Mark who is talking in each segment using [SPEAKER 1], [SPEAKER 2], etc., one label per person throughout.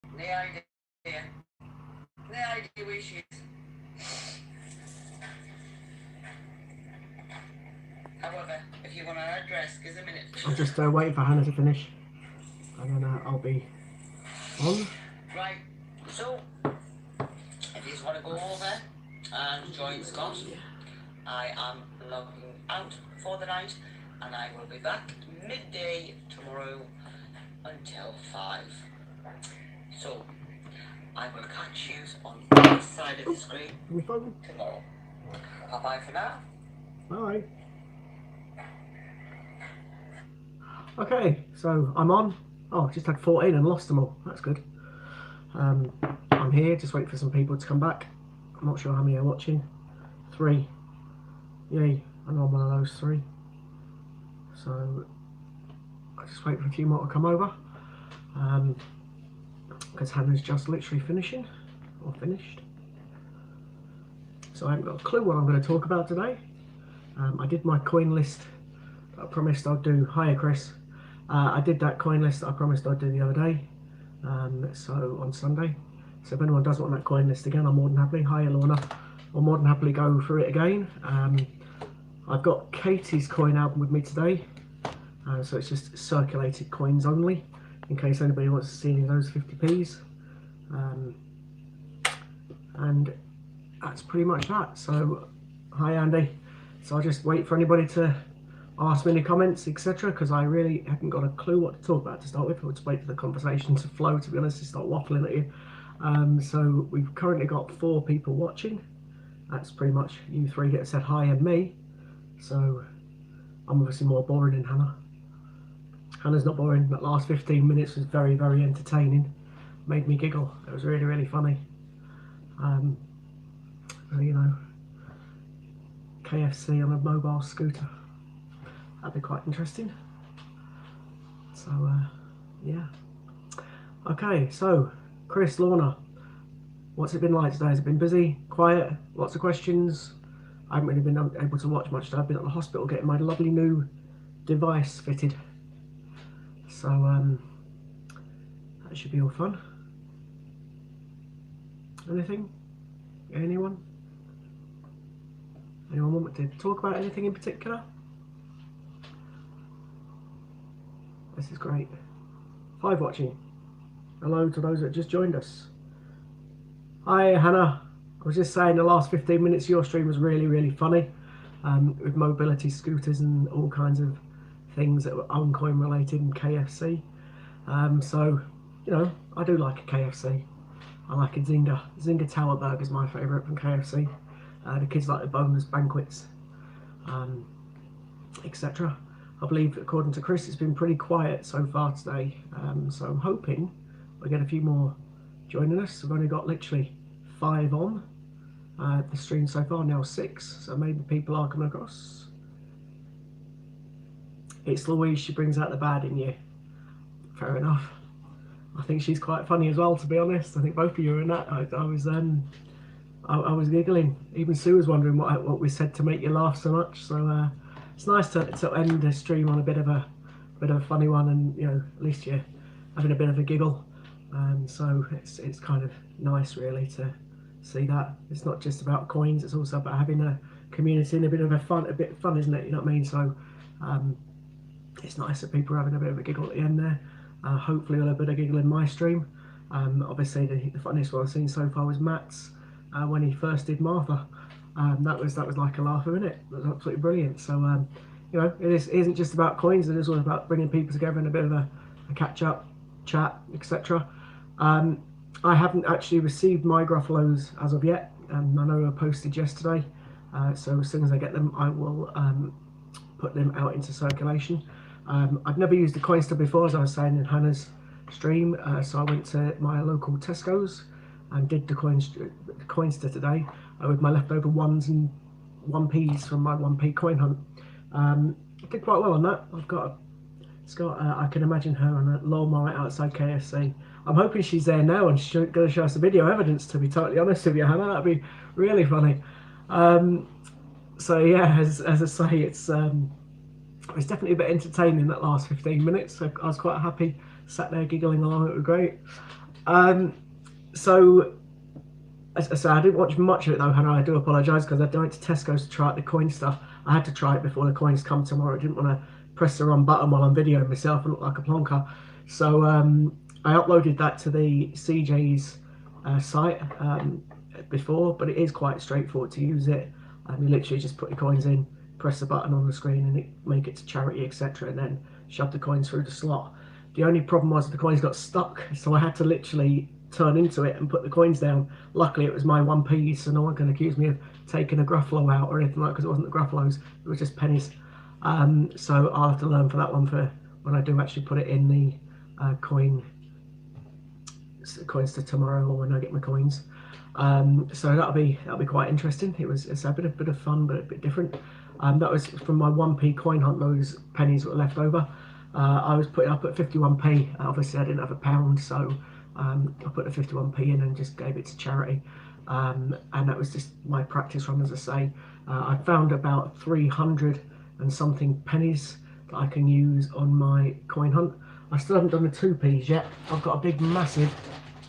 [SPEAKER 1] No idea. No idea where she is. However, if you want her address, give us a minute.
[SPEAKER 2] I'm just waiting for Hannah to finish, and then I'll be on.
[SPEAKER 1] Right, so if you just want to go over and join Scott, I am logging out for the night, and I will be back midday tomorrow until 5. So I will catch you on this side of the screen tomorrow. Bye bye for now.
[SPEAKER 2] Bye. Okay, so I'm on. Oh, just had 14 and lost them all. That's good. I'm here, just waiting for some people to come back. I'm not sure how many are watching. 3. Yay, I know I'm one of those 3. So I just wait for a few more to come over. Because Hannah's just literally finishing, or finished. So I haven't got a clue what I'm going to talk about today. I did my coin list that I promised I'd do. Hiya, Chris. I did that coin list that I promised I'd do the other day. So on Sunday. So if anyone does want that coin list again, I'm more than happily. Hiya, Lorna. I'll more than happily go through it again. I've got Katie's coin album with me today. So it's just circulated coins only, in case anybody wants to see any of those 50p's. And that's pretty much that. So, hi Andy. So I'll just wait for anybody to ask me in the comments, etc., because I really haven't got a clue what to talk about to start with. I'll just wait for the conversation to flow, to be honest, to start waffling at you. So we've currently got 4 people watching. That's pretty much you 3 that said hi and me. So I'm obviously more boring than Hannah. Hannah's not boring. That last 15 minutes was very, very entertaining. Made me giggle. It was really, really funny. You know, KFC on a mobile scooter. That'd be quite interesting. So, yeah. Okay, so, Chris, Lorna, what's it been like today? Has it been busy, quiet, lots of questions? I haven't really been able to watch much today. I've been at the hospital getting my lovely new device fitted. So, that should be all fun. Anything? Anyone? Anyone want to talk about anything in particular? This is great. 5 watching. Hello to those that just joined us. Hi Hannah. I was just saying the last 15 minutes of your stream was really, really funny. With mobility scooters and all kinds of things that were uncoin related and KFC. So, you know, I do like a KFC. I like a Zinger. Zinger Tower Burger is my favourite from KFC. The kids like the boneless banquets, etc. I believe, according to Chris, it's been pretty quiet so far today. So I'm hoping we'll get a few more joining us. We've only got literally 5 on the stream so far, now 6. So maybe people are coming across. It's Louise, she brings out the bad in you. Fair enough. I think she's quite funny as well, to be honest. I think both of you are in that. I was giggling. Even Sue was wondering what we said to make you laugh so much. So it's nice to end the stream on a bit of a funny one, and you know, at least you're having a bit of a giggle. So it's kind of nice, really, to see that it's not just about coins. It's also about having a community and a bit of fun, isn't it? You know what I mean? So it's nice that people are having a bit of a giggle at the end there. Hopefully, we'll have a bit of giggle in my stream. Obviously, the funniest one I've seen so far was Matt's. When he first did Martha, that was like a laugh a minute. It was absolutely brilliant. So you know, it isn't just about coins. It is all about bringing people together in a bit of a catch up, chat, etc. I haven't actually received my Gruffalos as of yet. I know they were posted yesterday, so as soon as I get them, I will put them out into circulation. I've never used the Coinster before, as I was saying in Hannah's stream, so I went to my local Tesco's and did the Coinster today with my leftover 1s and 1p's from my 1p coin hunt. I did quite well on that. I can imagine her on a lawnmower right outside KFC. I'm hoping she's there now and she's going to show us the video evidence, to be totally honest with you, Hannah. That'd be really funny. So yeah, as I say, it's definitely a bit entertaining that last 15 minutes. So I was quite happy, sat there giggling along. It was great. So I didn't watch much of it though, Hannah. I do apologise because I went to Tesco's to try out the coin stuff. I had to try it before the coins come tomorrow. I didn't want to press the wrong button while I'm videoing myself and look like a plonker. So I uploaded that to the CJ's site before, but it is quite straightforward to use it. You literally just put your coins in, press the button on the screen, and it make it to charity, etc., and then shove the coins through the slot. The only problem was the coins got stuck, so I had to literally turn into it and put the coins down. Luckily it was my 1p, so no one can accuse me of taking a Gruffalo out or anything like that, because it wasn't the Gruffalos, it was just pennies. So I'll have to learn for that one for when I do actually put it in the coins to tomorrow, or when I get my coins. So that'll be quite interesting. It's a bit of fun, but a bit different. That was from my 1p coin hunt. Those pennies were left over. I was putting up at 51p. Obviously I didn't have a pound, so I put the 51p in and just gave it to charity. And that was just my practice run, as I say. I found about 300 and something pennies that I can use on my coin hunt. I still haven't done the 2p's yet. I've got a big massive,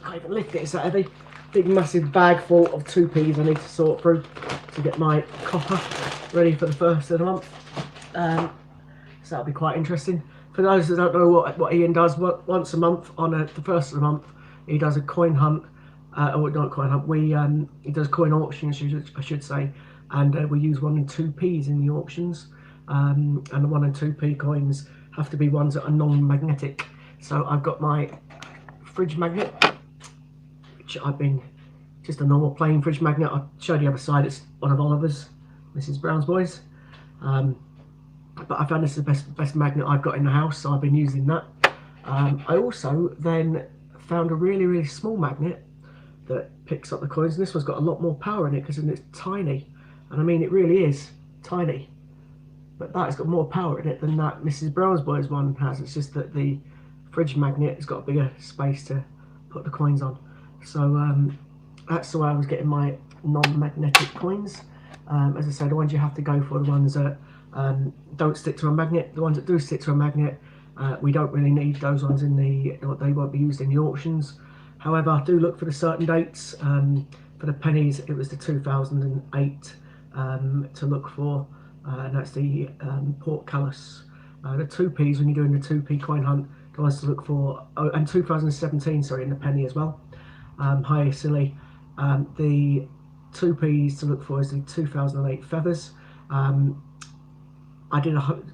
[SPEAKER 2] I can't even lift it, it's that heavy, big massive bag full of 2p's I need to sort through to get my copper ready for the first of the month. So that'll be quite interesting. For those that don't know what Ian does, once a month on the first of the month, he does a coin hunt, or not coin hunt, he does coin auctions, I should say, and we use 1 and 2p's in the auctions, and the 1 and 2p coins have to be ones that are non-magnetic. So I've got my fridge magnet, which I've been just a normal plain fridge magnet. I'll show you the other side. It's one of Oliver's, Mrs. Brown's boys. But I found this is the best magnet I've got in the house, so I've been using that. I also then found a really small magnet that picks up the coins, and this one's got a lot more power in it because it's tiny, and I mean it really is tiny, but that's got more power in it than that Mrs. Brown's boys one has. It's just that the fridge magnet has got a bigger space to put the coins on. So that's the way I was getting my non-magnetic coins. As I said, the ones you have to go for, the ones that don't stick to a magnet. The ones that do stick to a magnet, we don't really need those ones in the, they won't be used in the auctions. However, I do look for the certain dates. For the pennies, it was the 2008 to look for, and that's the portcullis. The 2p's, when you're doing the 2p coin hunt, the ones to look for, oh, and 2017, sorry, in the penny as well. Hi, silly. The 2p's to look for is the 2008 feathers. I did about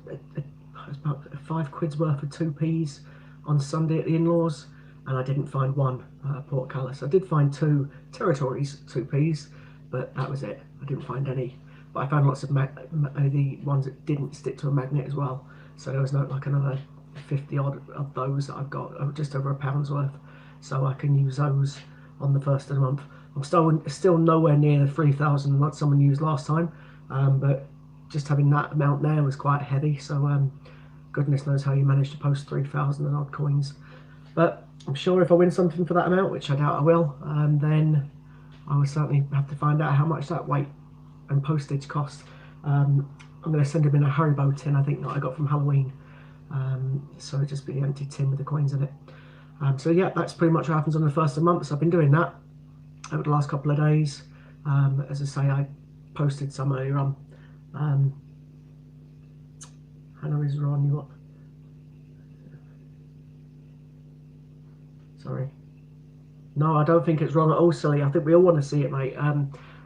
[SPEAKER 2] £5 worth of 2p's on Sunday at the in-laws, and I didn't find one portcullis. I did find 2 territories 2p's, but that was it. I didn't find any, but I found lots of the ones that didn't stick to a magnet as well. So there was like another 50 odd of those that I've got, just over £1's worth. So I can use those on the first of the month. I'm still nowhere near the 3,000 like someone used last time, but just having that amount there was quite heavy. So goodness knows how you managed to post 3,000 and odd coins. But I'm sure if I win something for that amount, which I doubt I will, then I will certainly have to find out how much that weight and postage cost. I'm going to send him in a Haribo tin, I think, that I got from Halloween. So it'll just be the empty tin with the coins in it. So yeah, that's pretty much what happens on the first of the month. So I've been doing that over the last couple of days. As I say, I posted some earlier on. Hannah is wrong, you what? Sorry. No, I don't think it's wrong at all, silly. I think we all want to see it, mate.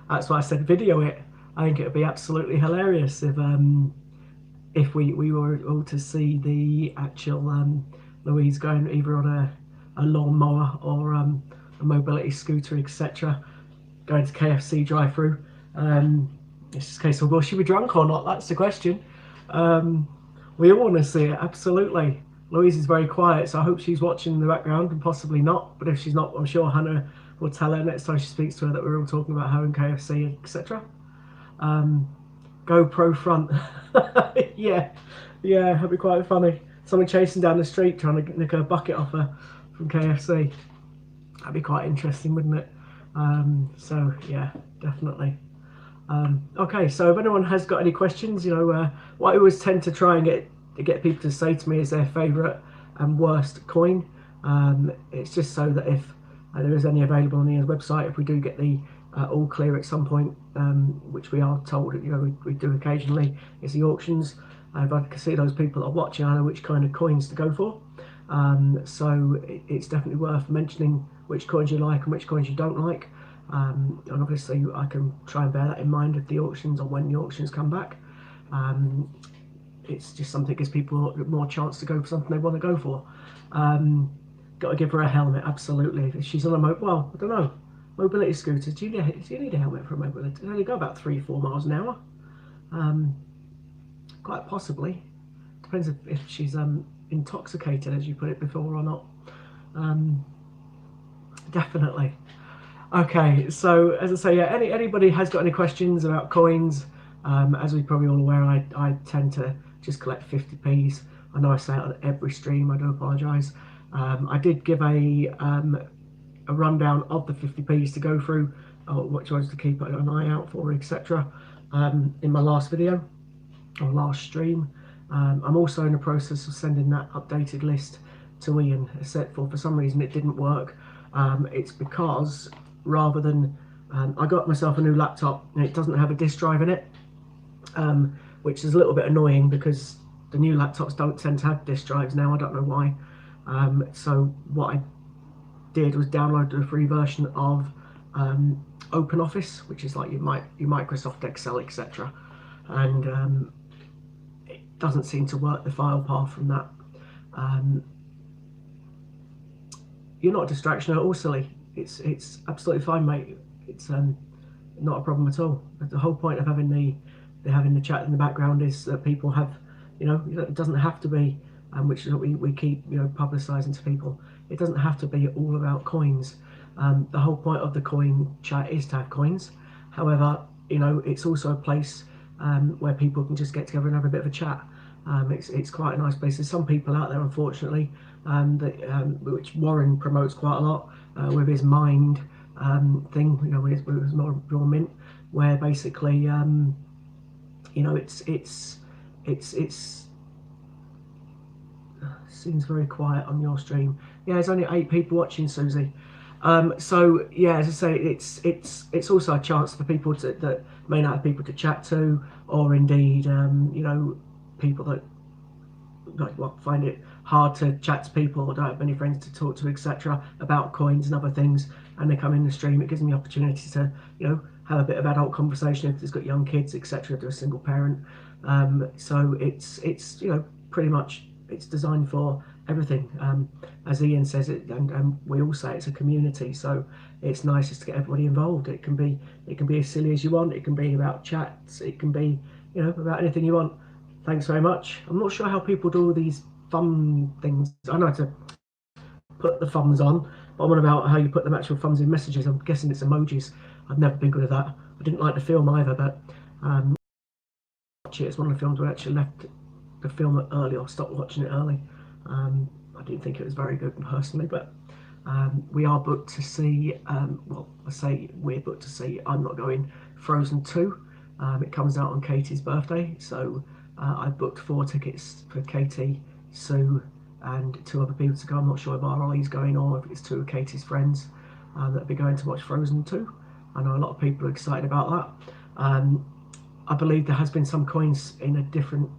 [SPEAKER 2] That's why I said video it. I think it would be absolutely hilarious if we were able to see the actual Louise going either on a lawnmower or a mobility scooter, etc., going to KFC drive-through. It's just a case of, will she be drunk or not? That's the question. We all want to see it, absolutely. Louise is very quiet, so I hope she's watching in the background, and possibly not. But if she's not, I'm sure Hannah will tell her next time she speaks to her that we're all talking about her and KFC, etc. GoPro front. yeah, that'd be quite funny. Someone chasing down the street trying to nick a bucket off her from KFC. That'd be quite interesting, wouldn't it? So yeah, definitely. Okay, so if anyone has got any questions, you know, what I always tend to try and get people to say to me is their favourite and worst coin. It's just so that if There is only available on Ian's website. If we do get the all clear at some point, which we are told, we do occasionally, is the auctions. If I can see those people that are watching, I know which kind of coins to go for. So it's definitely worth mentioning which coins you like and which coins you don't like. And obviously I can try and bear that in mind at the auctions or when the auctions come back. It's just something that gives people more chance to go for something they want to go for. Got to give her a helmet, absolutely. If she's on a well, I don't know, mobility scooters. Do you need a helmet for a mobility? They only go about 3-4 miles an hour. Quite possibly. Depends if she's intoxicated, as you put it before, or not. Definitely. Okay, so as I say, yeah, anybody has got any questions about coins, as we're probably all aware, I tend to just collect 50p's. I know I say it on every stream, I do apologise. I did give a rundown of the 50p's to go through, which ones to keep an eye out for, etc. In my last video, or last stream. I'm also in the process of sending that updated list to Ian, except for some reason it didn't work. It's because rather than I got myself a new laptop and it doesn't have a disk drive in it, which is a little bit annoying because the new laptops don't tend to have disk drives now. I don't know why. So what I did was download the free version of OpenOffice, which is like your Microsoft Excel, etc. And it doesn't seem to work, the file path from that. You're not a distraction at all, silly. It's absolutely fine, mate. It's not a problem at all. The whole point of having the chat in the background is that people have, it doesn't have to be, which is what we keep publicising to people. It doesn't have to be all about coins. The whole point of the coin chat is to have coins. However, it's also a place where people can just get together and have a bit of a chat. It's quite a nice place. There's some people out there, unfortunately, which Warren promotes quite a lot with his mind thing, with his more mint, where basically, it's seems very quiet on your stream. Yeah, there's only 8 people watching, Susie. So yeah, as I say, it's also a chance for people that may not have people to chat to, or indeed, people that find it hard to chat to people or don't have many friends to talk to, etc., about coins and other things, and they come in the stream. It gives them the opportunity to have a bit of adult conversation if they've got young kids, etc., if they're a single parent. So it's pretty much, it's designed for everything. As Ian says it, and we all say, it's a community, so it's nice just to get everybody involved. It can be as silly as you want. It can be about chats. It can be about anything you want. Thanks very much. I'm not sure how people do all these thumb things. I know how to put the thumbs on, but I'm on about how you put the actual thumbs in messages. I'm guessing it's emojis. I've never been good at that. I didn't like the film either, but it's one of the films where I actually left the film early, or stopped watching it early. I didn't think it was very good personally, but we are booked to see, well, I say we're booked to see, I'm not going, Frozen 2. It comes out on Katie's birthday, so I've booked 4 tickets for Katie, Sue, and 2 other people to go. I'm not sure if Ollie's going or if it's 2 of Katie's friends that'll be going to watch Frozen 2. I know a lot of people are excited about that. I believe there has been some coins in a different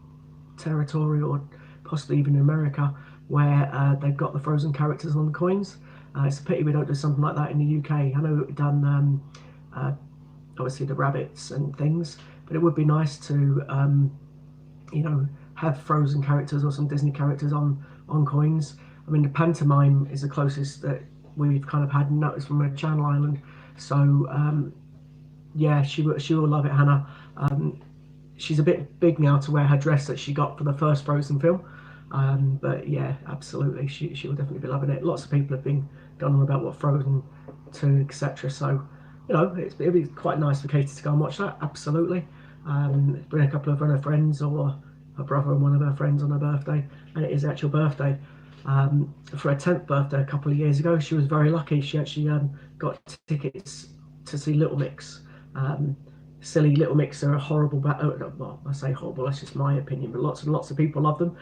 [SPEAKER 2] territory, or possibly even in America, where they've got the Frozen characters on the coins. It's a pity we don't do something like that in the UK. I know we've done obviously the rabbits and things, but it would be nice to have Frozen characters or some Disney characters on coins. I mean, the pantomime is the closest that we've kind of had notice from a Channel Island. So yeah, she will love it, Hannah. She's a bit big now to wear her dress that she got for the first Frozen film. But yeah, absolutely, she will definitely be loving it. Lots of people have been going on about what Frozen 2, etc. So it'd be quite nice for Katie to go and watch that. Absolutely. Bring a couple of her friends, or her brother and one of her friends on her birthday, and it is her actual birthday. For her 10th birthday a couple of years ago, she was very lucky. She actually got tickets to see Little Mix. Silly Little Mix are a horrible well, I say horrible, that's just my opinion, but lots and lots of people love them.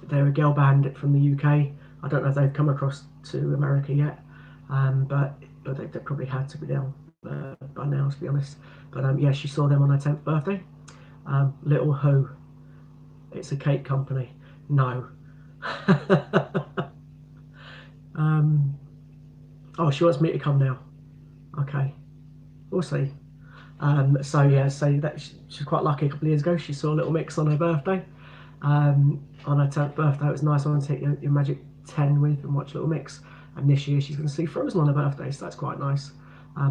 [SPEAKER 2] They're a girl band from the UK. I don't know if they've come across to America yet. but they probably had to be down by now, to be honest. But yeah, she saw them on her 10th birthday. Little Who, it's a cake company. No. Oh, she wants me to come now. Okay, we'll see. So yeah, so that she's quite lucky. A couple of years ago, she saw Little Mix on her birthday. On her 10th birthday, it was nice one to take your Magic 10 with and watch Little Mix. And this year, she's going to see Frozen on her birthday, so that's quite nice.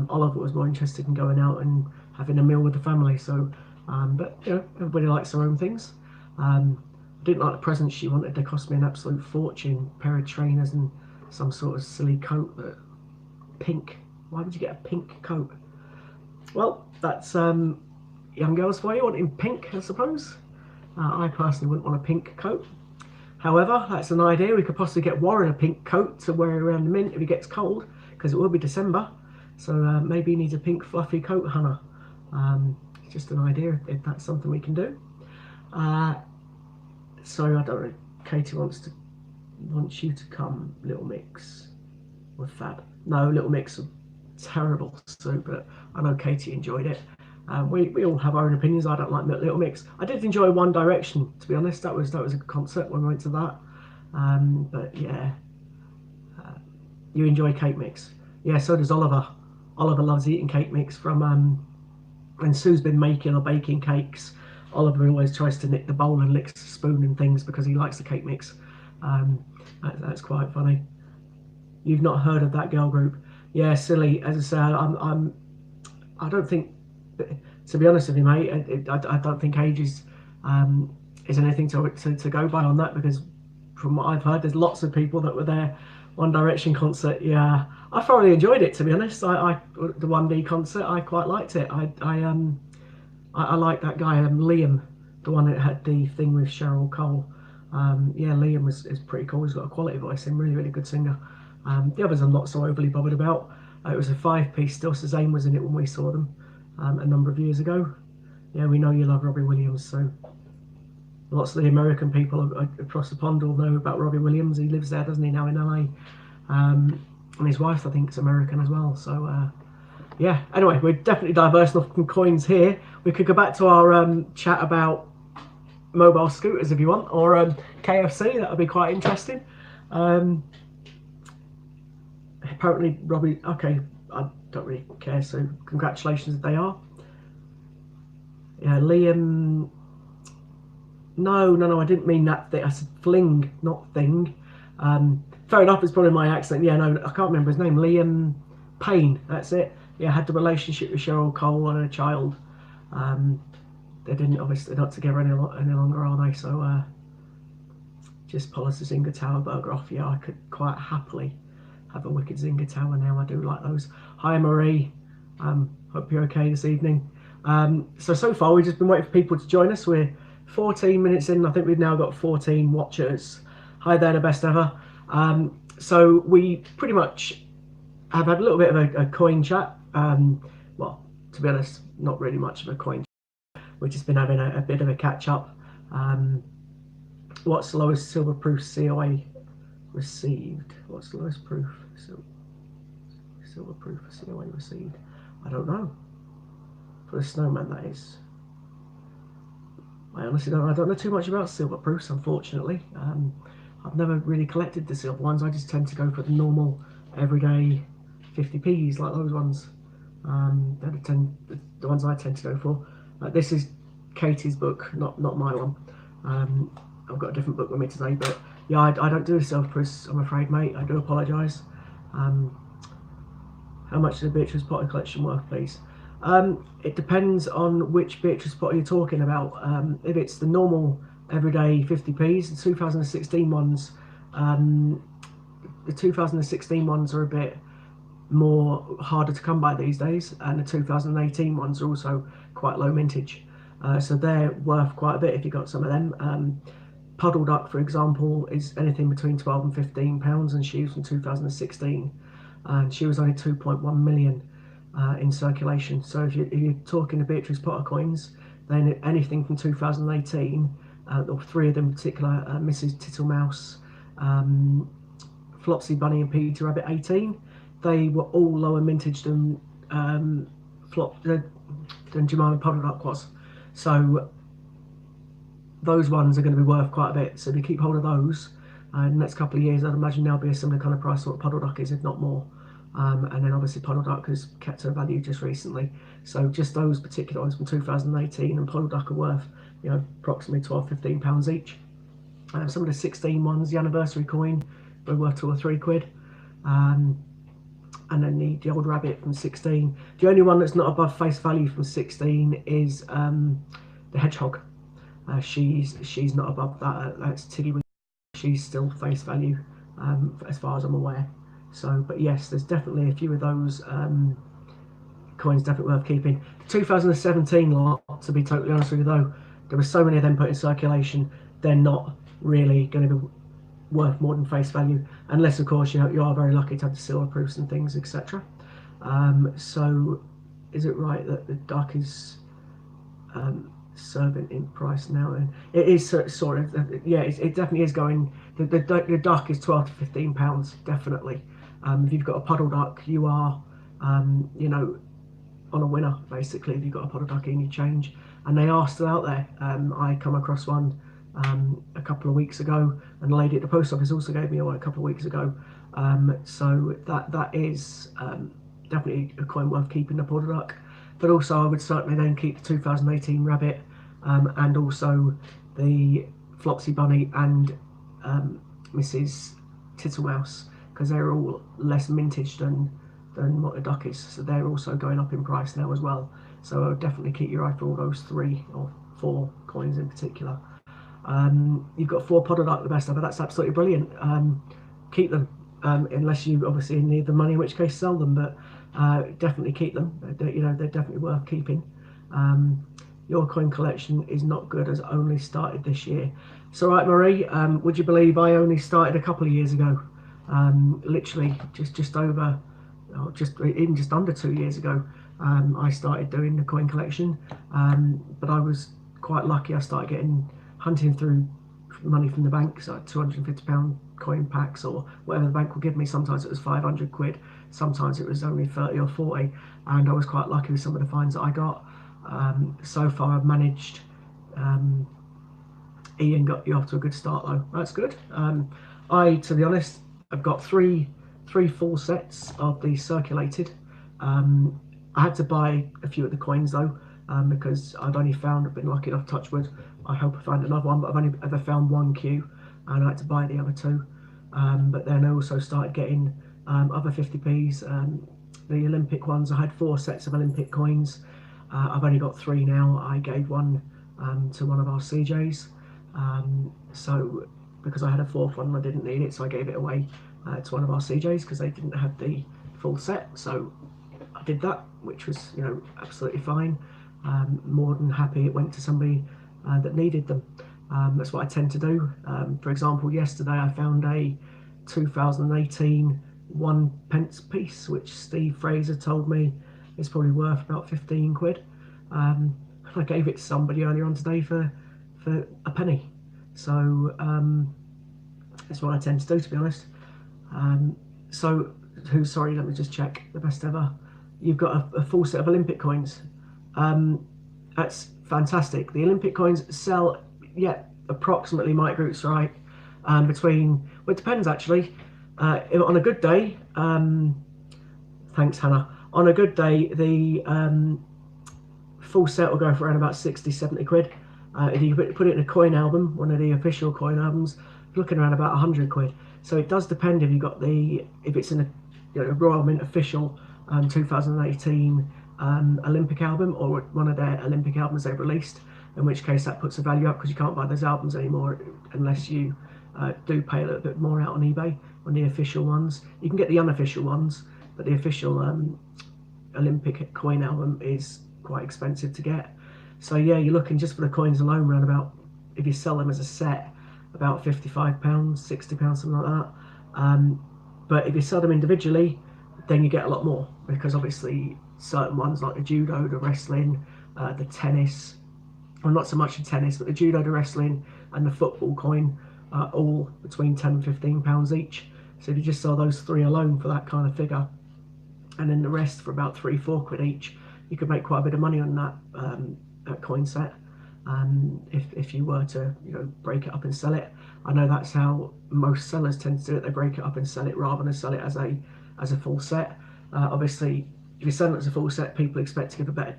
[SPEAKER 2] Oliver was more interested in going out and having a meal with the family. So, but you know, everybody likes their own things. Didn't like the presents she wanted. They cost me an absolute fortune. A pair of trainers and some sort of silly coat. Pink. Why would you get a pink coat? Well, that's young girls for you, wanting pink, I suppose. I personally wouldn't want a pink coat. However, that's an idea. We could possibly get Warren a pink coat to wear around the mint if he gets cold, because it will be December. So maybe he needs a pink fluffy coat, Hannah. It's just an idea if that's something we can do. So I don't know. Katie wants you to come, Little Mix, with Fab. No, Little Mix, terrible soup, but I know Katie enjoyed it. We all have our own opinions. I don't like Little Mix. I did enjoy One Direction, to be honest. That was a concert when we went to that. But yeah, you enjoy cake mix. Yeah, so does Oliver. Oliver loves eating cake mix from when Sue's been making or baking cakes. Oliver always tries to nick the bowl and licks the spoon and things because he likes the cake mix. That's quite funny. You've not heard of that girl group? Yeah, silly. As I say, I don't think, to be honest with you, mate, I don't think age is anything to go by on that, because from what I've heard, there's lots of people that were there. One Direction concert, yeah, I thoroughly enjoyed it, to be honest. The 1D concert, I quite liked it. I like that guy, Liam, the one that had the thing with Cheryl Cole. Yeah, Liam is pretty cool. He's got a quality voice and really good singer. The others I'm not so overly bothered about. It was a 5-piece. Still Suzanne was in it when we saw them a number of years ago. Yeah, we know you love Robbie Williams, so lots of the American people across the pond all know about Robbie Williams. He lives there, doesn't he, now in LA? And his wife, I think, is American as well. So yeah, anyway, we're definitely diverse enough from coins here. We could go back to our chat about mobile scooters if you want, or KFC. That would be quite interesting. Apparently Robbie, okay, I don't really care, so congratulations if they are. Yeah, Liam, no, I didn't mean that thing. I said fling, not thing. Fair enough, it's probably my accent. Yeah, no, I can't remember his name. Liam Payne, that's it. Yeah, had the relationship with Cheryl Cole and a child. They didn't, obviously, they're not together any longer, are they? So just polish the Zinger Tower burger off. Yeah, I could quite happily have a wicked Zinger Tower now. I do like those. Hi Marie, hope you're okay this evening. So far we've just been waiting for people to join us. We're 14 minutes in. I think we've now got 14 watchers. Hi there, the best ever. So we pretty much have had a little bit of a coin chat. Well, to be honest, not really much of a coin chat. We've just been having a bit of a catch up. What's the lowest silver proof COA received? What's the lowest proof silver proof COA received? I don't know. For the snowman, that is. I honestly don't know too much about silver proofs, unfortunately. I've never really collected the silver ones. I just tend to go for the normal everyday 50p's, like those ones. They're the ones I tend to go for. This is Katie's book, not my one. I've got a different book with me today, but yeah, I don't do the silver proofs, I'm afraid, mate. I do apologise. How much is the Beatrice Potter collection worth, please? It depends on which Beatrice Potter you're talking about. If it's the normal everyday 50p's, the 2016 ones, the 2016 ones are a bit more harder to come by these days, and the 2018 ones are also quite low mintage. So they're worth quite a bit if you got some of them. Puddle Duck, for example, is anything between £12 and £15, and she was from 2016, and she was only 2.1 million in circulation. So if you're talking the Beatrice Potter coins, then anything from 2018, or three of them in particular, Mrs. Tittlemouse, Flopsy Bunny and Peter Rabbit 18, they were all lower mintage than than Jemima Puddle Duck was. So those ones are going to be worth quite a bit. So if you keep hold of those in the next couple of years, I'd imagine they'll be a similar kind of price to what Puddle Duck is, if not more. And then obviously Puddle Duck has kept her value just recently. So just those particular ones from 2018 and Puddle Duck are worth, you know, approximately £12–15 each. Some of the 16 ones, the anniversary coin, were worth £2 or £3. And then the old rabbit from 16. The only one that's not above face value from 16 is the hedgehog. She's not above that. That's TGBCH. She's still face value as far as I'm aware. So, but yes, there's definitely a few of those coins definitely worth keeping. The 2017 lot, to be totally honest with you though, there were so many of them put in circulation, they're not really going to be worth more than face value, unless of course you are very lucky to have the silver proofs and things, etc. So is it right that the duck is serving in price now? And it is sort of, yeah, it definitely is going, the duck is £12–15 definitely. If you've got a puddle duck, you are you know, on a winner basically if you've got a puddle duck in your change, and they are still out there. I come across one a couple of weeks ago, and the lady at the post office also gave me one a couple of weeks ago. So that is definitely a coin worth keeping, the puddle duck. But also I would certainly then keep the 2018 rabbit and also the Flopsy Bunny and Mrs. Tittlemouse, because they're all less mintage than what a duck is, so they're also going up in price now as well. So I would definitely keep your eye for all those 3 or 4 coins in particular. You've got 4 puddle duck, the best ever. That's absolutely brilliant. Keep them, unless you obviously need the money, in which case sell them. But definitely keep them. You know, they're definitely worth keeping. Your coin collection is not good, as only started this year. So right, Marie, would you believe I only started a couple of years ago? Literally just over, or even just under 2 years ago. I started doing the coin collection, but I was quite lucky. I started hunting through money from the bank, so £250 coin packs or whatever the bank will give me. Sometimes it was £500, sometimes it was only 30 or 40, and I was quite lucky with some of the finds that I got. So far I've managed, Ian got you off to a good start though, that's good. To be honest, I've got three full sets of the circulated. I had to buy a few of the coins though, because I've been lucky enough, touch wood, I hope I find another one, but I've only ever found 1 queue, and I had to buy the other 2. But then I also started getting other 50p's, the Olympic ones. I had 4 sets of Olympic coins. I've only got 3 now. I gave one to one of our CJs, so because I had a 4th one and I didn't need it, so I gave it away to one of our CJs because they didn't have the full set. So I did that, which was, you know, absolutely fine. More than happy it went to somebody that needed them. That's what I tend to do. For example, yesterday I found a 2018 1p piece, which Steve Fraser told me is probably worth about £15. I gave it to somebody earlier on today for a penny. So that's what I tend to do, to be honest. Sorry, let me just check. The best ever. You've got a full set of Olympic coins. That's fantastic. The Olympic coins sell, yeah, approximately, Mike Groot's right, between, well, it depends actually. On a good day, thanks Hannah, on a good day the full set will go for around about 60–70 quid. If you put it in a coin album, one of the official coin albums, looking around about 100 quid. So it does depend if you got if it's in a Royal Mint official 2018 Olympic album, or one of their Olympic albums they've released, in which case that puts the value up, because you can't buy those albums anymore unless you do pay a little bit more out on eBay on the official ones. You can get the unofficial ones, but the official Olympic coin album is quite expensive to get. So yeah, you're looking just for the coins alone around about, if you sell them as a set, about £55, £60, something like that. But if you sell them individually, then you get a lot more, because obviously certain ones like the judo, the wrestling, the tennis, well, not so much the tennis, but the judo, the wrestling, and the football coin are all between £10 and £15 each. So if you just sell those 3 alone for that kind of figure, and then the rest for about 3-4 quid each. You could make quite a bit of money on that coin set. If you were to break it up and sell it. I know that's how most sellers tend to do it. They break it up and sell it rather than sell it as a full set. Obviously, if you sell it as a full set, people expect to give a better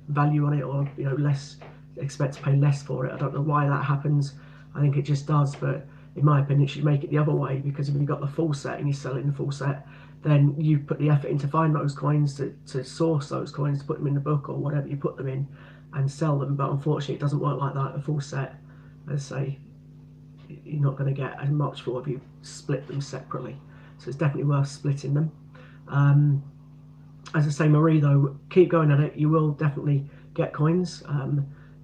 [SPEAKER 2] value on it, or less, expect to pay less for it. I don't know why that happens. I think it just does, but in my opinion, it should make it the other way, because if you've got the full set and you sell it in the full set, then you put the effort in to find those coins, to source those coins, to put them in the book or whatever you put them in, and sell them. But unfortunately, it doesn't work like that. A full set, as I say, you're not going to get as much for if you split them separately. So it's definitely worth splitting them. As I say, Marie, though, keep going at it. You will definitely get coins.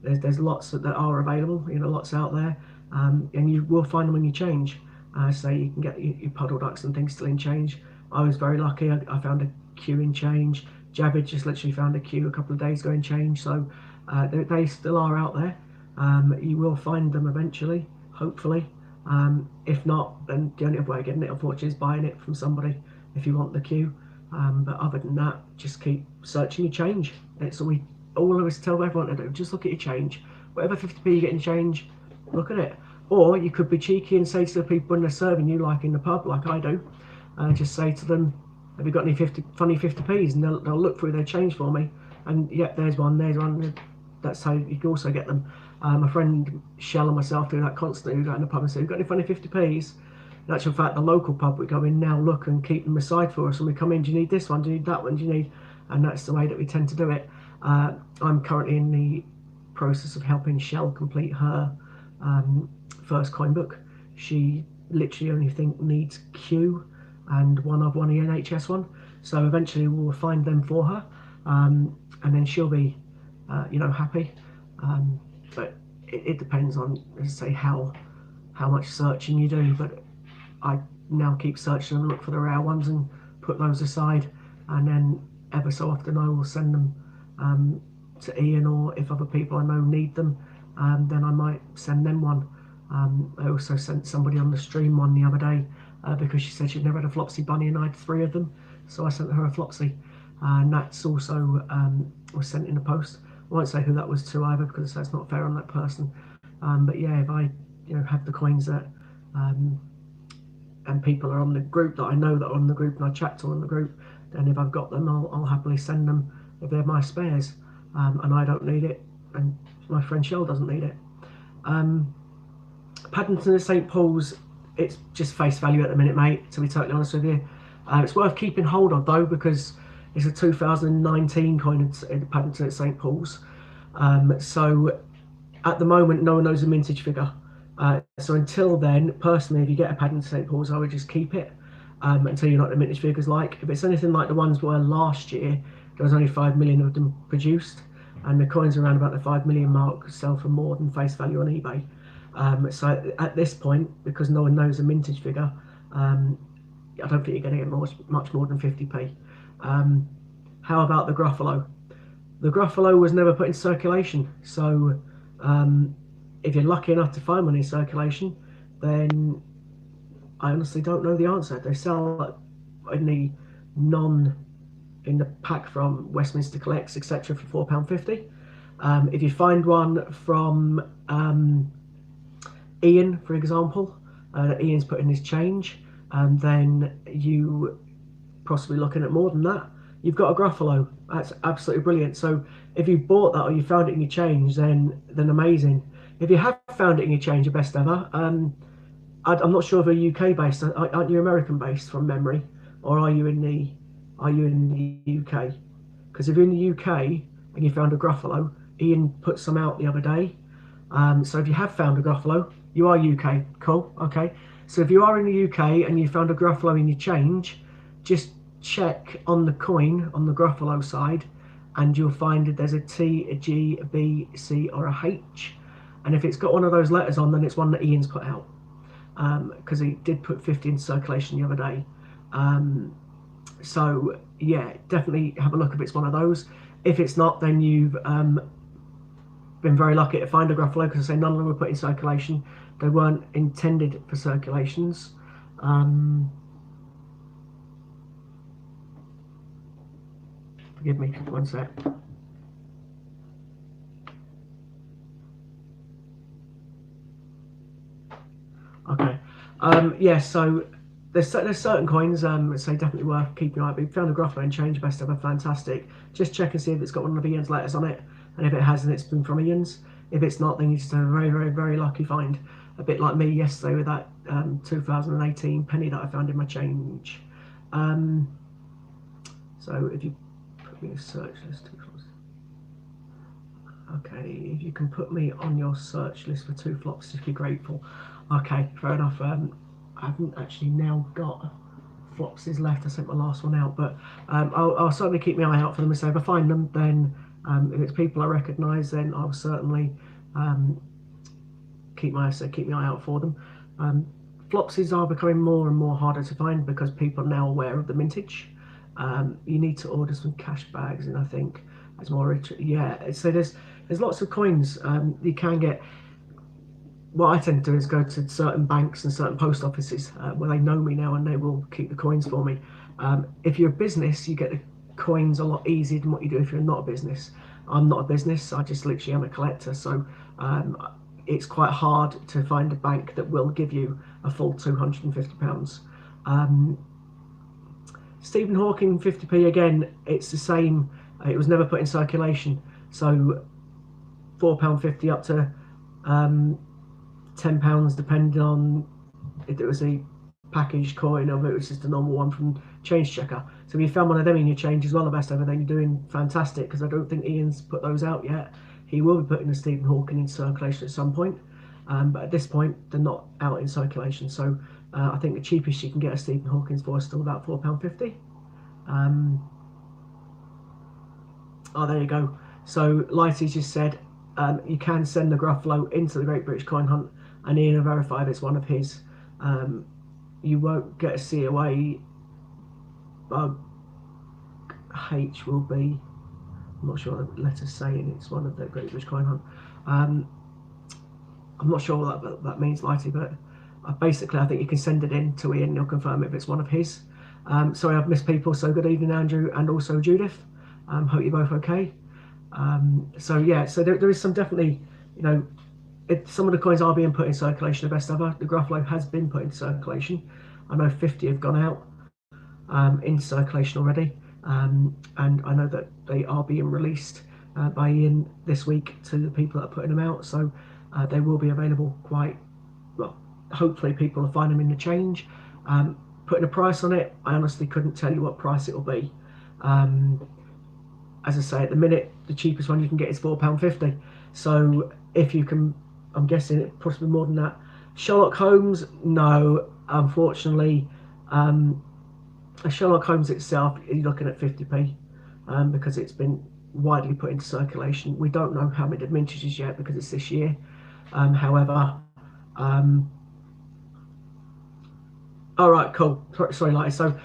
[SPEAKER 2] There's lots that are available, lots out there, and you will find them when you change. So you can get your puddle ducks and things still in change. I was very lucky. I found a queue in change. Javid just literally found a queue a couple of days ago in change. So they still are out there. You will find them eventually, hopefully. If not, then the only way of getting it, unfortunately, is buying it from somebody if you want the queue. But other than that, just keep searching your change. It's all I always tell everyone to do. Just look at your change. Whatever 50p you get in change, look at it. Or you could be cheeky and say to the people when they're serving you, like in the pub, like I do, just say to them, have you got any funny 50p's? And they'll look through their change for me. And yep, there's one. That's how you can also get them. My friend Shell and myself do that constantly. We go in the pub and say, have you got any funny 50p's? In actual fact, the local pub we go in now look and keep them aside for us. And we come in, do you need this one? Do you need that one? Do you need? And that's the way that we tend to do it. I'm currently in the process of helping Shell complete her first coin book. She literally only needs Q and one NHS one. So eventually we'll find them for her, and then she'll be, happy. But it depends on, as I say, how much searching you do. But I now keep searching and look for the rare ones and put those aside, and then ever so often I will send them to Ian, or if other people I know need them, then I might send them one. I also sent somebody on the stream one the other day because she said she'd never had a Flopsy bunny, and I had 3 of them, so I sent her a Flopsy, and that's also was sent in the post. I won't say who that was to either, because that's not fair on that person. But yeah, if I have the coins that and people are on the group that I know that are on the group, and I chat to on the group, then if I've got them, I'll happily send them if they're my spares, and I don't need it, and my friend Shell doesn't need it. Paddington and St Paul's, it's just face value at the minute, mate, to be totally honest with you. It's worth keeping hold of though, because it's a 2019 coin at Paddington at St Paul's. So at the moment, no one knows the mintage figure. So until then, personally, if you get a Paddington St Paul's, I would just keep it until you know what the mintage figure's like. If it's anything like the ones were last year, there was only 5 million of them produced, and the coins around about the 5 million mark sell for more than face value on eBay. So at this point, because no one knows the mintage figure, I don't think you're going to get much more than 50p. How about the Gruffalo? The Gruffalo was never put in circulation, so if you're lucky enough to find one in circulation, then I honestly don't know the answer. They sell in the pack from Westminster Collects, etc., for £4.50. If you find one from Ian, for example, that Ian's put in his change, then you possibly looking at more than that. You've got a Gruffalo. That's absolutely brilliant. So if you bought that or you found it in your change, then amazing. If you have found it in your change, your best ever. I'm not sure if you're UK based. Aren't you American based from memory, or are you in the UK? Because if you're in the UK and you found a Gruffalo, Ian put some out the other day. So if you have found a Gruffalo, you are UK. Cool. Okay. So if you are in the UK and you found a Gruffalo in your change, just check on the coin on the Gruffalo side, and you'll find that there's a T, a G, a B, C, or a H. And if it's got one of those letters on, then it's one that Ian's put out, because he did put 50 in circulation the other day. So yeah, definitely have a look if it's one of those. If it's not, then you've been very lucky to find a Gruffalo, because I say none of them were put in circulation. They weren't intended for circulations. Forgive me, 1 sec. Okay. Yeah, so there's certain coins say definitely worth keeping an eye. But if you found a Gruffalo and change, best ever, fantastic. Just check and see if it's got one of Ian's letters on it, and if it has, then it's been from Ian's. If it's not, then you just have a very, very, very lucky find. A bit like me yesterday with that 2018 penny that I found in my change. So if you put me in a search list, okay, if you can put me on your search list for 2 flops, if you're grateful. Okay, fair enough. I haven't actually now got flopses left. I sent my last one out, but I'll certainly keep my eye out for them. So if I find them, then if it's people I recognise, then I'll certainly keep my eye out for them. Flopses are becoming more and more harder to find because people are now aware of the mintage. You need to order some cash bags, and I think there's more. Yeah, so there's lots of coins you can get. What I tend to do is go to certain banks and certain post offices where they know me now, and they will keep the coins for me. If you're a business, you get the coins a lot easier than what you do if you're not a business. I'm not a business, I just literally am a collector, so it's quite hard to find a bank that will give you a full £250. Stephen Hawking 50p, again, it's the same. It was never put in circulation, so £4.50 up to £10, depending on if it was a packaged coin or if it was just a normal one from Change Checker. So if you found one of them in your change as well, the best ever, then you're doing fantastic, because I don't think Ian's put those out yet. He will be putting the Stephen Hawking in circulation at some point, but at this point they're not out in circulation. So I think the cheapest you can get a Stephen Hawking's for is still about £4.50. Oh, there you go. So Lighty's just said you can send the Gruffalo into the Great British Coin Hunt, and Ian will verify if it's one of his. You won't get a COA. H will be, I'm not sure what the letter's saying, it's one of the Great British Coin Hunt. I'm not sure what that means, Lighty, but basically I think you can send it in to Ian and he'll confirm if it's one of his. Sorry I've missed people, so good evening Andrew and also Judith. Hope you're both okay. So yeah, so there is some definitely, you know, some of the coins are being put in circulation, the best ever. The Gruffalo has been put in circulation. I know 50 have gone out in circulation already, and I know that they are being released by Ian this week to the people that are putting them out, so they will be available quite well. Hopefully people will find them in the change. Putting a price on it, I honestly couldn't tell you what price it will be. As I say, at the minute the cheapest one you can get is £4.50, so if you can, I'm guessing it possibly more than that. Sherlock Holmes, no, unfortunately. Sherlock Holmes itself, you're looking at 50p because it's been widely put into circulation. We don't know how many mintages yet because it's this year. However, all right, cool. Sorry, Lighty. So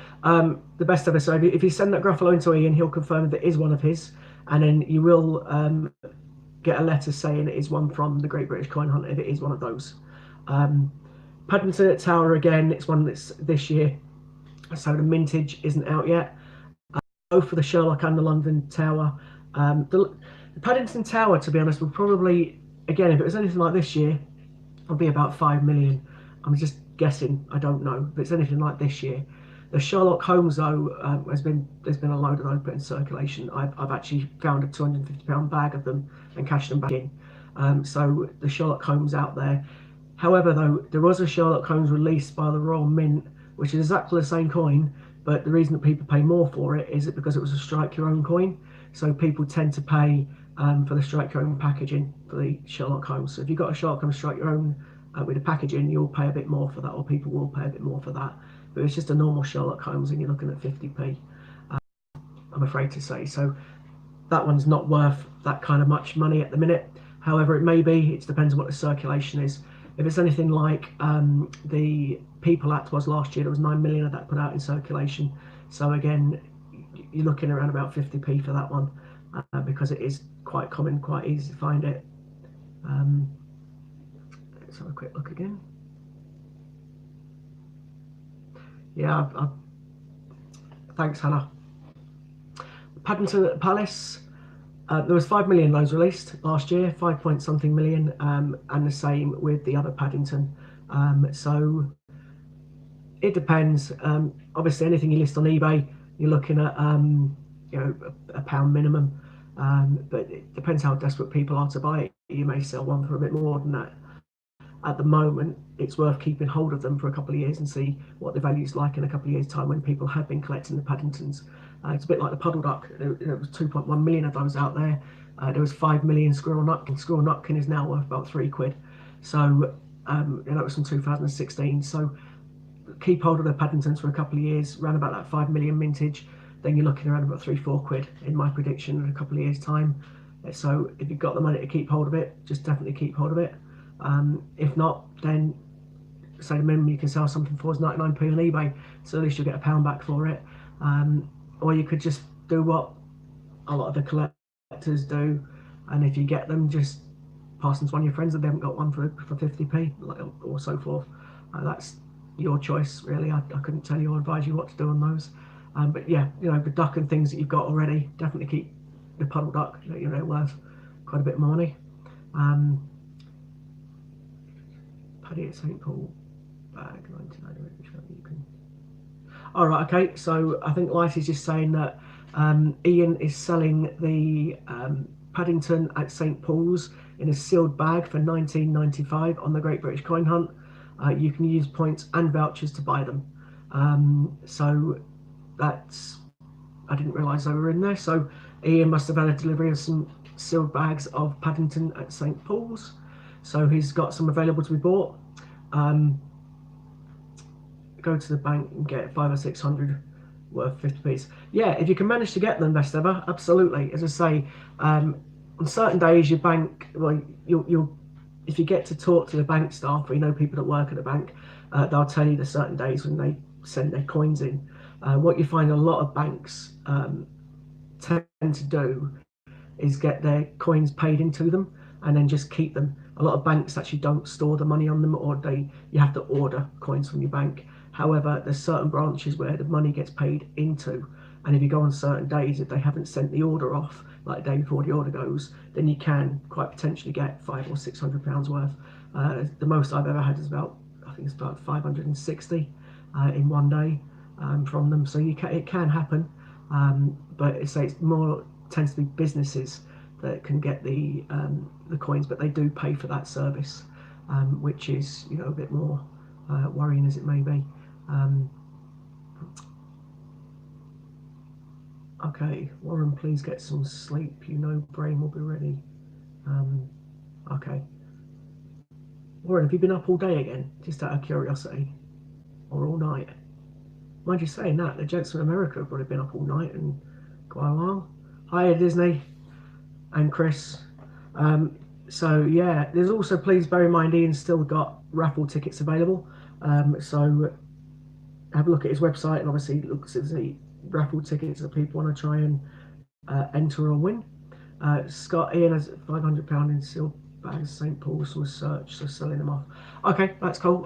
[SPEAKER 2] the best ever. So if you send that Gruffalo into Ian, he'll confirm that it is one of his, and then you will get a letter saying it is one from the Great British Coin Hunt if it is one of those. Paddington Tower, again, it's one that's this year, so the mintage isn't out yet. Both for the Sherlock and the London Tower. The Paddington Tower, to be honest, will probably, again, if it was anything like this year, it'll be about 5 million. I'm just guessing, I don't know, if it's anything like this year. The Sherlock Holmes, though, there's been a load of those put in circulation. I've actually found a £250 bag of them and cashed them back in. So the Sherlock Holmes out there. However, though, there was a Sherlock Holmes released by the Royal Mint, which is exactly the same coin, but the reason that people pay more for it is because it was a strike your own coin. So people tend to pay for the strike your own packaging for the Sherlock Holmes. So if you've got a Sherlock Holmes strike your own with the packaging, you'll pay a bit more for that, or people will pay a bit more for that. But it's just a normal Sherlock Holmes and you're looking at 50p, I'm afraid to say. So that one's not worth that kind of much money at the minute. However, it may be, it depends on what the circulation is. If it's anything like the People Act was last year, there was 9 million of that put out in circulation. So again, you're looking around about 50p for that one because it is quite common, quite easy to find it. Let's have a quick look again. Yeah, thanks, Hannah. Paddington at Palace. There was 5 million loads released last year, 5 point something million, and the same with the other Paddington. So it depends. Obviously, anything you list on eBay, you're looking at a pound minimum. But it depends how desperate people are to buy it. You may sell one for a bit more than that. At the moment, it's worth keeping hold of them for a couple of years and see what the value's like in a couple of years' time when people have been collecting the Paddingtons. It's a bit like the Puddle Duck. There was 2.1 million of those out there. There was 5 million Squirrel Nutkin. Squirrel Nutkin is now worth about £3. So that was from 2016. So keep hold of the Paddingtons for a couple of years, around about that 5 million mintage. Then you're looking around about £3-4 in my prediction in a couple of years' time. So if you've got the money to keep hold of it, just definitely keep hold of it. If not, then say the minimum you can sell something for is 99p on eBay, so at least you'll get £1 back for it. Or you could just do what a lot of the collectors do, and if you get them, just pass them to one of your friends that they haven't got one for 50p, or so forth. That's your choice, really. I couldn't tell you or advise you what to do on those. But yeah, the duck and things that you've got already, definitely keep the Puddle Duck. Worth quite a bit of money. Paddy at St Paul bag 99. You can. All right, okay. So I think Light is just saying that Ian is selling the Paddington at St Paul's in a sealed bag for £19.95 on the Great British Coin Hunt. You can use points and vouchers to buy them. So that's, I didn't realise they were in there. So Ian must have had a delivery of some sealed bags of Paddington at St Paul's. So he's got some available to be bought. Go to the bank and get 500 or 600 worth 50p. Yeah, if you can manage to get them, best ever, absolutely. As I say, on certain days your bank, well, you'll if you get to talk to the bank staff, or people that work at the bank, they'll tell you the certain days when they send their coins in. What you find a lot of banks tend to do is get their coins paid into them and then just keep them. A lot of banks actually don't store the money on them, or you have to order coins from your bank. However, there's certain branches where the money gets paid into, and if you go on certain days, if they haven't sent the order off, like the day before the order goes, then you can quite potentially get £500 or £600 worth. The most I've ever had is about 560 in one day from them. So it can happen, but it's more tends to be businesses that can get the coins, but they do pay for that service, which is a bit more worrying as it may be. Okay, Warren, please get some sleep. Brain will be ready. Okay. Warren, have you been up all day again? Just out of curiosity. Or all night? Mind you saying that, the gents from America have probably been up all night and quite a while. Hiya, Disney and Chris. So yeah, there's also, please bear in mind, Ian's still got raffle tickets available. So have a look at his website, and obviously looks at the raffle tickets that people want to try and enter or win. Scott, Ian has £500 in sealed bags, St Paul's from a search, so selling them off. Okay, that's cool.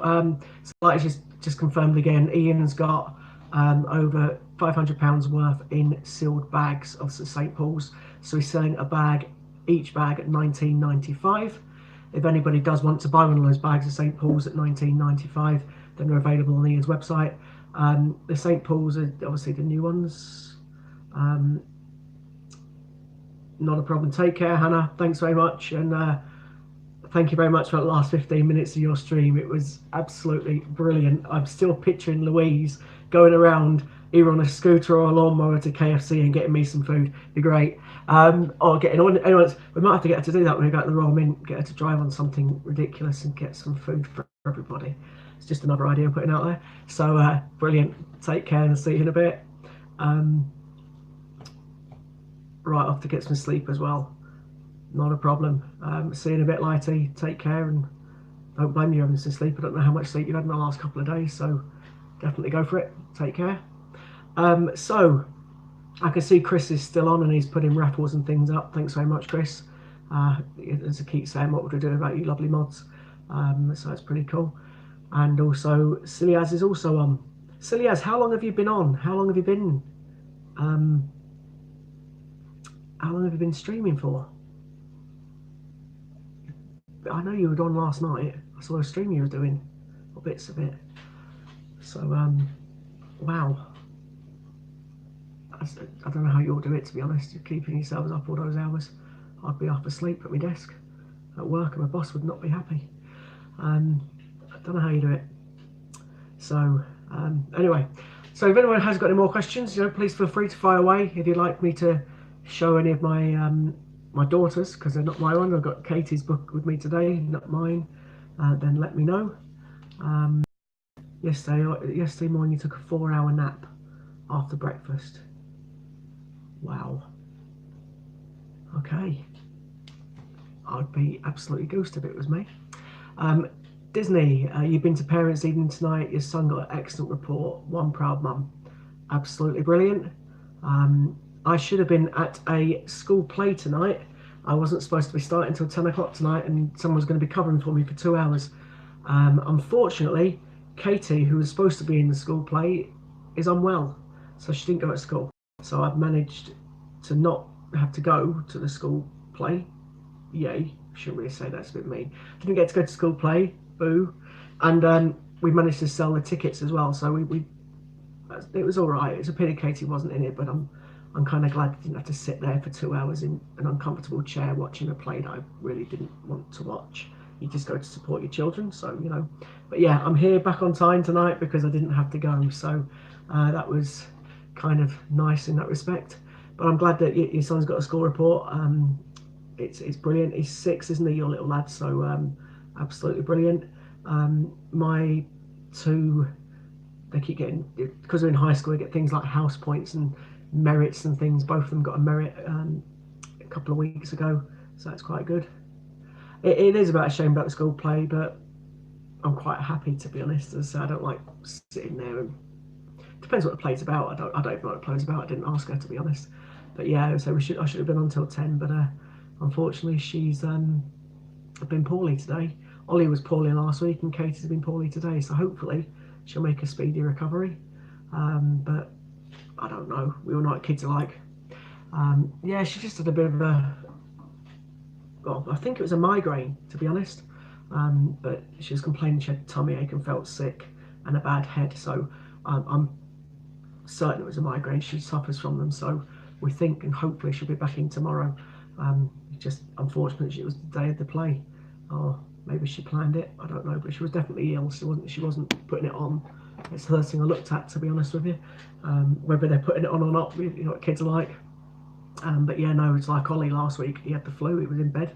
[SPEAKER 2] So like just confirmed again, Ian's got over £500 worth in sealed bags of St Paul's. So he's selling each bag at £19.95. If anybody does want to buy one of those bags of St Paul's at £19.95, then they're available on Ian's website. The St Paul's are obviously the new ones. Not a problem. Take care, Hannah. Thanks very much, and thank you very much for the last 15 minutes of your stream. It was absolutely brilliant. I'm still picturing Louise going around either on a scooter or a lawnmower to KFC and getting me some food. Be great. Or getting on. Anyways, we might have to get her to do that when we go to the Royal Mint. Get her to drive on something ridiculous and get some food for everybody. It's just another idea I'm putting out there. So brilliant. Take care and see you in a bit. Right, off to get some sleep as well. Not a problem. See you in a bit, Lighty. Take care, and don't blame you having some sleep. I don't know how much sleep you've had in the last couple of days, so definitely go for it. Take care. So I can see Chris is still on and he's putting raffles and things up. Thanks very much, Chris. As I keep saying, what would we do about you lovely mods? So it's pretty cool. And also Ciliaz is also on. Ciliaz, how long have you been on? How long have you been How long have you been streaming for? I know you were on last night. I saw a stream you were doing, or bits of it. So, wow. I don't know how you'll do it, to be honest. You're keeping yourselves up all those hours. I'd be half asleep at my desk at work, and my boss would not be happy. I don't know how you do it. So, anyway, so if anyone has got any more questions, please feel free to fire away. If you'd like me to show any of my my daughters, because they're not my own, I've got Katie's book with me today, not mine, then let me know. Yesterday morning you took a 4-hour nap after breakfast. Wow. Okay. I'd be absolutely ghost if it was me. Disney, you've been to parents' evening tonight. Your son got an excellent report. One proud mum. Absolutely brilliant. I should have been at a school play tonight. I wasn't supposed to be starting until 10 o'clock tonight, and someone was going to be covering for me for 2 hours. Unfortunately, Katie, who was supposed to be in the school play, is unwell, so she didn't go to school. So I've managed to not have to go to the school play. Yay. Shouldn't really say that's a bit mean. Didn't get to go to school play. Boo. And we managed to sell the tickets as well. So it was all right. It's a pity Katie wasn't in it, but I'm kind of glad I didn't have to sit there for 2 hours in an uncomfortable chair watching a play that I really didn't want to watch. You just go to support your children, so But yeah, I'm here back on time tonight because I didn't have to go. So that was kind of nice in that respect. But I'm glad that your son's got a school report. It's brilliant. He's 6, isn't he, your little lad? So absolutely brilliant. My two, they keep getting, because they're in high school, they get things like house points and merits and things. Both of them got a merit a couple of weeks ago, so that's quite good. It is about a shame about the school play, but I'm quite happy, to be honest. As I don't like sitting there, and depends what the play's about. I don't even know what the play's about. I didn't ask her, to be honest. But yeah, so I should have been on till 10, but unfortunately she's been poorly today. Ollie was poorly last week, and Katie's been poorly today, so hopefully she'll make a speedy recovery. But I don't know. We all know what kids are like. Yeah, she just had a bit of I think it was a migraine, to be honest. But she was complaining she had tummy ache and felt sick and a bad head. So I'm certain it was a migraine. She suffers from them, so we think and hopefully she'll be back in tomorrow. Just unfortunate it was the day of the play, or maybe she planned it. I don't know, but she was definitely ill. She wasn't putting it on. It's the first thing I looked at, to be honest with you. Whether they're putting it on or not, you know what kids are like. But yeah, no, it's like Ollie last week. He had the flu. He was in bed,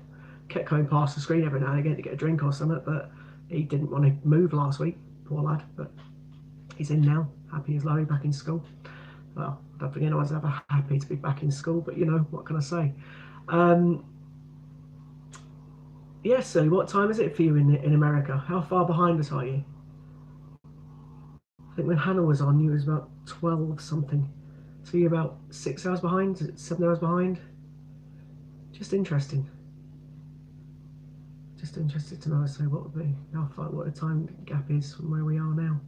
[SPEAKER 2] kept going past the screen every now and again to get a drink or something, but he didn't want to move last week. Poor lad. But he's in now, happy as Larry, back in school. Well, I don't think anyone's ever happy to be back in school, but what can I say? Yes, Silly, what time is it for you in America? How far behind us are you? I think when Hannah was on, you was about 12 something. So you're about 6 hours behind, 7 hours behind? Just interesting. Just interested to know, so what would be, how far, what the time gap is from where we are now.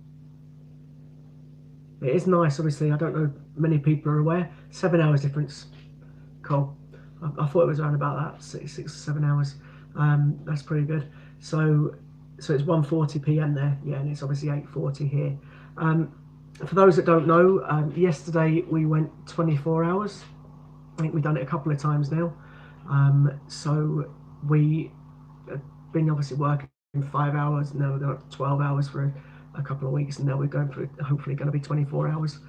[SPEAKER 2] It is nice, obviously. I don't know many people are aware. 7 hours difference. Cool. I thought it was around about that, 6 or 7 hours. That's pretty good. So it's 1:40 p.m. there, yeah, and it's obviously 8:40 here. For those that don't know, yesterday we went 24 hours. I think we've done it a couple of times now. So we have been obviously working 5 hours, now we've got 12 hours for a couple of weeks, and now we're going for hopefully going to be 24 hours.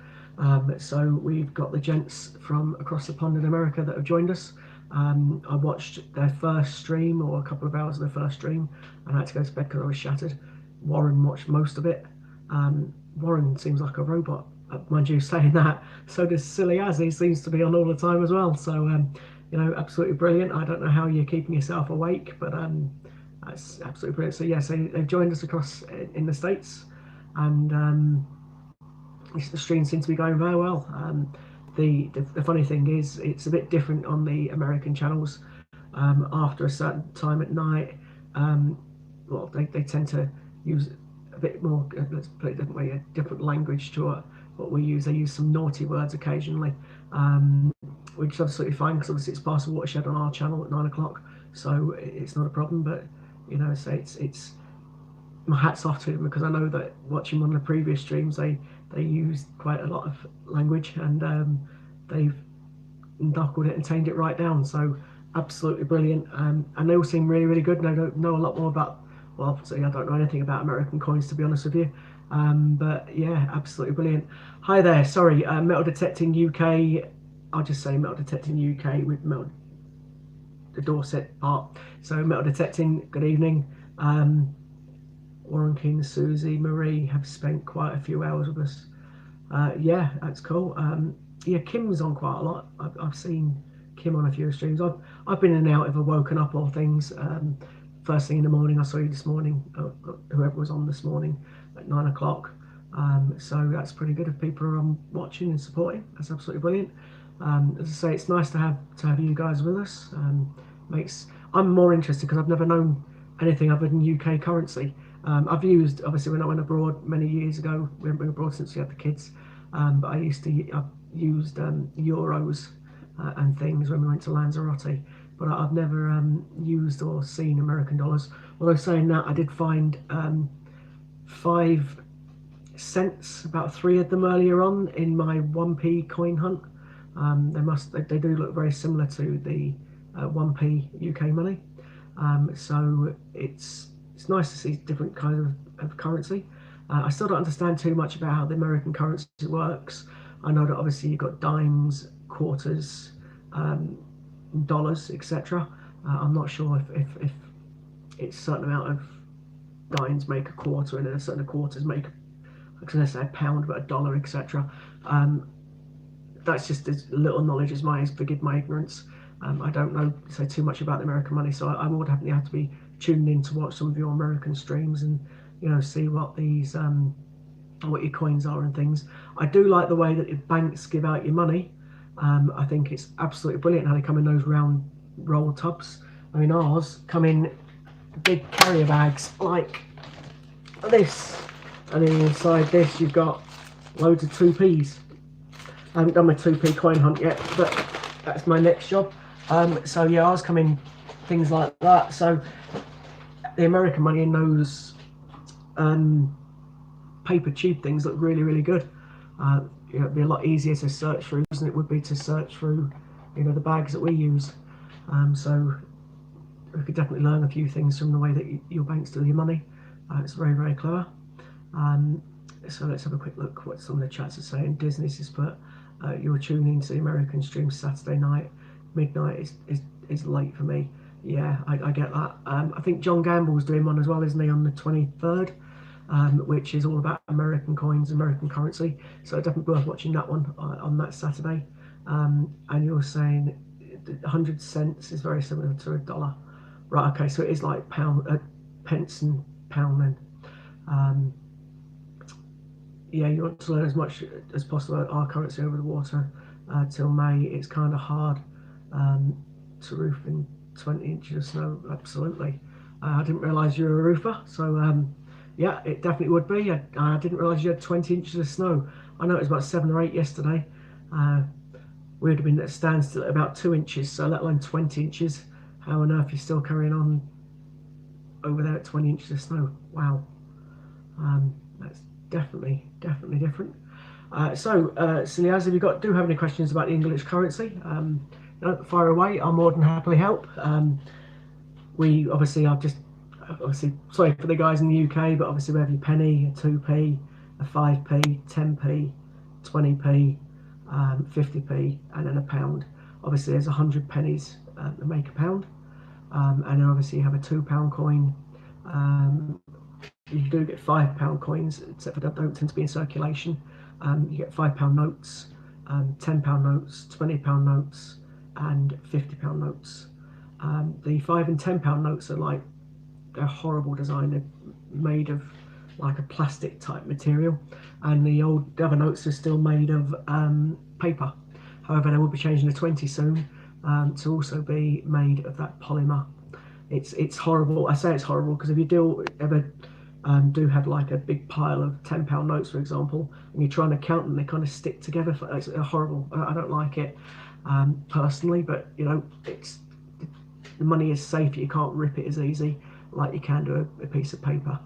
[SPEAKER 2] So we've got the gents from across the pond in America that have joined us. I watched their first stream, or a couple of hours of their first stream, and I had to go to bed because I was shattered. Warren watched most of it. Warren seems like a robot, mind you saying that. So does Silly As, he seems to be on all the time as well. So absolutely brilliant. I don't know how you're keeping yourself awake, but that's absolutely brilliant. So yeah, so they've joined us across in the States, and the stream seems to be going very well. The funny thing is, it's a bit different on the American channels. After a certain time at night, well, they tend to use a bit more, let's put it a different way, a different language to what we use. They use some naughty words occasionally, which is absolutely fine because obviously it's past the watershed on our channel at 9 o'clock, so it's not a problem. But you know, so it's my hat's off to them, because I know that watching one of the previous streams, they used quite a lot of language, and they've knuckled it and tamed it right down. So absolutely brilliant, and they all seem really, really good. And I don't know a lot more about, well, obviously I don't know anything about American coins, to be honest with you, but yeah, absolutely brilliant. Hi there, sorry, Metal Detecting UK, I'll just say Metal Detecting UK with Metal, the Dorset part. So Metal Detecting, good evening. Warren King, Susie, Marie have spent quite a few hours with us. Yeah, that's cool. Yeah, Kim's on quite a lot. I've seen Kim on a few streams. I've been in and out if I've woken up or things. First thing in the morning, I saw you this morning, whoever was on this morning at 9 o'clock. So that's pretty good if people are watching and supporting. That's absolutely brilliant. As I say, it's nice to have you guys with us. I'm more interested because I've never known anything other than UK currency. I've used, obviously, when I went abroad many years ago. We haven't been abroad since we had the kids, but I've used euros and things when we went to Lanzarote, but I've never used or seen American dollars. Although saying that, I did find 5 cents, about 3 of them earlier on in my 1p coin hunt. They do look very similar to the 1p UK money. So it's nice to see different kinds of currency. I still don't understand too much about how the American currency works. I know that obviously you've got dimes, quarters, dollars, etc. I'm not sure if it's a certain amount of dimes make a quarter, and then a certain quarters make, I was going to say a pound, but a dollar, etc. That's just as little knowledge as mine is. Forgive my ignorance. I don't know say too much about the American money, so I would definitely have to be tuning in to watch some of your American streams and see what these what your coins are and things. I do like the way that your banks give out your money. I think it's absolutely brilliant how they come in those round roll tubs. I mean, ours come in big carrier bags like this, and then inside this you've got loads of 2p's. I haven't done my 2p coin hunt yet, but that's my next job. So yeah, ours come in things like that. So the American money in those paper tube things look really, really good. It'd be a lot easier to search through than it would be to search through, the bags that we use. So we could definitely learn a few things from the way that your banks do your money. It's very, very clever. So let's have a quick look what some of the chats are saying. Disney's just put, you were tuning into the American stream Saturday night. Midnight is late for me. Yeah, I get that. I think John Gamble's doing one as well, isn't he, on the 23rd, which is all about American coins, American currency. So definitely worth watching that one on that Saturday. And you're saying 100 cents is very similar to a dollar. Right, okay, so it is like pence and pound then. Yeah, you want to learn as much as possible about our currency over the water till May. It's kind of hard to roof in 20 inches of snow. Absolutely. I didn't realise you were a roofer, so yeah, it definitely would be. I didn't realise you had 20 inches of snow. I know it was about 7 or 8 yesterday. We would have been at a standstill at about 2 inches, so let alone 20 inches. How on earth are you still carrying on over there at 20 inches of snow? Wow. That's definitely different. So Siliaz, if you do have any questions about the English currency, fire away. I'll more than happily help. We obviously sorry for the guys in the UK, but obviously we have your penny, a 2p, a 5p, 10p, 20p, 50p, and then a pound. Obviously there's 100 pennies that make a pound, and then obviously you have a £2 coin. You do get £5 coins, except for they don't tend to be in circulation. You get £5 notes, £10 notes, £20 notes, and £50 notes. The £5 and £10 notes are they're horrible design. They're made of like a plastic type material, and the other notes are still made of paper. However, they will be changing the 20 soon to also be made of that polymer. It's horrible. I say it's horrible because if you ever do have like a big pile of £10 notes, for example, and you're trying to count them, they kind of stick together. It's horrible. I don't like it. personally, but you know, it's the money is safe. You can't rip it as easy like you can do a piece of paper.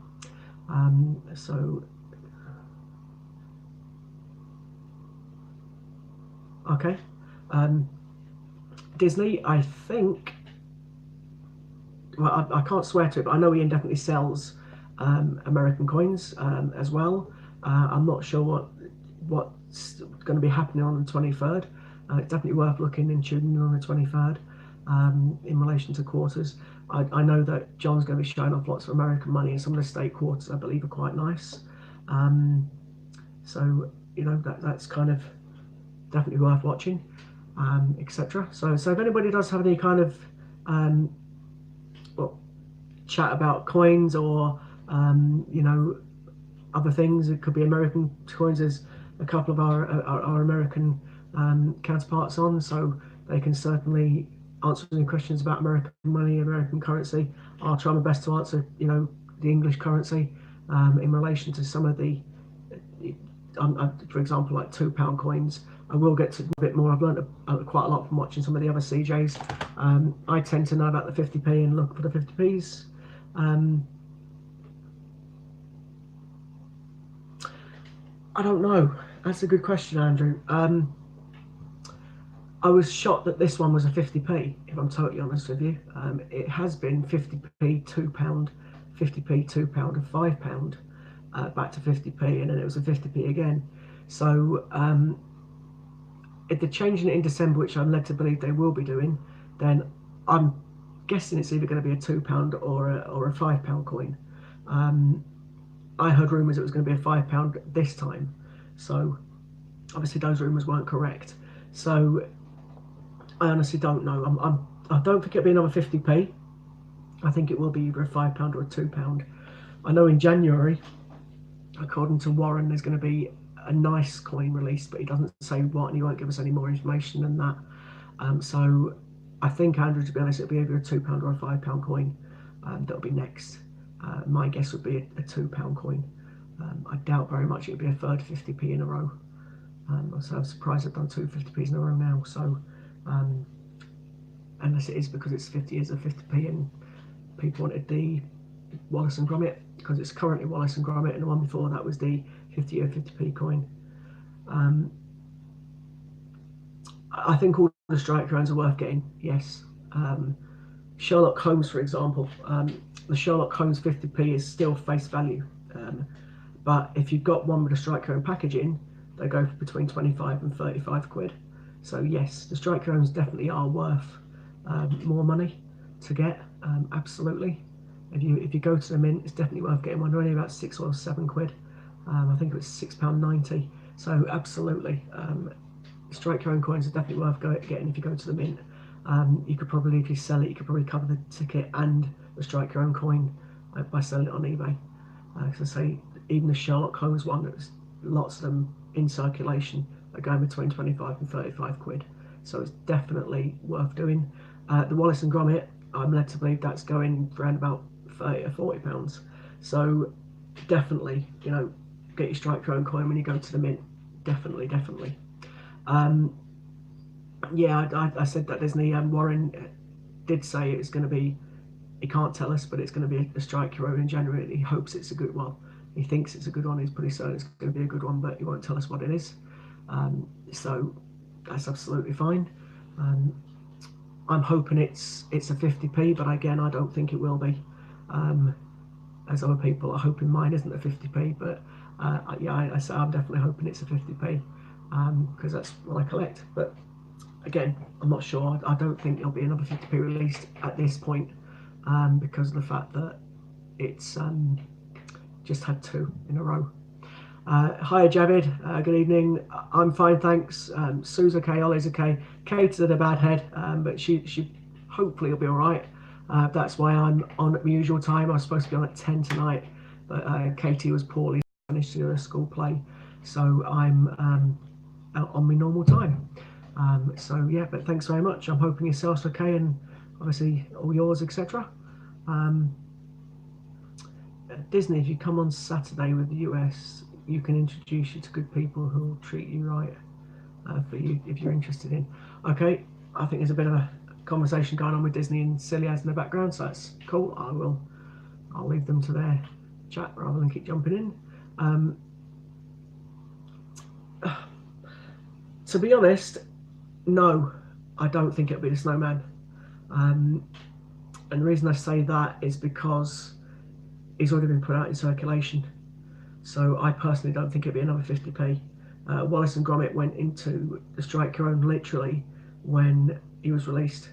[SPEAKER 2] So okay, Disney, I think. Well, I can't swear to it, but I know Ian definitely sells American coins as well. I'm not sure what's going to be happening on the 23rd. It's definitely worth looking and tuning in on the 23rd in relation to quarters. I know that John's going to be showing off lots of American money, and some of the state quarters I believe are quite nice. So you know that's kind of definitely worth watching, etc. So if anybody does have any kind of well, chat about coins or you know, other things, it could be American coins. There's a couple of our American counterparts on, so they can certainly answer any questions about American money, American currency. I'll try my best to answer, you know, the English currency in relation to some of the for example, like £2 coins. I will get to a bit more. I've learned quite a lot from watching some of the other CJs. I tend to know about the 50p and look for the 50p's. I don't know. That's a good question, Andrew. I was shocked that this one was a 50p, if I'm totally honest with you. It has been 50p, £2, 50p, £2 and £5, back to 50p, and then it was a 50p again. So if they're changing it in December, which I'm led to believe they will be doing, then I'm guessing it's either going to be a £2 or a £5 coin. I heard rumours it was going to be a £5 this time, so obviously those rumours weren't correct. So I honestly don't know. I don't think it'll be another 50p. I think it will be either a £5 or a £2. I know in January, according to Warren, there's going to be a nice coin released, but he doesn't say what, and he won't give us any more information than that. So I think, Andrew, to be honest, it'll be either a £2 or a £5 coin that'll be next. My guess would be a £2 coin. I doubt very much it'll be a third 50p in a row. So I'm surprised I've done two 50p's in a row now. So unless it is because it's 50 years of 50p and people wanted the Wallace and Gromit, because it's currently Wallace and Gromit, and the one before that was the 50 or 50p coin. I think all the strike coins are worth getting, yes. Sherlock Holmes, for example, the Sherlock Holmes 50p is still face value, but if you've got one with a strike cone packaging, they go for between 25 and 35 quid. So yes, the strike cones definitely are worth more money to get, absolutely. If you go to the mint, it's definitely worth getting one. They're only about 6 or 7 quid. I think it was £6.90. So absolutely, strike cone coins are definitely worth getting if you go to the mint. You could probably, if you sell it, you could probably cover the ticket and the strike cone coin by selling it on eBay. Because I say, even the Sherlock Holmes one, there's lots of them in circulation are going between 25 and 35 quid. So it's definitely worth doing. The Wallace and Gromit, I'm led to believe that's going for around about 30 or £40. So definitely, you know, get your strike cone coin when you go to the mint. Definitely. Yeah, I said that Disney. Warren did say it's going to be, he can't tell us, but it's going to be a strike hero in January. He hopes it's a good one. He thinks it's a good one. He's pretty certain it's going to be a good one, but he won't tell us what it is. So that's absolutely fine. I'm hoping it's a 50p, but again, I don't think it will be. As other people are hoping mine isn't a 50p, but yeah, I'm definitely hoping it's a 50p because that's what I collect. But again, I'm not sure. I don't think there'll be another 50p released at this point because of the fact that it's just had 2 in a row. Hi Javid, good evening. I'm fine, thanks. Sue's okay, Ollie's okay. Kate's had a bad head, but she hopefully will be all right. That's why I'm on at my usual time. I was supposed to be on at 10 tonight, but Katie was poorly, managed to do a school play, so I'm out on my normal time. So yeah, but thanks very much. I'm hoping yourself's okay, and obviously all yours, etc. Disney, if you come on Saturday with the US, you can introduce you to good people who will treat you right for you if you're interested in. Okay, I think there's a bit of a conversation going on with Disney and silly ads in the background, so that's cool. I'll leave them to their chat rather than keep jumping in. To be honest, no, I don't think it'll be the snowman. And the reason I say that is because he's already been put out in circulation. So I personally don't think it'll be another 50p. Wallace and Gromit went into the Strike Your Own literally when he was released.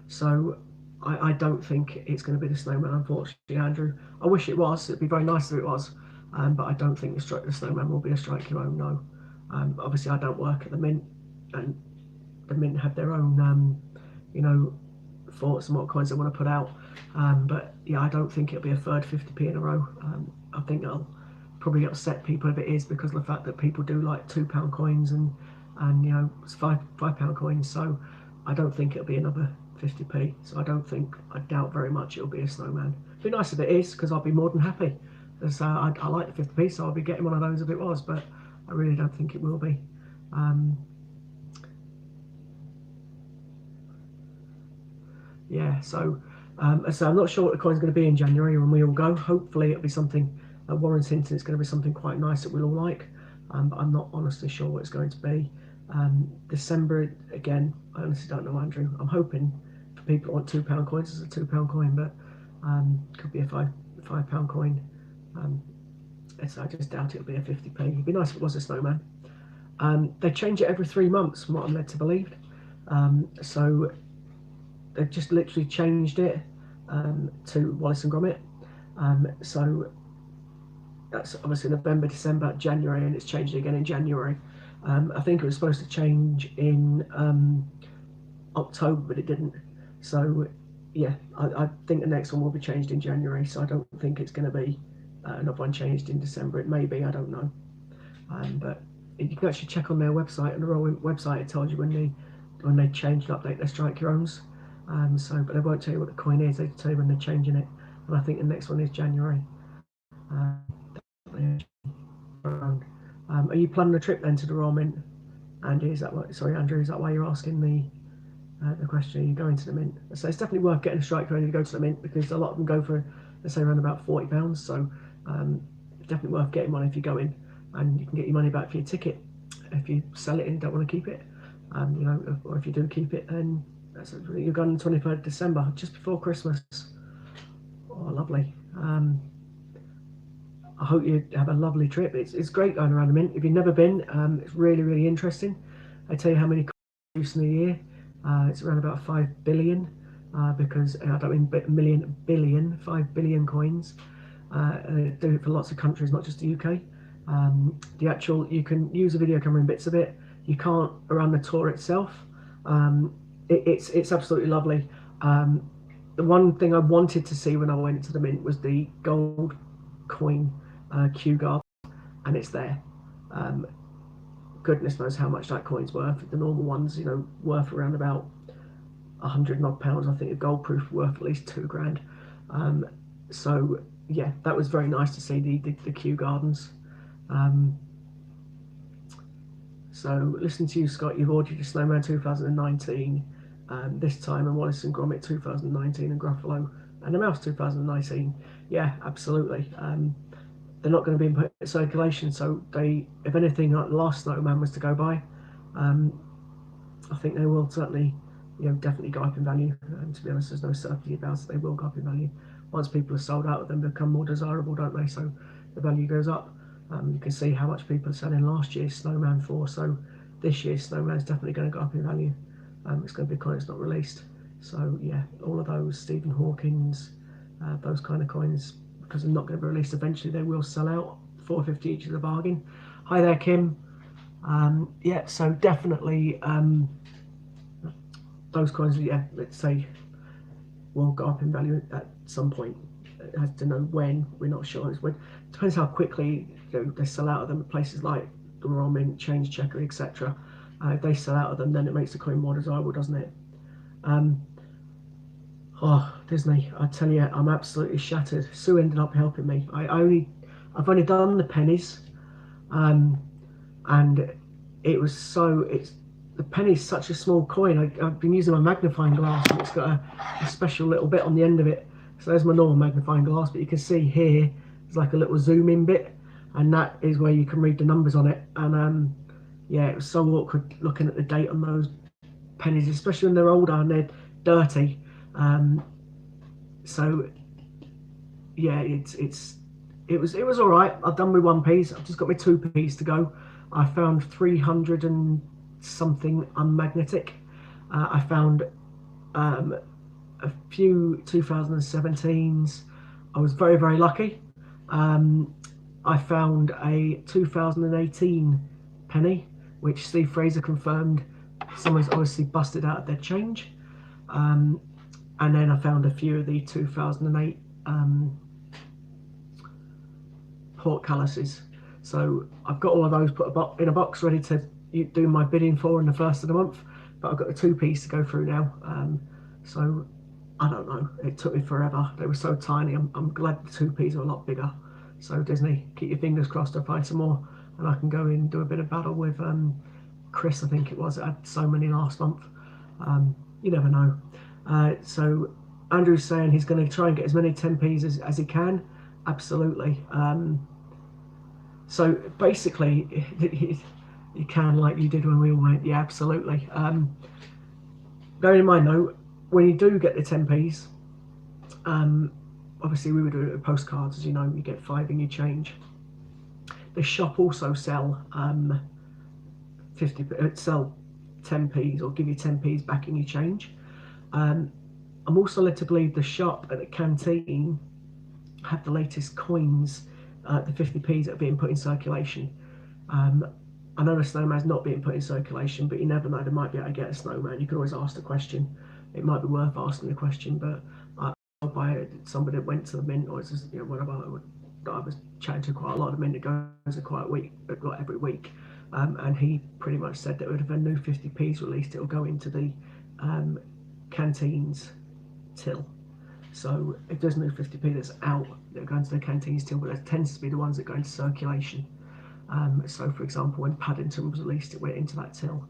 [SPEAKER 2] So I don't think it's going to be the snowman, unfortunately, Andrew. I wish it was. It'd be very nice if it was. But I don't think the snowman will be a Strike Your Own, no. Obviously, I don't work at the Mint, and the Mint have their own, thoughts and what coins they want to put out. But yeah, I don't think it'll be a third 50p in a row. I think it'll probably upset people if it is, because of the fact that people do like £2 coins and it's £5 coins. So I don't think it'll be another 50p. So I doubt very much it'll be a snowman. It'd be nice if it is, because I'll be more than happy. Because I like the 50p, so I'll be getting one of those if it was. But I really don't think it will be. Yeah, so I'm not sure what the coin's going to be in January when we all go. Hopefully it'll be something, Warren's hinting it's going to be something quite nice that we'll all like, but I'm not honestly sure what it's going to be. December, again, I honestly don't know, Andrew. I'm hoping for people who want £2 coins as a £2 coin, but could be a £5 coin. So I just doubt it'll be a 50p. It'd be nice if it was a snowman. They change it every 3 months, from what I'm led to believe. So they've just literally changed it to Wallace and Gromit. So that's obviously November, December, January, and it's changed again in January. I think it was supposed to change in October, but it didn't. So yeah, I think the next one will be changed in January. So I don't think it's going to be another one changed in December. It may be, I don't know. But you can actually check on their website, and the Royal website, it tells you when they change and update their Strike Your Owns. But they won't tell you what the coin is. They tell you when they're changing it, and I think the next one is January. Are you planning a trip then to the Royal Mint, Andy? Andrew, is that why you're asking the question? Are you going to the Mint? So it's definitely worth getting a Strike Your Own to go to the Mint, because a lot of them go for, let's say, around about £40. So definitely worth getting one if you go in, and you can get your money back for your ticket if you sell it and don't want to keep it. Or if you do keep it, then you're going on the 23rd of December, just before Christmas. Oh, lovely. I hope you have a lovely trip. It's great going around the Mint. If you've never been, it's really, really interesting. I tell you how many coins in a year. It's around about 5 billion, because I don't mean million, billion, 5 billion coins. And they do it for lots of countries, not just the UK. You can use a video camera in bits of it. You can't around the tour itself. It's absolutely lovely. The one thing I wanted to see when I went to the Mint was the gold coin queue guard, and it's there. Goodness knows how much that coin's worth. The normal ones, worth around about £100 and odd. I think a gold proof worth at least £2,000. So yeah, that was very nice to see the queue gardens. So listen to you, Scott. You've ordered your Snowman 2019 this time, and Wallace and Gromit 2019, and Gruffalo and the Mouse 2019. Yeah, absolutely. They're not going to be in circulation, so if anything, like the last Snowman was to go by, I think they will certainly, definitely go up in value. And to be honest, there's no certainty about it. They will go up in value. Once people are sold out of them, become more desirable, don't they? So the value goes up. You can see how much people are selling last year's Snowman for. So this year's Snowman is definitely going to go up in value. It's going to be a coin that's not released. So yeah, all of those Stephen Hawkins, those kind of coins, because they're not going to be released eventually, they will sell out. £4.50 each is a bargain. Hi there, Kim. Yeah, so definitely those coins, yeah, let's say, will go up in value at some point. It has to know when. We're not sure. It depends how quickly they sell out of them. Places like the Royal Mint, Change Checker, etc. If they sell out of them, then it makes the coin more desirable, doesn't it? Disney, I tell you, I'm absolutely shattered. Sue ended up helping me. I've only done the pennies, and it was the the penny's such a small coin. I've been using my magnifying glass, and it's got a special little bit on the end of it. So there's my normal magnifying glass, but you can see here there's like a little zoom in bit, and that is where you can read the numbers on it. And yeah, it was so awkward looking at the date on those pennies, especially when they're older and they're dirty. So yeah, it was all right. I've done my 1p's. I've just got my 2p's to go. I found 300 and something unmagnetic. I found a few 2017s. I was very, very lucky. I found a 2018 penny, which Steve Fraser confirmed someone's obviously busted out of their change. And then I found a few of the 2008 portcullises. So I've got all of those put in a box ready to do my bidding for in the first of the month, but I've got the 2p's to go through now. So I don't know, it took me forever. They were so tiny. I'm glad the 2p's are a lot bigger. So Disney, keep your fingers crossed I'll find some more and I can go in and do a bit of battle with Chris, I think it was. I had so many last month. You never know. So Andrew's saying he's going to try and get as many 10p's as he can. Absolutely. So basically, you can, like you did when we all went. Yeah, absolutely. Bearing in mind though, when you do get the 10p's, obviously we were doing it with postcards, as you know, you get 5 in your change. The shop also sell 10p's or give you 10p's back in your change. I'm also led to believe the shop at the canteen have the latest coins, the 50p's that are being put in circulation. I know the snowman's not being put in circulation, but you never know, they might be able to get a snowman. You can always ask the question. It might be worth asking the question, but by somebody that went to the mint, or it's just, one of I was chatting to quite a lot of mint that goes quite every week, and he pretty much said that if a new 50p's released, it'll go into the canteens till. So if there's no 50p that's out, they'll go into the canteens till, but there tends to be the ones that go into circulation. So for example, when Paddington was released, it went into that till,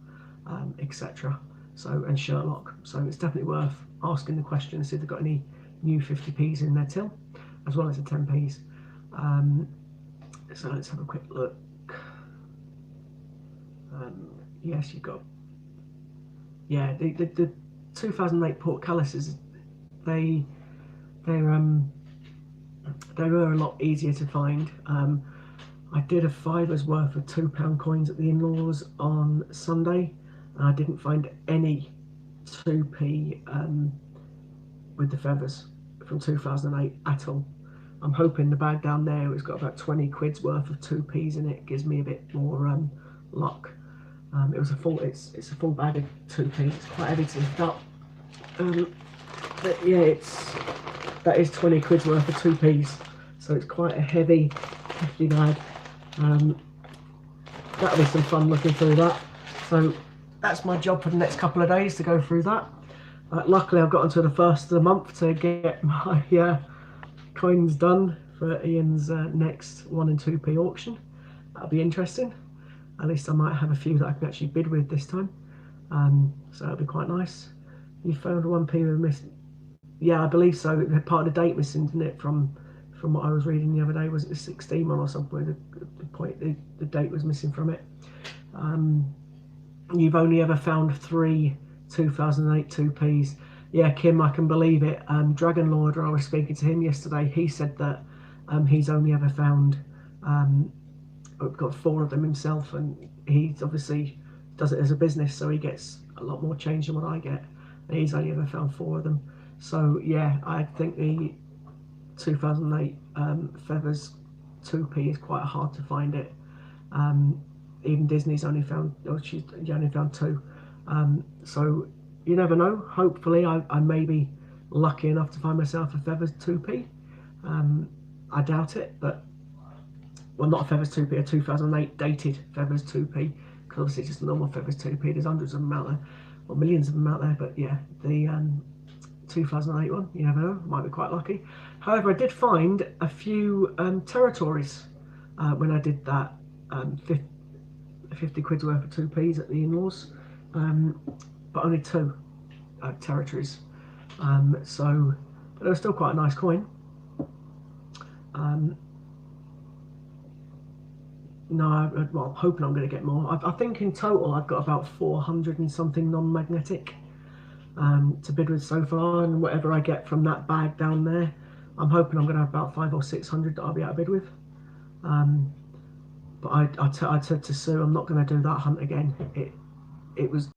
[SPEAKER 2] etc. So, and Sherlock. So it's definitely worth asking the question and see if they've got any new 50p's in their till, as well as the 10p's. So let's have a quick look. Yes, you've got, yeah, the 2008 portcullises, they were a lot easier to find. I did a $5's worth of £2 coins at the in-laws on Sunday, and I didn't find any 2p with the feathers from 2008 at all. I'm hoping the bag down there has got about 20 quid's worth of 2p's in it. Gives me a bit more luck. It was it's a full bag of 2p. It's quite heavy to lift up. But yeah, that is 20 quid's worth of 2p's. So it's quite a hefty bag. That'll be some fun looking through that. So that's my job for the next couple of days, to go through that. Luckily I've got until the first of the month to get my coins done for Ian's next 1 and 2p auction. That'll be interesting. At least I might have a few that I can actually bid with this time. So that'll be quite nice. You found 1p with missing? Yeah, I believe so. It had part of the date missing, didn't it? From what I was reading the other day, was it the 16 one or something? The date was missing from it. You've only ever found 3 2008 2p's. Yeah, Kim, I can believe it. Dragon Lord, I was speaking to him yesterday. He said that he's only ever found, got 4 of them himself, and he obviously does it as a business, so he gets a lot more change than what I get. And he's only ever found 4 of them. So yeah, I think the 2008 feathers 2p is quite hard to find it. Even Disney's only found, she only found 2. So you never know. Hopefully I may be lucky enough to find myself a feathers 2p. I doubt it, but, well, not a feathers 2p, a 2008 dated feathers 2p, because obviously it's just a normal feathers 2p. There's hundreds of them out there, or millions of them out there, but yeah, the 2008 one, you never know, might be quite lucky. However, I did find a few territories when I did that 50 quid's worth of 2p's at the in-laws. but only 2 territories. So, but it was still quite a nice coin. No, well, I'm hoping I'm going to get more. I think in total I've got about 400 and something non-magnetic to bid with so far, and whatever I get from that bag down there, I'm hoping I'm going to have about 500 or 600 that I'll be able to bid with. But I said to Sue, I'm not going to do that hunt again. It was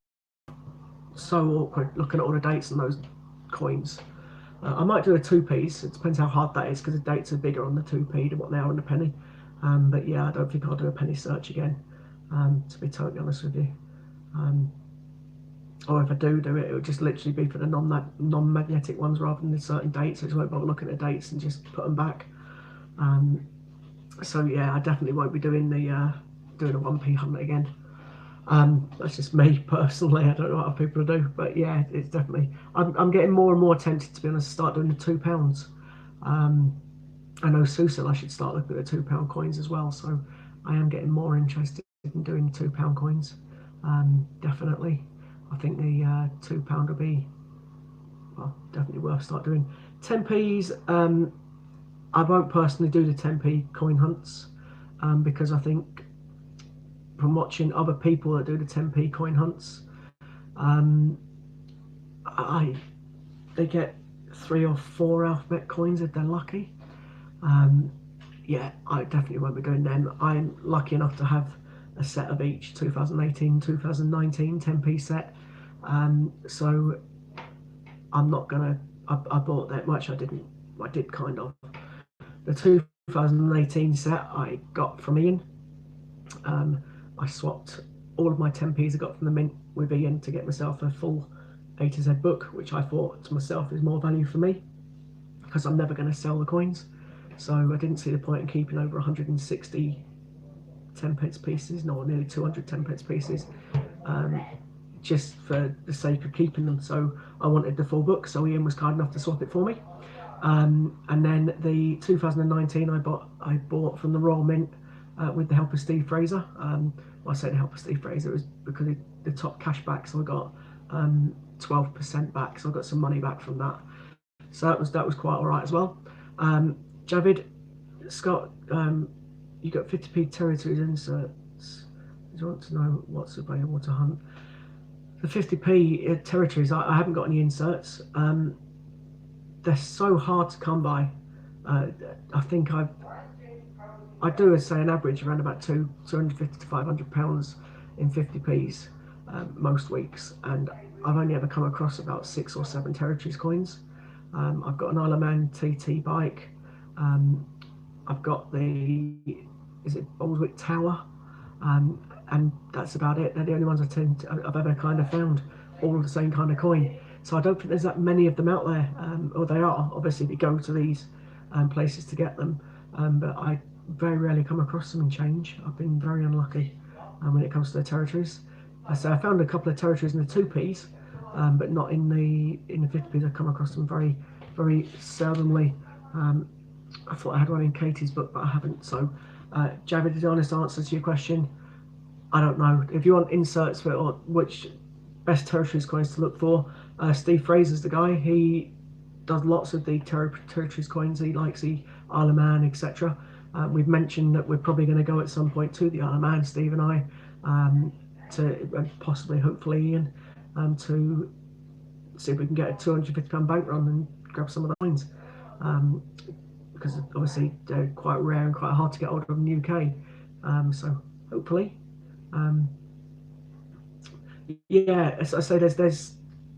[SPEAKER 2] so awkward looking at all the dates on those coins. I might do a 2p's. It depends how hard that is because the dates are bigger on the 2p than what they are on the penny. But yeah, I don't think I'll do a penny search again, to be totally honest with you. Or if I do it, it would just literally be for the non-magnetic ones rather than the certain dates. I just won't bother looking at the dates and just put them back. So yeah, I definitely won't be doing the doing a 1p hunt again. That's just me personally. I don't know what other people do, but yeah, it's definitely. I'm getting more and more tempted, to be honest, to start doing the £2. I know Sue said I should start looking at the £2 coins as well, so I am getting more interested in doing £2 coins. Definitely, I think the £2 will be, well, definitely worth start doing. 10p's. I won't personally do the 10p coin hunts because I think from watching other people that do the 10p coin hunts, they get 3 or 4 alphabet coins if they're lucky. Yeah, I definitely won't be doing them. I'm lucky enough to have a set of each 2018, 2019 10p set. So I'm not gonna. I bought that much. I didn't. I did kind of. The 2018 set I got from Ian. I swapped all of my 10p's I got from the mint with Ian to get myself a full A to Z book, which I thought to myself is more value for me because I'm never going to sell the coins. So I didn't see the point in keeping over 160 10pence pieces, no, nearly 200 10pence pieces, just for the sake of keeping them. So I wanted the full book, so Ian was kind enough to swap it for me. And then the 2019 I bought from the Royal Mint with the help of Steve Fraser. Well, I say the help of Steve Fraser, it was because of the top cash back, so I got 12% back, so I got some money back from that. So that was quite all right as well. Javid, Scott, you got 50p territories inserts. Do you want to know what's available to hunt? The 50p territories, I haven't got any inserts. They're so hard to come by. I think I do say an average around about 250 to 500 pounds in 50p's most weeks, and I've only ever come across about 6 or 7 territories coins. I've got an Isle of Man TT bike. I've got the Baldwick Tower, and that's about it. They're the only ones I've ever kind of found all the same kind of coin. So I don't think there's that many of them out there, or they are obviously if you go to these places to get them. But I very rarely come across them in change. I've been very unlucky when it comes to the territories. I found a couple of territories in the 2p's, but not in the 50p's. I come across them very, very seldomly. I thought I had one in Katie's book, but I haven't. So, Javid, the honest answer to your question, I don't know. If you want inserts for or which best territories coins to look for, Steve Fraser's the guy. He does lots of the territories coins. He likes the Isle of Man, etc. We've mentioned that we're probably going to go at some point to the Isle of Man, Steve and I, to possibly, hopefully, Ian, to see if we can get a £250 bank run and grab some of the coins. Because obviously they're quite rare and quite hard to get hold of in the UK. So hopefully, yeah. As I say, there's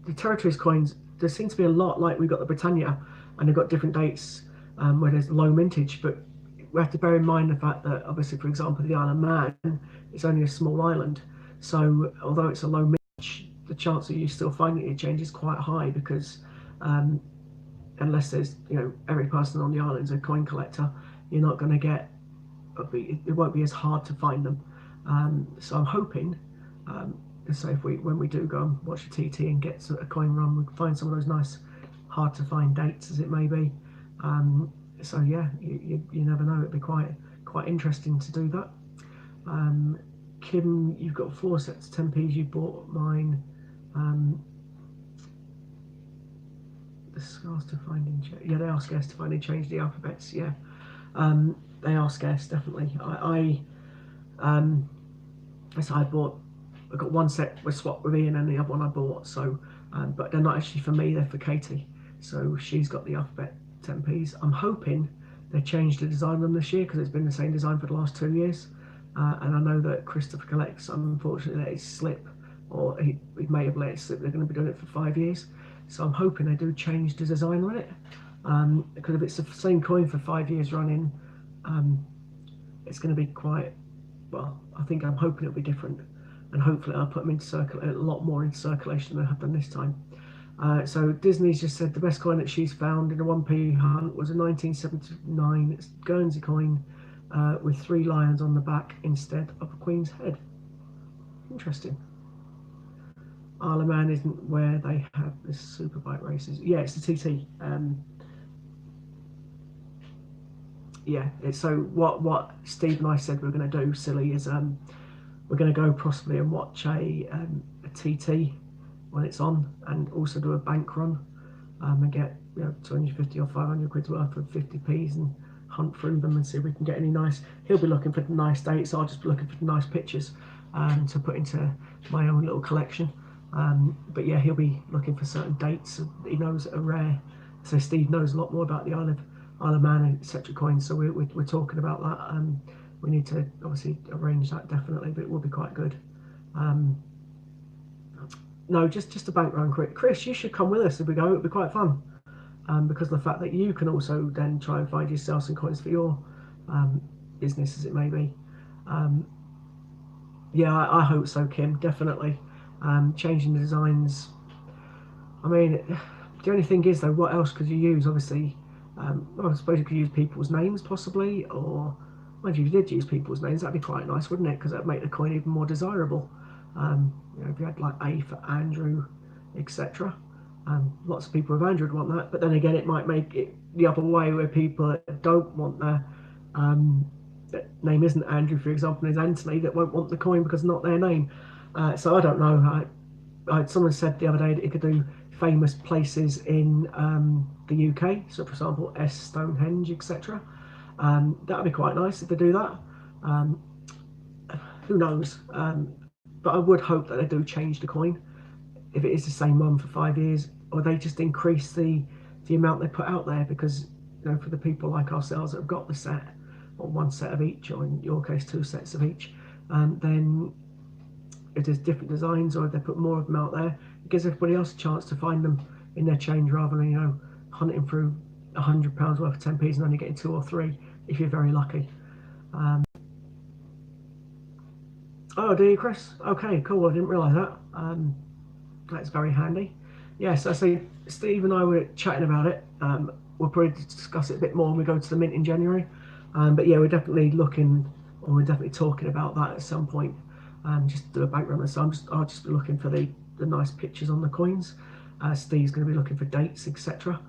[SPEAKER 2] the territories coins. There seems to be a lot. Like we've got the Britannia, and they've got different dates where there's low mintage. But we have to bear in mind the fact that obviously, for example, the Isle of Man is only a small island. So although it's a low mintage, the chance of you still finding it change is quite high because unless there's every person on the island is a coin collector, you're not going to get. It won't be as hard to find them. So I'm hoping. So when we do go and watch a TT and get a coin run, we can find some of those nice, hard to find dates as it may be. So yeah, you never know. It'd be quite interesting to do that. Kim, you've got 4 sets of 10p's. You bought mine. The scars to find in change. Yeah, they are scarce to find in change. The alphabets. Yeah, they are scarce, definitely. So I got 1 set was swapped with Ian, and the other one I bought. So, but they're not actually for me. They're for Katie. So she's got the alphabet 10p's. I'm hoping they changed the design of them this year because it's been the same design for the last 2 years. And I know that Christopher collects, unfortunately, let it slip, or he may have let it slip. They're going to be doing it for 5 years. So I'm hoping they do change the design on it. Because if it's the same coin for 5 years running, it's going to be quite, well, I'm hoping it'll be different. And hopefully I'll put them into a lot more in circulation than I have done this time. So Disney's just said the best coin that she's found in a 1p hunt was a 1979 Guernsey coin with 3 lions on the back instead of a queen's head. Interesting. Isle of Man isn't where they have the superbike races. Yeah, it's the TT. Yeah, so what Steve and I said we are going to do, silly, is we're going to go possibly and watch a TT when it's on, and also do a bank run and get 250 or 500 quid's worth of 50p's and hunt through them and see if we can get any nice. He'll be looking for the nice dates. I'll just be looking for the nice pictures to put into my own little collection. But yeah, he'll be looking for certain dates he knows are rare. So Steve knows a lot more about the Isle of Man and etc. coins. So we're talking about that. We need to obviously arrange that definitely, but it will be quite good. No, just a bank run, Chris. You should come with us if we go. It'll be quite fun. Because of the fact that you can also then try and find yourself some coins for your business, as it may be. Yeah, I hope so, Kim. Definitely. Changing the designs. I mean, the only thing is though, what else could you use? Obviously, well, I suppose you could use people's names possibly, or well, if you did use people's names, that'd be quite nice, wouldn't it? Because that'd make the coin even more desirable. If you had like A for Andrew, etc. Lots of people with Andrew would want that, but then again, it might make it the other way where people that don't want their name isn't Andrew, for example, is Anthony, that won't want the coin because it's not their name. So I don't know. Someone said the other day that you could do famous places in the UK. So, for example, Stonehenge, etc. That would be quite nice if they do that. Who knows? But I would hope that they do change the coin if it is the same one for 5 years, or they just increase the amount they put out there, because for the people like ourselves that have got the set, or 1 set of each, or in your case 2 sets of each, then if there's different designs, or if they put more of them out there, it gives everybody else a chance to find them in their change, rather than hunting through £100 worth of 10p's and only getting 2 or 3 if you're very lucky. Oh, do you, Chris? Okay, cool. I didn't realise that. That's very handy. Yes, I see. Steve and I were chatting about it. We'll probably discuss it a bit more when we go to the mint in January. But yeah, we're definitely looking, or we're definitely talking about that at some point. Just do a bank run. So I'll just be looking for the nice pictures on the coins. Steve's going to be looking for dates, etc.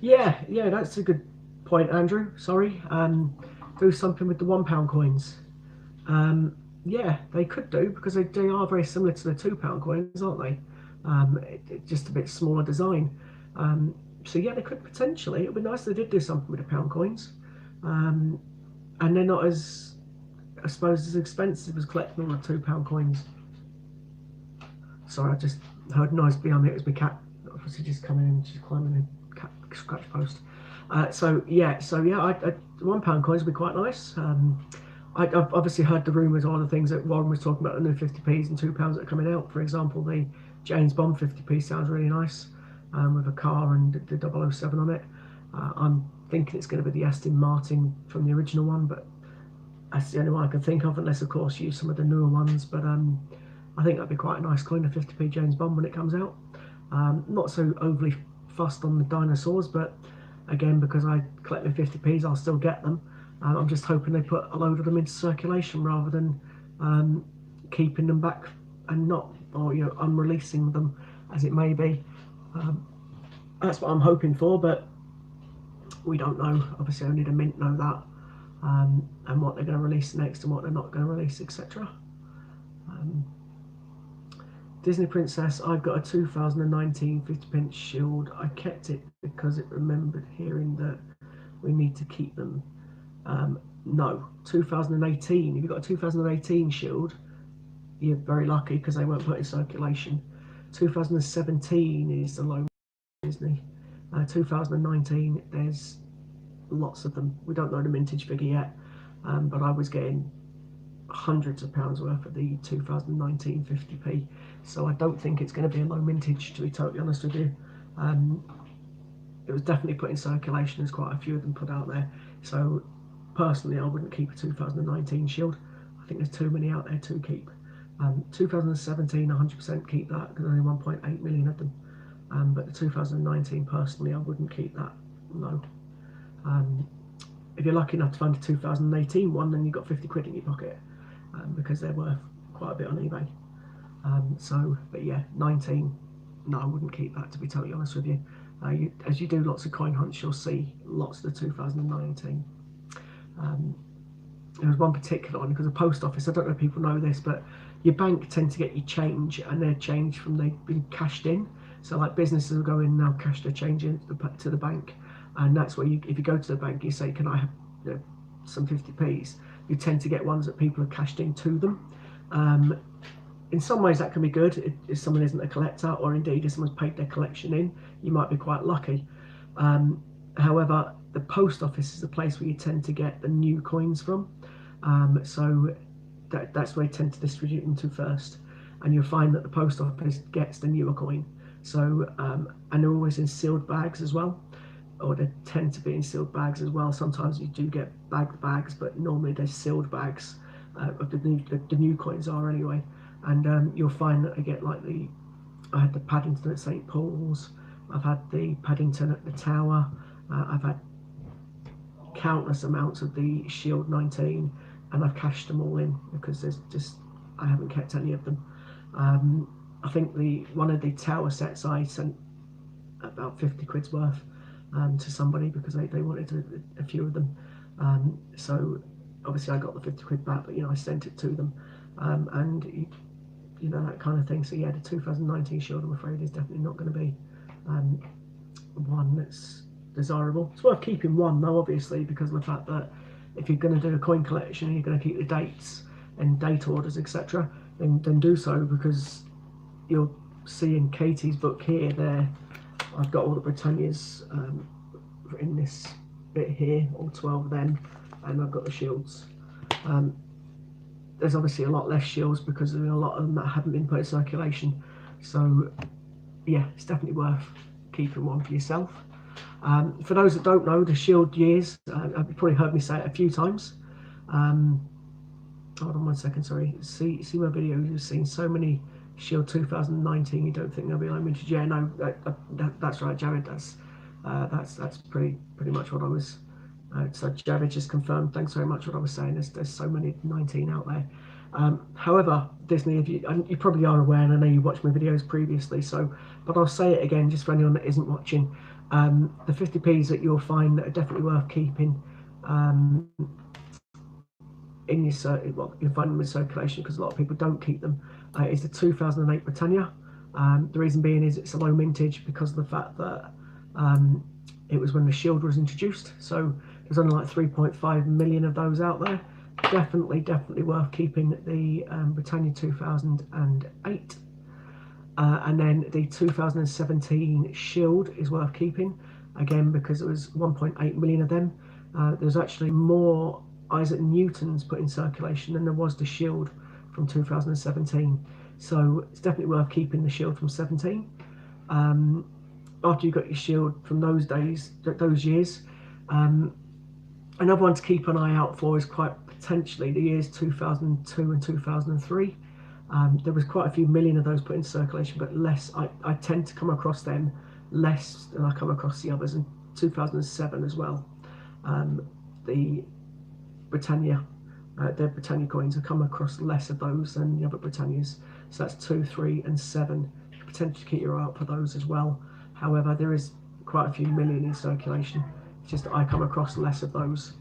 [SPEAKER 2] Yeah, that's a good point, Andrew. Sorry. Do something with the £1 coins. Yeah, they could do, because they are very similar to the £2 coins, aren't they? Just a bit smaller design. So yeah, they could potentially. It would be nice if they did do something with the £1 coins. And they're not as, I suppose, as expensive as collecting all the £2 coins. Sorry, I just heard noise behind me. It was my cat, obviously, just coming in. She's climbing the cat scratch post. So yeah, £1 coins would be quite nice. I've obviously heard the rumours or the things that Warren was talking about, the new 50p's and £2 that are coming out. For example, the James Bond 50p sounds really nice, with a car and the 007 on it. I'm thinking it's going to be the Aston Martin from the original one, but that's the only one I can think of, unless of course you use some of the newer ones. But I think that'd be quite a nice coin, a 50p James Bond when it comes out. Not so overly fussed on the dinosaurs, but again, because I collect my 50p's, I'll still get them. I'm just hoping they put a load of them into circulation rather than keeping them back and not, or unreleasing them, as it may be. That's what I'm hoping for, but we don't know. Obviously, only the mint know that. and what they're going to release next and what they're not going to release, etc. Disney Princess, I've got a 2019 50p shield. I kept it because it remembered hearing that we need to keep them. No, 2018. If you've got a 2018 shield, you're very lucky because they weren't put in circulation. 2017 is the low Disney. 2019, there's lots of them. We don't know the mintage figure yet, but I was getting hundreds of pounds worth of the 2019 50p, so I don't think it's going to be a low mintage, to be totally honest with you. It was definitely put in circulation. There's quite a few of them put out there, so personally I wouldn't keep a 2019 shield. I think there's too many out there to keep. 2017 100% keep that because only 1.8 million of them, but the 2019 personally I wouldn't keep that, no. If you're lucky enough to find a 2018 one, then you've got 50 quid in your pocket, because they're worth quite a bit on eBay. But yeah, 19, no, I wouldn't keep that, to be totally honest with you. As you do lots of coin hunts, you'll see lots of the 2019. There was one particular one because the post office, I don't know if people know this, but your bank tend to get you change, and they're change from they've been cashed in. So like businesses will go in and they'll cash their change into to the bank, and that's where if you go to the bank, you say, can I have some 50p's? You tend to get ones that people have cashed in to them. In some ways that can be good if someone isn't a collector, or indeed if someone's paid their collection in, you might be quite lucky. However, the post office is the place where you tend to get the new coins from, so that's where they tend to distribute them to first, and you'll find that the post office gets the newer coin. So and they're always in sealed bags as well, or they tend to be in sealed bags as well. Sometimes you do get bagged bags, but normally they're sealed bags. Of the new coins are anyway, and you'll find that I get like I had the Paddington at St Paul's, I've had the Paddington at the Tower, I've had countless amounts of the Shield 19, and I've cashed them all in because I haven't kept any of them. I think one of the Tower sets I sent about 50 quid's worth to somebody because they wanted a few of them. So obviously I got the 50 quid back, but I sent it to them, and that kind of thing. So yeah, the 2019 Shield, I'm afraid, is definitely not going to be one that's desirable. It's worth keeping one though, obviously, because of the fact that if you're going to do a coin collection and you're going to keep the dates and date orders, etc., then do so, because you'll see in Katie's book here, I've got all the Britannias in this bit here, all 12 of them, and I've got the shields. There's obviously a lot less shields because there are a lot of them that haven't been put in circulation. So yeah, it's definitely worth keeping one for yourself. For those that don't know, the shield years, I've probably heard me say it a few times. Hold on one second, sorry. See my videos, you've seen so many Shield 2019, you don't think there'll be low mintage? Yeah, no, that's right, Jared. That's pretty much what I was. So Jared just confirmed. Thanks very much. What I was saying is there's so many 19 out there. However, Disney, you probably are aware, and I know you watched my videos previously. But I'll say it again, just for anyone that isn't watching. The 50p's that you'll find that are definitely worth keeping. You'll find them in circulation because a lot of people don't keep them. Is the 2008 Britannia. The reason being is it's a low mintage because of the fact that it was when the Shield was introduced. So there's only like 3.5 million of those out there. Definitely worth keeping the Britannia 2008. And then the 2017 Shield is worth keeping, again, because it was 1.8 million of them. There's actually more Isaac Newtons put in circulation than there was the Shield from 2017. So it's definitely worth keeping the Shield from 17. After you got your Shield from those years, another one to keep an eye out for is quite potentially the years 2002 and 2003. There was quite a few million of those put in circulation, but less. I tend to come across them less than I come across the others. In 2007 as well, the Britannia, their Britannia coins, have come across less of those than the other Britannias. So that's 2, 3, and 7. You can potentially keep your eye out for those as well. However, there is quite a few million in circulation. It's just that I come across less of those.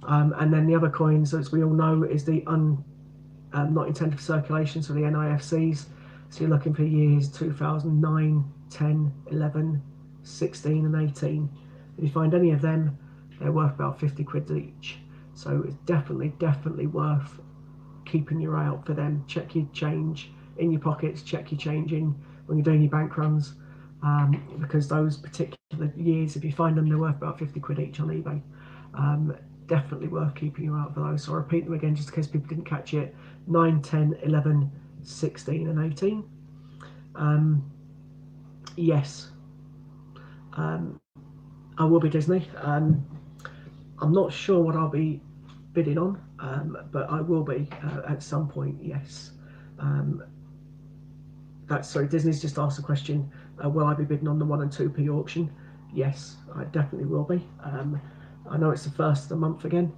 [SPEAKER 2] And then the other coins, as we all know, is the not intended for circulation, so the NIFCs. So you're looking for years 2009, 10, 11, 16 and 18. If you find any of them, they're worth about 50 quid each. So it's definitely worth keeping your eye out for them. Check your change in your pockets, check your change in when you're doing your bank runs, because those particular years, if you find them, they're worth about 50 quid each on eBay. Definitely worth keeping your eye out for those. So I'll repeat them again just in case people didn't catch it. 9, 10, 11, 16 and 18. Yes, I will be Disney. I'm not sure what I'll be bidding on, but I will be at some point, yes. Sorry, Disney's just asked a question, will I be bidding on the 1 and 2p auction? Yes, I definitely will be. I know it's the first of the month again,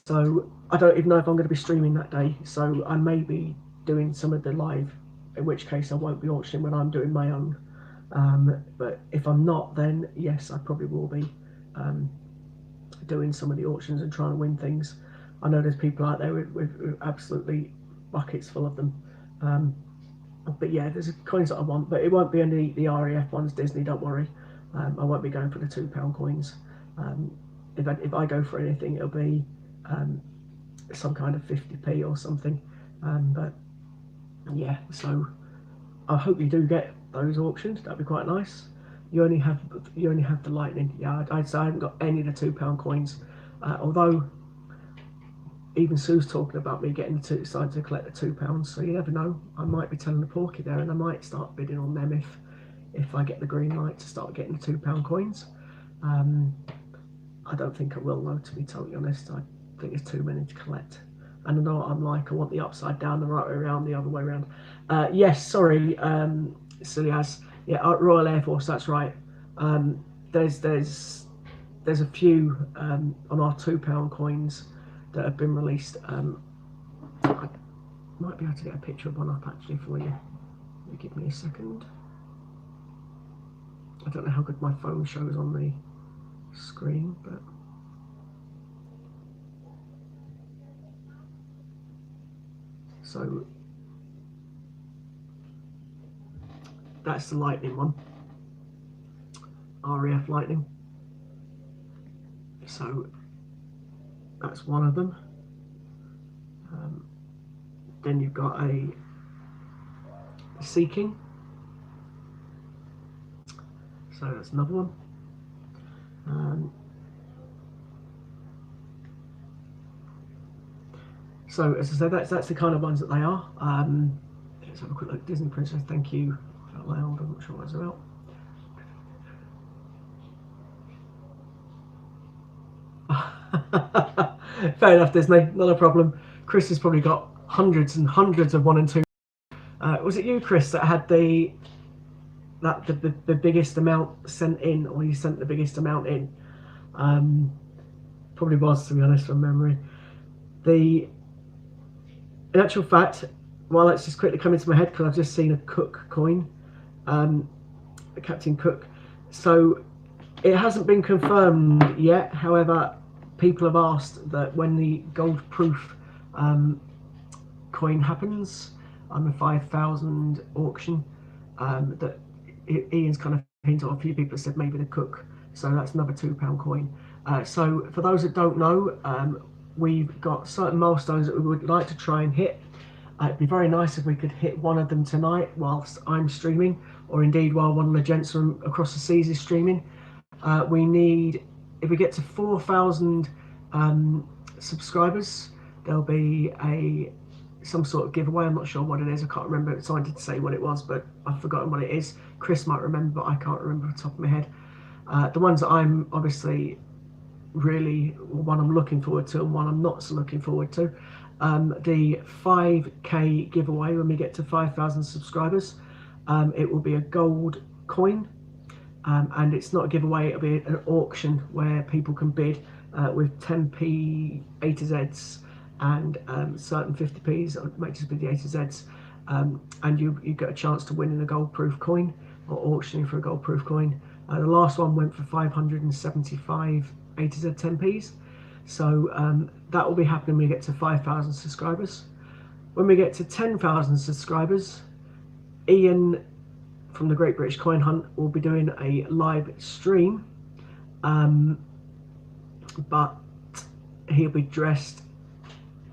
[SPEAKER 2] so I don't even know if I'm going to be streaming that day, so I may be doing some of the live, in which case I won't be auctioning when I'm doing my own. But if I'm not, then yes, I probably will be doing some of the auctions and trying to win things. I know there's people out there with absolutely buckets full of them. But yeah, there's coins that I want, but it won't be any the RAF ones, Disney, don't worry. I won't be going for the £2 coins. If I go for anything, it'll be some kind of 50p or something. But yeah, so I hope you do get those auctions. That'd be quite nice. You only have the lightning. Yeah, I'd say I haven't got any of the £2 coins. Although even Sue's talking about me getting decided to collect the £2, so you never know. I might be telling the porky there, and I might start bidding on them if I get the green light to start getting the £2 coins. I don't think I will though, to be totally honest. I think it's too many to collect. And I know what I'm like. I want the upside down, the right way around, the other way around. Yes, sorry, silly as. Yeah, Royal Air Force. That's right. There's a few on our £2 coins that have been released. I might be able to get a picture of one up actually for you. Give me a second. I don't know how good my phone shows on the screen, but so that's the lightning one, RAF lightning. So that's one of them. Then you've got a Sea King. So that's another one. So as I said, that's the kind of ones that they are. Let's have a quick look. Disney Princess, thank you. Out loud, I'm not sure what it's about. Fair enough, Disney, not a problem. Chris has probably got hundreds and hundreds of 1 and 2. Was it you, Chris, that had the biggest amount sent in, or you sent the biggest amount in? Probably was, to be honest, from memory. In actual fact, well, let's just quickly come into my head because I've just seen a Cook coin, Captain Cook. So it hasn't been confirmed yet. However, people have asked that when the gold proof coin happens on the 5,000 auction, that Ian's kind of hinted, or a few people have said maybe the Cook. So that's another £2 coin. So for those that don't know, we've got certain milestones that we would like to try and hit. It'd be very nice if we could hit one of them tonight whilst I'm streaming, or indeed while one of the gents from across the seas is streaming. We need, if we get to 4,000 subscribers, there'll be some sort of giveaway. I'm not sure what it is. I can't remember. Someone did say what it was, but I've forgotten what it is. Chris might remember, but I can't remember off the top of my head. The ones that I'm obviously really, one I'm looking forward to and one I'm not so looking forward to. The 5k giveaway when we get to 5,000 subscribers. It will be a gold coin, and it's not a giveaway, it'll be an auction where people can bid with 10p A to Zs and certain 50p's, it might just be the A to Zs, and you get a chance to win in a gold proof coin, or auctioning for a gold proof coin. The last one went for 575 A to Z 10p's. So that will be happening when we get to 5,000 subscribers. When we get to 10,000 subscribers, Ian from the Great British Coin Hunt will be doing a live stream, but he'll be dressed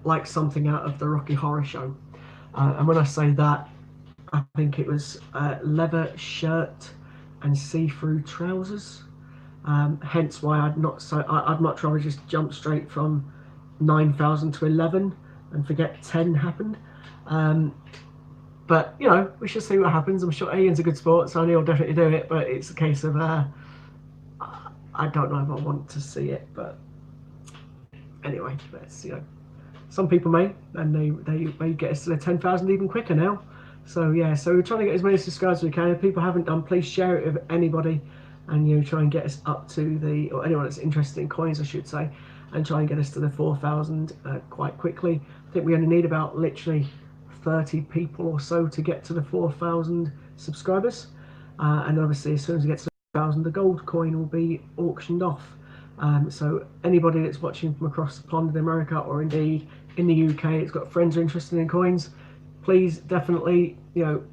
[SPEAKER 2] like something out of the Rocky Horror Show. And when I say that, I think it was a leather shirt and see-through trousers. Hence why I'd much rather just jump straight from 9,000 to 11 and forget 10 happened. But you know, we shall see what happens. I'm sure Ian's a good sport, so he'll definitely do it. But it's a case of I don't know if I want to see it. But anyway, let's, you know, some people may, and they may get us to the 10,000 even quicker now. So yeah, so we're trying to get as many subscribers as we can. If people haven't done, please share it with anybody, and you know, try and get us up to the, or anyone that's interested in coins, I should say, and try and get us to the 4,000 quite quickly. I think we only need about literally 30 people or so to get to the 4,000 subscribers, and obviously as soon as we get to 4,000, the gold coin will be auctioned off. So anybody that's watching from across the pond in America, or indeed in the UK, it's got friends who are interested in coins, please definitely, you know,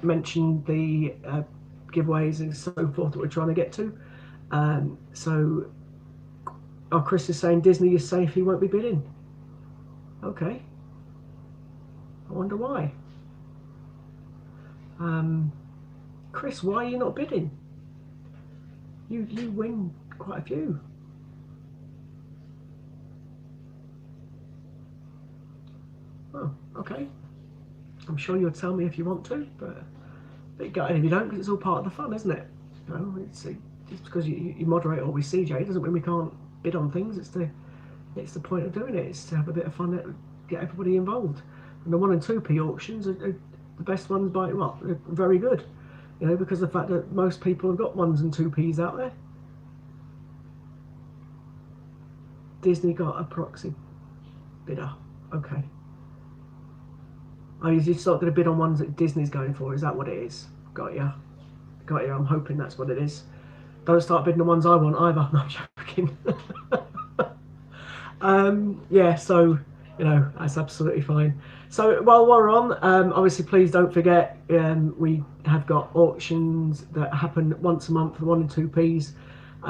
[SPEAKER 2] mention the giveaways and so forth that we're trying to get to. So, oh, Chris is saying Disney is safe, he won't be bidding. Okay. I wonder why. Chris, why are you not bidding? You win quite a few. Oh, okay. I'm sure you'll tell me if you want to, but you got it if you don't, because it's all part of the fun, isn't it? You know, just because you moderate or we CJ doesn't mean we can't bid on things. It's the point of doing it. It's to have a bit of fun, and get everybody involved. And the 1 and 2p auctions are the best ones by, well, they're very good, you know, because of the fact that most people have got 1s and 2p's out there. Disney got a proxy bidder. Okay. Oh, you're just not going to bid on ones that Disney's going for, is that what it is? Got ya. Got ya, I'm hoping that's what it is. Don't start bidding on ones I want either. No, I'm joking. Yeah, so, you know, that's absolutely fine. So while we're on, obviously please don't forget, we have got auctions that happen once a month for 1 and 2p's.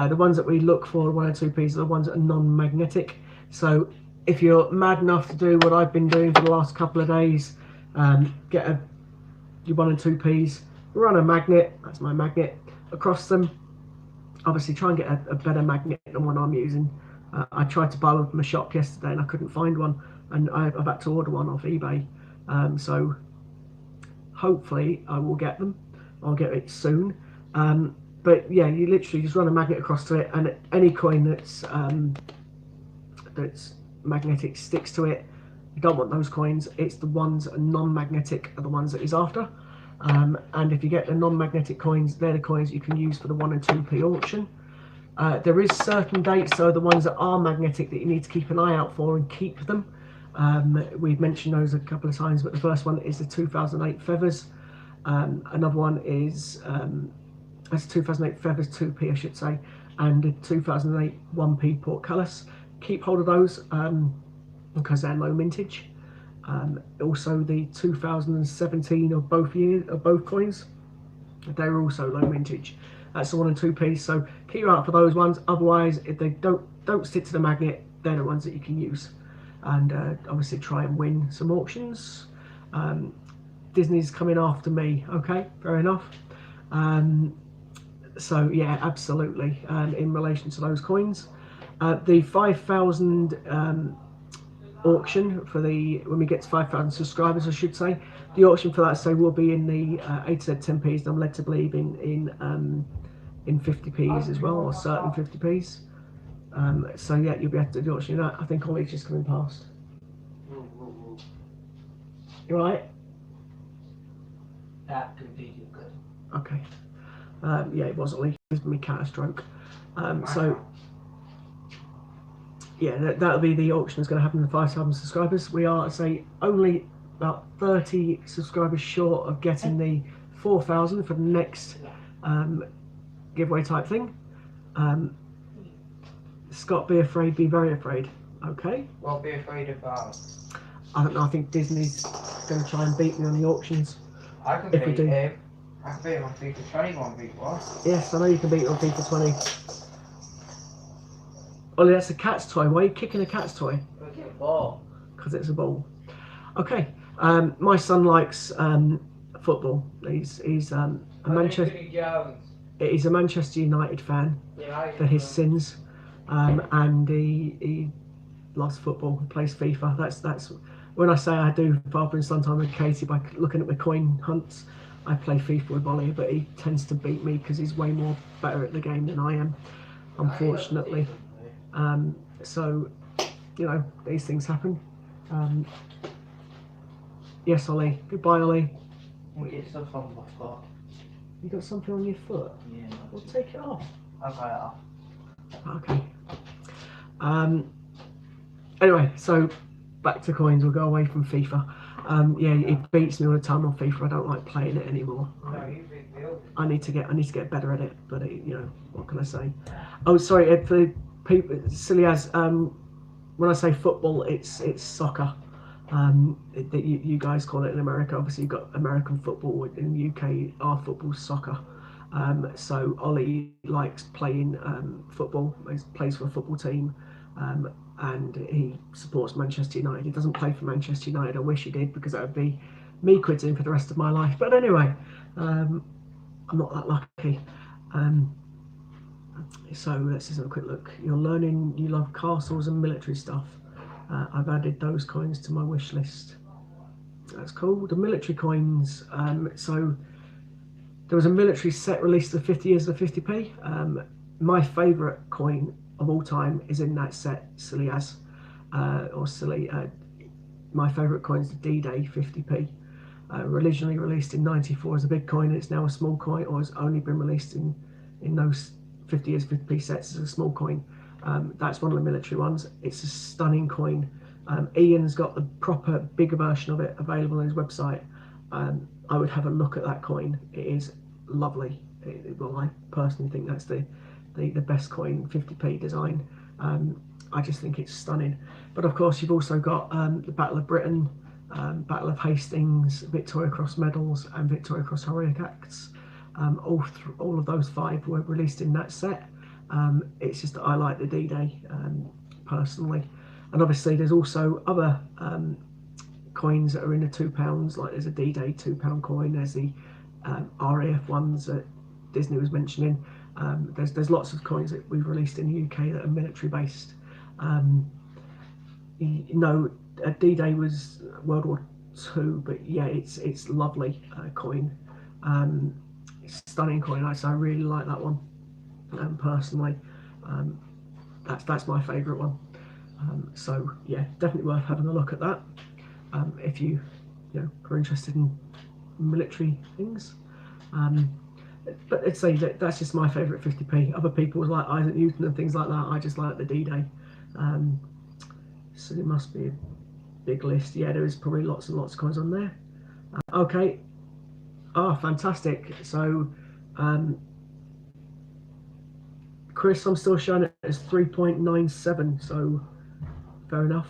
[SPEAKER 2] The ones that we look for, 1 and 2p's, are the ones that are non-magnetic. So if you're mad enough to do what I've been doing for the last couple of days, get your 1 and 2p's, run a magnet, that's my magnet, across them. Obviously try and get a better magnet than one I'm using. I tried to buy one from a shop yesterday and I couldn't find one, and I've had to order one off eBay. So hopefully I will get them. I'll get it soon. But yeah, you literally just run a magnet across to it, and any coin that's magnetic sticks to it. You don't want those coins. It's the ones that are non-magnetic are the ones that he's after. And if you get the non-magnetic coins, they're the coins you can use for the 1 and 2p auction. There is certain dates, so the ones that are magnetic, that you need to keep an eye out for and keep them. We've mentioned those a couple of times, but the first one is the 2008 Feathers. Another one is that's 2008 Feathers 2p, I should say, and the 2008 1p portcullis. Keep hold of those because they're low mintage. Also the 2017 of both coins, they're also low mintage. That's the 1 and 2p, so keep your eye out for those ones. Otherwise, if they don't stick to the magnet, they're the ones that you can use. And obviously try and win some auctions. Disney's coming after me. Okay, fair enough. So yeah, absolutely. In relation to those coins, the 5,000 auction for when we get to 5,000 subscribers, I should say, the auction for that, so will be in the 8 to 10p's. I'm led to believe in 50p's as well, or certain 50p's. So yeah, you'll be able to do the auction that. I think Ollie's just coming past. You right?
[SPEAKER 3] That could be good.
[SPEAKER 2] Okay. Yeah, it was Ollie. It was me cat a stroke. So yeah, that'll be the auction that's going to happen in 5,000 subscribers. We are, say, only about 30 subscribers short of getting the 4,000 for the next giveaway type thing. Scott, be afraid, be very afraid. Okay.
[SPEAKER 3] What be afraid about?
[SPEAKER 2] I don't know. I think Disney's going to try and beat me on the auctions.
[SPEAKER 3] I can
[SPEAKER 2] If we
[SPEAKER 3] beat
[SPEAKER 2] do.
[SPEAKER 3] him. I can beat him on FIFA 21 beat what?
[SPEAKER 2] Yes, I know you can beat it on FIFA 20. Ollie, that's a cat's toy. Why are you kicking a cat's toy?
[SPEAKER 3] Look at the ball.
[SPEAKER 2] Because it's a ball. Okay. My son likes football. He's a Manchester. He's a Manchester United fan for his sins, and he loves football. Plays FIFA. That's when I say I do father and son time with Katie by looking at my coin hunts. I play FIFA with Ollie, but he tends to beat me because he's way more better at the game than I am, unfortunately. So, you know, these things happen. Yes, Ollie. Goodbye, Ollie.
[SPEAKER 3] You get stuff on my foot.
[SPEAKER 2] You got something on your foot?
[SPEAKER 3] Yeah.
[SPEAKER 2] Well, take it off.
[SPEAKER 3] I'll cut it off.
[SPEAKER 2] Okay. Anyway, so back to coins. We'll go away from FIFA. Yeah, it beats me all the time on FIFA. I don't like playing it anymore. I need to get better at it. But you know, what can I say? Oh, sorry. For people, silly as when I say football, it's soccer. That you guys call it in America. Obviously, you've got American football. In the UK, our football's soccer. So Ollie likes playing football. He plays for a football team, and he supports Manchester United. He doesn't play for Manchester United. I wish he did, because that would be me quitting for the rest of my life. But anyway, I'm not that lucky. So let's just have a quick look. You're learning you love castles and military stuff. I've added those coins to my wish list. That's cool. The military coins. So there was a military set released of 50 years of 50p. My favourite coin of all time is in that set, silly as, or silly. My favourite coin is the D-Day 50p. Originally released in '94 as a big coin, it's now a small coin, or has only been released in those 50 years 50p sets as a small coin. That's one of the military ones. It's a stunning coin. Ian's got the proper bigger version of it available on his website. I would have a look at that coin. It is lovely. Well, I personally think that's the best coin 50p design. I just think it's stunning. But of course, you've also got the Battle of Britain, Battle of Hastings, Victoria Cross medals, and Victoria Cross heroic acts. All of those 5 were released in that set. It's just that I like the D-Day personally, and obviously there's also other coins that are in the £2. Like there's a D-Day £2 coin. There's the RAF ones that Disney was mentioning. There's lots of coins that we've released in the UK that are military based. You know, D-Day was World War II, but yeah, it's lovely coin. Stunning coin. I really like that one. Personally, that's my favourite one. So yeah, definitely worth having a look at that if you are interested in military things. But I'd say that's just my favourite 50p. Other people like Isaac Newton and things like that. I just like the D-Day. So there must be a big list. Yeah, there is probably lots and lots of coins on there. Okay. Oh, fantastic. So Chris, I'm still showing it as 3.97, so fair enough.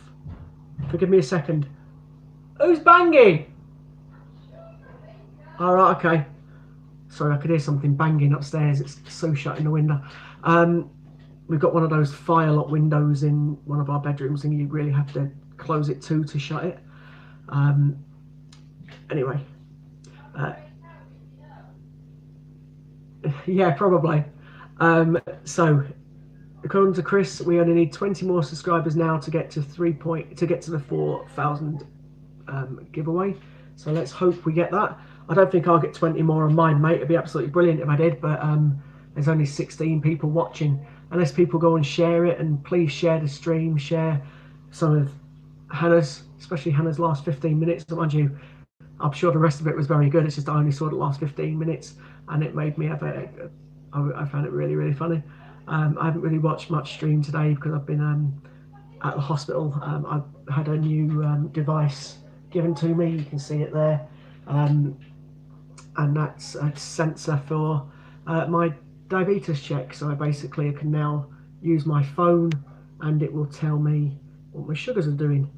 [SPEAKER 2] Forgive me a second. Who's banging? All right, okay. Sorry, I could hear something banging upstairs. It's so shut in the window. We've got one of those fire lock windows in one of our bedrooms, and you really have to close it to shut it. Anyway. Yeah, probably. So, according to Chris, we only need 20 more subscribers now to get to the 4,000 giveaway. So let's hope we get that. I don't think I'll get 20 more on mine, mate. It'd be absolutely brilliant if I did, but there's only 16 people watching. Unless people go and share it, and please share the stream, share some of Hannah's, especially Hannah's last 15 minutes. Mind you, I'm sure the rest of it was very good. It's just I only saw the last 15 minutes, and it made me have I found it really, really funny. I haven't really watched much stream today because I've been at the hospital. I've had a new device given to me. You can see it there, and that's a sensor for my diabetes check. So I basically can now use my phone, and it will tell me what my sugars are doing,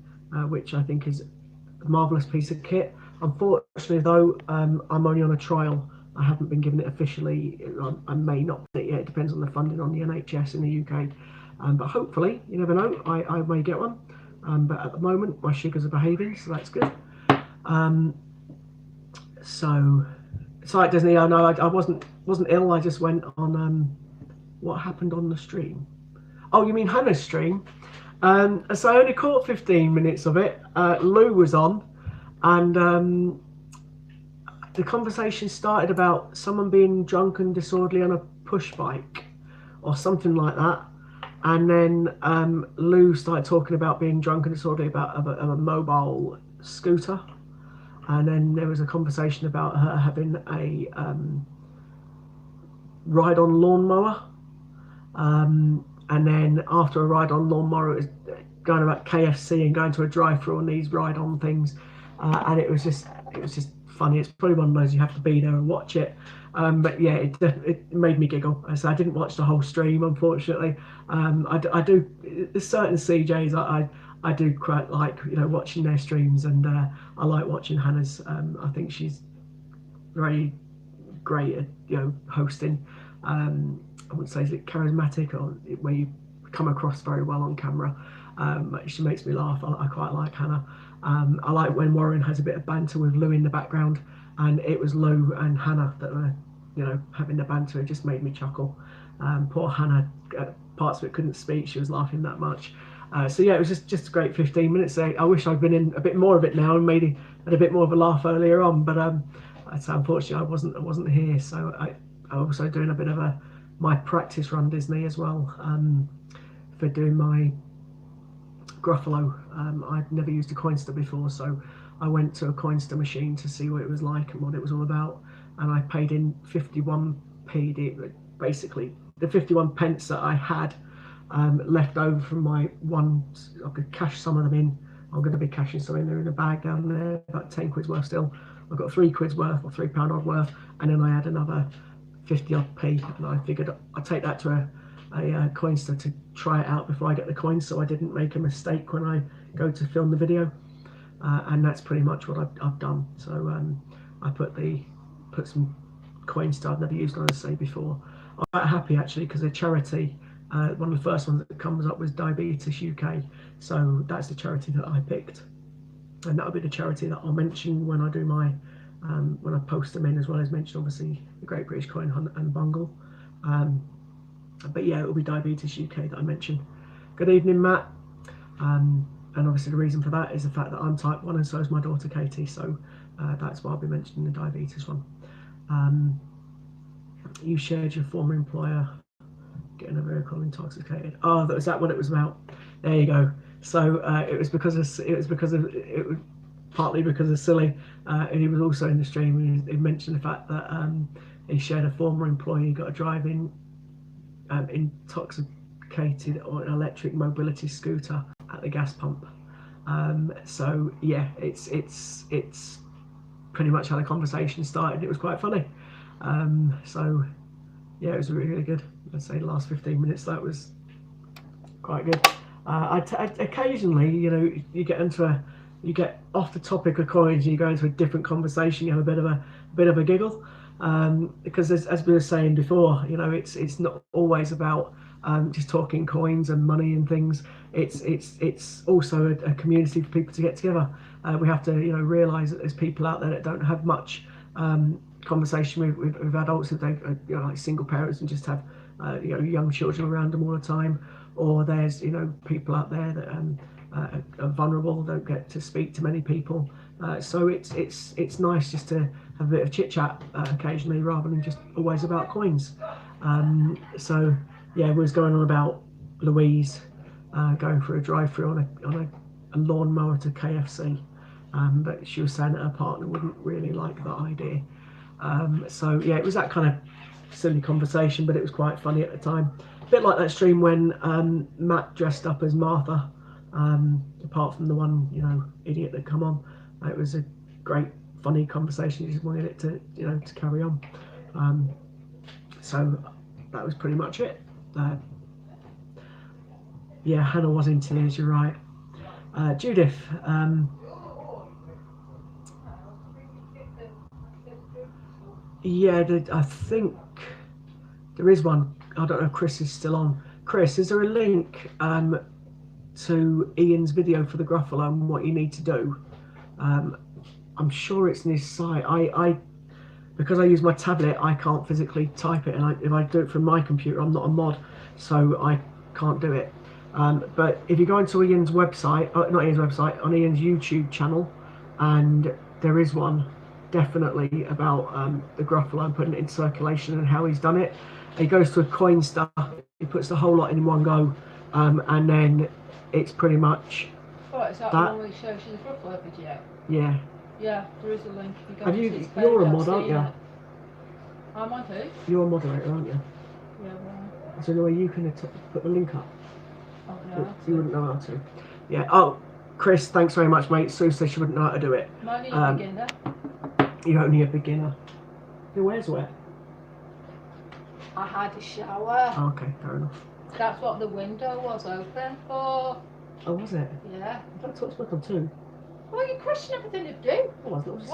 [SPEAKER 2] which I think is a marvellous piece of kit. Unfortunately, though, I'm only on a trial. I haven't been given it officially. I may not get it yet. It depends on the funding on the NHS in the UK. But hopefully, you never know, I may get one. But at the moment, my sugars are behaving, so that's good. So like Disney, I know I wasn't ill. I just went on what happened on the stream. Oh, you mean Hannah's stream? So I only caught 15 minutes of it. Lou was on, and the conversation started about someone being drunk and disorderly on a push bike or something like that. And then Lou started talking about being drunk and disorderly about a mobile scooter. And then there was a conversation about her having a ride-on lawnmower. And then after a ride-on lawnmower, it was going about KFC and going to a drive-through on these ride-on things. And it was just funny. It's probably one of those you have to be there and watch it. But yeah, it made me giggle. So I didn't watch the whole stream, unfortunately. I do. There's certain CJs I do quite like, watching their streams, and I like watching Hannah's. I think she's very great at hosting. I wouldn't say is it charismatic or where you come across very well on camera. She makes me laugh. I quite like Hannah. I like when Warren has a bit of banter with Lou in the background, and it was Lou and Hannah that were, having the banter. It just made me chuckle. Poor Hannah, parts of it couldn't speak. She was laughing that much. So yeah, it was just a great 15 minutes. I wish I'd been in a bit more of it now and maybe had a bit more of a laugh earlier on. But unfortunately, I wasn't here. So I'm also doing a bit of my practice run Disney as well, for doing my Gruffalo. I'd never used a Coinster before, so I went to a Coinster machine to see what it was like and what it was all about, and I paid in 51p. Basically, the 51 pence that I had left over from my one, I could cash some of them in. I'm going to be cashing some in there in a bag down there, about 10 quid's worth still. I've got 3 quid's worth or £3 odd worth, and then I had another 50 odd p, and I figured I'd take that to a Coinster to try it out before I get the coins, so I didn't make a mistake when I go to film the video. And that's pretty much what I've done. So I put some Coinster I've never used on, as I say before. I'm quite happy actually, because a charity, one of the first ones that comes up was Diabetes UK, so that's the charity that I picked, and that'll be the charity that I'll mention when I do my when I post them in, as well as mention obviously the Great British Coin Hunt and Bungle. But yeah, it will be Diabetes UK that I mention. Good evening, Matt. And obviously the reason for that is the fact that I'm type 1 and so is my daughter Katie, so that's why I'll be mentioning the diabetes one. You shared your former employer getting a vehicle intoxicated. Oh, is that what it was about? There you go. So it was partly because of Silly, and he was also in the stream. He mentioned the fact that he shared a former employee who got a driving intoxicated on an electric mobility scooter at the gas pump. So yeah, it's pretty much how the conversation started. It was quite funny. So yeah, it was really, really good. I'd say the last 15 minutes that was quite good. Occasionally, you get off the topic of coins and you go into a different conversation. You have a bit of a giggle. Because as we were saying before, it's not always about just talking coins and money and things. It's also a community for people to get together. We have to realise that there's people out there that don't have much conversation with adults, if they like single parents and just have young children around them all the time, or there's people out there that are vulnerable, don't get to speak to many people. So it's nice just to have a bit of chit chat occasionally, rather than just always about coins. So yeah, we was going on about Louise going for a drive-through on a lawnmower to KFC, but she was saying that her partner wouldn't really like that idea. So yeah, it was that kind of silly conversation, but it was quite funny at the time. A bit like that stream when Matt dressed up as Martha. Apart from the one idiot that come on, it was a great funny conversation. You just wanted it to carry on. So that was pretty much it. Yeah, Hannah was in tears, you're right. Judith, yeah, I think there is one. I don't know if Chris is still on. Chris, is there a link to Ian's video for the Gruffalo and what you need to do? I'm sure it's in his site. Because I use my tablet, I can't physically type it, and if I do it from my computer, I'm not a mod, so I can't do it. But if you go into Ian's website, not Ian's website, on Ian's YouTube channel, and there is one definitely about the Gruffalo and putting it in circulation and how he's done it. He goes to a coin stuff, he puts the whole lot in one go, and then it's pretty much
[SPEAKER 4] Right, is that the one where he shows you the Gruffalo video?
[SPEAKER 2] Yeah.
[SPEAKER 4] Yeah, there is a link. If you go
[SPEAKER 2] Have
[SPEAKER 4] to
[SPEAKER 2] you?
[SPEAKER 4] his
[SPEAKER 2] You're a
[SPEAKER 4] page,
[SPEAKER 2] mod, aren't you?
[SPEAKER 4] I'm on who?
[SPEAKER 2] You're a moderator, aren't you?
[SPEAKER 4] Yeah, well,
[SPEAKER 2] Is there any way you can put the link up?
[SPEAKER 4] I don't know.
[SPEAKER 2] You wouldn't know how to. Yeah. Oh, Chris, thanks very much, mate. Sue said she wouldn't know how to do it.
[SPEAKER 4] I'm only a beginner.
[SPEAKER 2] You're only a beginner. Your hair's wet.
[SPEAKER 4] I had a shower.
[SPEAKER 2] Oh, okay, fair enough.
[SPEAKER 4] That's what the window was open for.
[SPEAKER 2] Oh, was it?
[SPEAKER 4] Yeah.
[SPEAKER 2] That's what's worked on too.
[SPEAKER 4] Well, you question everything to do.
[SPEAKER 2] Oh, I thought it was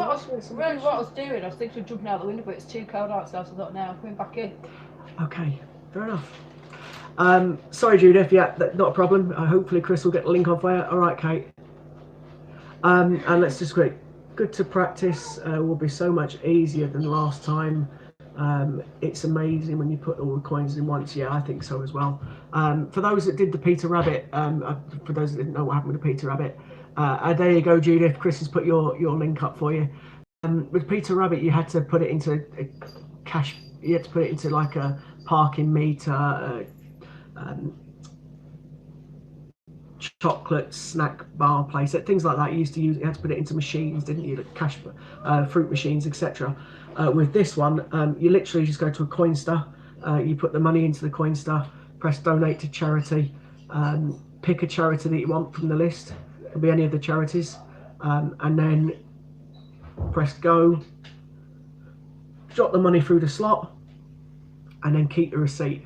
[SPEAKER 4] What I was doing, I was thinking of jumping out the window, but it's too cold outside, so I thought, now I'm coming back in.
[SPEAKER 2] Okay, fair enough. Sorry, Judith. Yeah, not a problem. Hopefully, Chris will get the link on for you. All right, Kate. And let's just wait. Good to practice. Will be so much easier than last time. It's amazing when you put all the coins in once. Yeah, I think so as well. For those that did the Peter Rabbit, for those that didn't know what happened with the Peter Rabbit, there you go, Judith. Chris has put your link up for you. With Peter Rabbit, you had to put it into a cash. You had to put it into like a parking meter, chocolate snack bar place, things like that. You used to use. You had to put it into machines, didn't you? Like cash, fruit machines, etc. With this one, you literally just go to a Coinster. You put the money into the Coinster, press donate to charity, pick a charity that you want from the list. It could be any of the charities, and then press go. Drop the money through the slot, and then keep the receipt.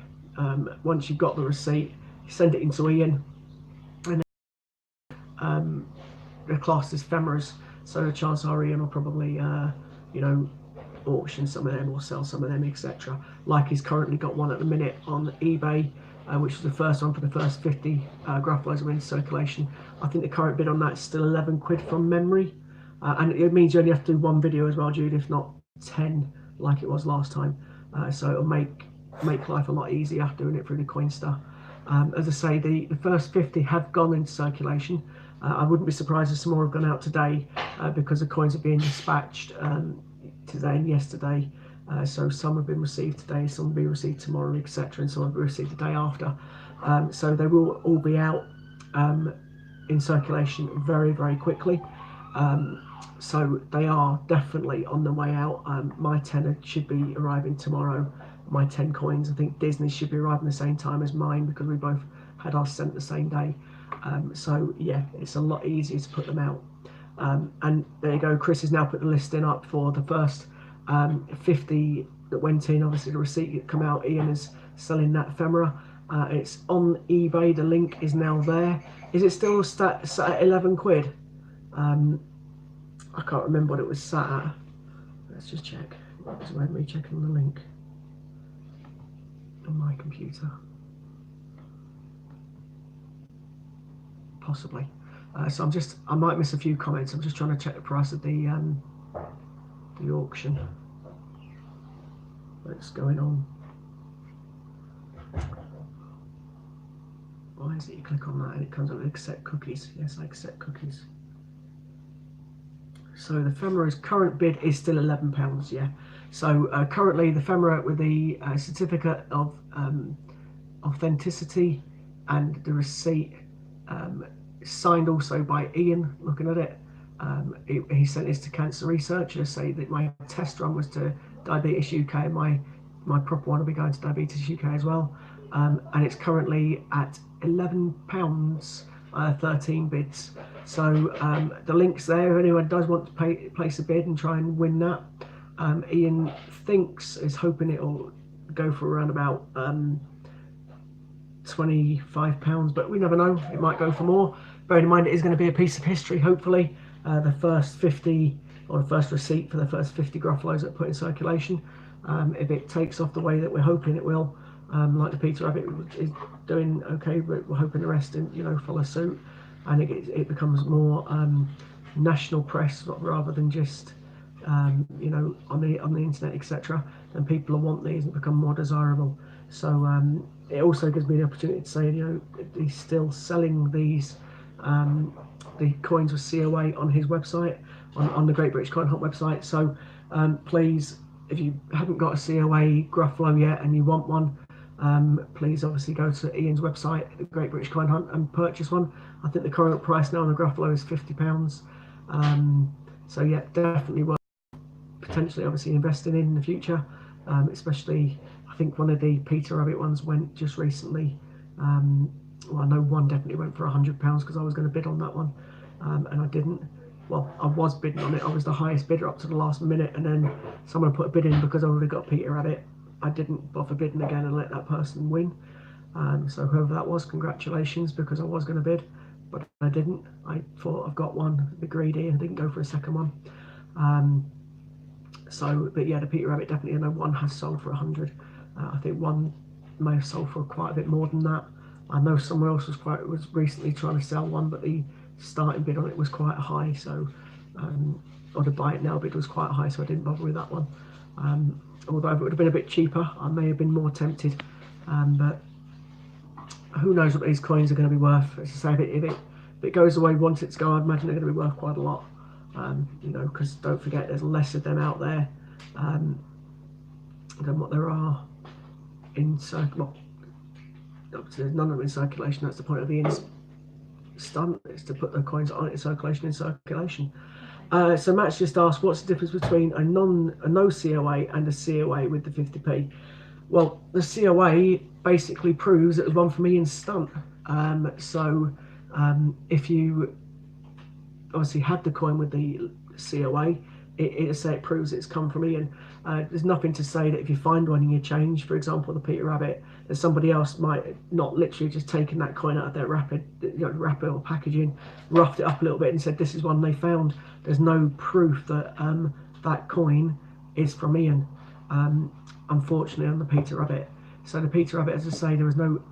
[SPEAKER 2] Once you've got the receipt, you send it into Ian, and then, they're classed as ephemeras. So the chances are Ian will probably, auction some of them or sell some of them, etc. Like he's currently got one at the minute on eBay, which was the first one for the first 50 Gruffalos in circulation. I think the current bid on that is still 11 quid from memory, and it means you only have to do one video as well, Jude, if not 10 like it was last time. So it'll make life a lot easier after doing it through the Coinster. As I say, the first 50 have gone into circulation. I wouldn't be surprised if some more have gone out today, because the coins are being dispatched today and yesterday. So some have been received today, some will be received tomorrow, etc., and some will be received the day after. So they will all be out in circulation very, very quickly. So they are definitely on the way out. My 10 should be arriving tomorrow. My 10 coins, I think Disney should be arriving the same time as mine, because we both had ours sent the same day. So yeah, it's a lot easier to put them out. And there you go, Chris has now put the listing up for the first 50 that went in. Obviously the receipt that come out, Ian is selling that ephemera. It's on eBay, the link is now there. Is it still sat at 11 quid? I can't remember what it was sat at. Let's just check. It's worth me checking the link on my computer. Possibly. So I might miss a few comments. I'm just trying to check the price of the auction. What's going on? Why is it you click on that and it comes up with accept cookies? Yes, I accept cookies. So the ephemera's current bid is still £11, yeah. So currently the ephemera with the certificate of authenticity and the receipt, signed also by Ian, looking at it. He sent this to Cancer Researchers, say that my test run was to Diabetes UK, and my proper one will be going to Diabetes UK as well. And it's currently at £11, 13 bids. So the link's there if anyone does want to place a bid and try and win that. Ian is hoping it'll go for around about £25, but we never know, it might go for more. bearing in mind it is going to be a piece of history, hopefully. The first 50, or the first receipt for the first 50 Gruffalos that put in circulation. If it takes off the way that we're hoping it will, like the Peter Rabbit is doing okay, but we're hoping the rest, follow suit, and it becomes more national press rather than just on the internet, etc. Then people will want these and become more desirable. So it also gives me the opportunity to say, he's still selling these the coins with COA on his website, on the Great British Coin Hunt website. So please, if you haven't got a COA Gruffalo yet and you want one, please obviously go to Ian's website, the Great British Coin Hunt, and purchase one. I think the current price now on the Gruffalo is £50. So yeah, definitely worth potentially obviously investing in the future, especially I think one of the Peter Rabbit ones went just recently. Well, I know one definitely went for £100 because I was going to bid on that one, and I didn't. Well, I was bidding on it. I was the highest bidder up to the last minute, and then someone put a bid in because I already got Peter Rabbit. I didn't bother bidding again and let that person win. So whoever that was, congratulations, because I was going to bid, but I didn't. I thought I've got one, a bit greedy, and didn't go for a second one. But yeah, the Peter Rabbit definitely, I know one has sold for 100. I think one may have sold for quite a bit more than that. I know someone else was recently trying to sell one, but the starting bid on it was quite high, so or the buy it now bid was quite high, so I didn't bother with that one. Although if it would have been a bit cheaper, I may have been more tempted. But who knows what these coins are going to be worth? As I say, if it goes away once it's gone, I imagine they're going to be worth quite a lot. Because don't forget, there's less of them out there than what there are in circulation. There's none of them in circulation. That's the point of the stunt, is to put the coins on it in circulation. So Matt's just asked, what's the difference between a no COA and a COA with the 50p? Well, the COA basically proves it was one from Ian's stunt. If you obviously had the coin with the COA, it proves it's come from Ian. There's nothing to say that if you find one and you change, for example, the Peter Rabbit, that somebody else might not literally just taken that coin out of their wrapper or packaging, roughed it up a little bit and said this is one they found. There's no proof that that coin is from Ian, unfortunately, on the Peter Rabbit. So the Peter Rabbit, as I say, there was no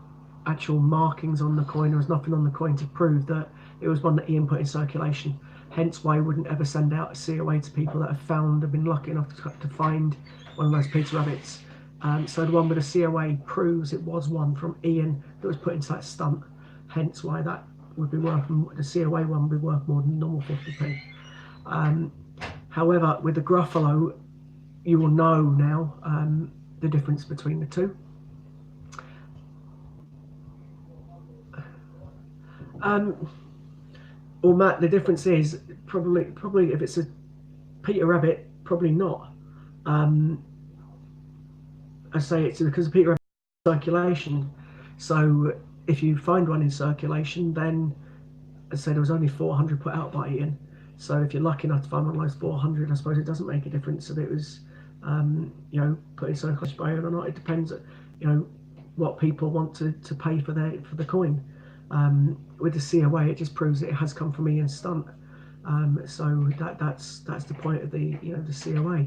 [SPEAKER 2] actual markings on the coin. There was nothing on the coin to prove that it was one that Ian put in circulation. Hence why I wouldn't ever send out a COA to people that have been lucky enough to find one of those Peter Rabbits. So the one with a COA proves it was one from Ian that was put into that stunt. Hence why that would be worth, the COA one would be worth more than normal 50p. However, with the Gruffalo, you will know now the difference between the two. Well, Matt, the difference is probably if it's a Peter Rabbit, probably not. I say it's because of Peter Rabbit circulation. So if you find one in circulation, then I say there was only 400 put out by Ian. So if you're lucky enough to find one of those 400, I suppose it doesn't make a difference if it was, put in circulation by Ian or not. It depends, what people want to pay for the coin. With the COA, it just proves it has come from Ian's stunt. So that's the point of the COA.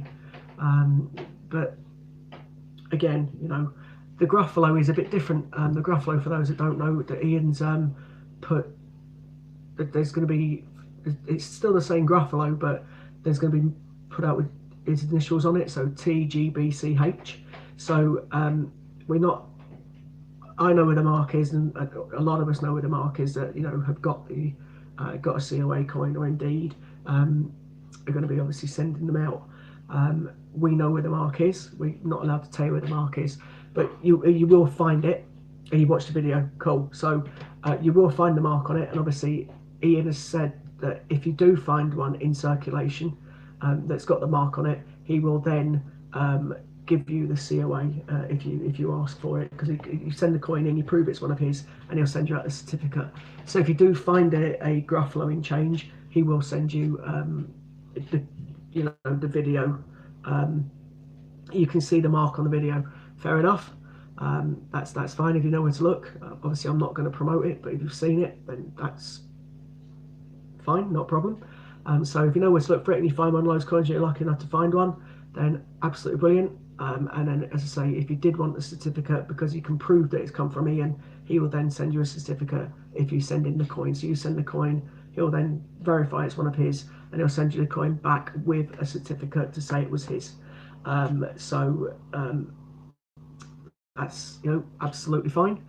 [SPEAKER 2] But again, the Gruffalo is a bit different. The Gruffalo, for those that don't know, that Ian's put that there's going to be, it's still the same Gruffalo, but there's going to be put out with his initials on it, so TGBCH. So we're not. I know where the mark is, and a lot of us know where the mark is that have got a COA coin, or indeed are going to be obviously sending them out. We know where the mark is. We're not allowed to tell you where the mark is, but you will find it. And you watched the video, cool. So you will find the mark on it, and obviously Ian has said that if you do find one in circulation that's got the mark on it, he will then give you the COA if you ask for it, because you send the coin in, you prove it's one of his, and he'll send you out the certificate. So if you do find a Gruffalo in change, he will send you the video. You can see the mark on the video. Fair enough. That's fine if you know where to look. Obviously, I'm not going to promote it, but if you've seen it, then that's fine, not a problem. So if you know where to look for it and you find one of those coins, you're lucky enough to find one, then absolutely brilliant. And then, as I say, if you did want the certificate, because you can prove that it's come from Ian, he will then send you a certificate if you send in the coin. So you send the coin, he'll then verify it's one of his, and he'll send you the coin back with a certificate to say it was his. That's absolutely fine.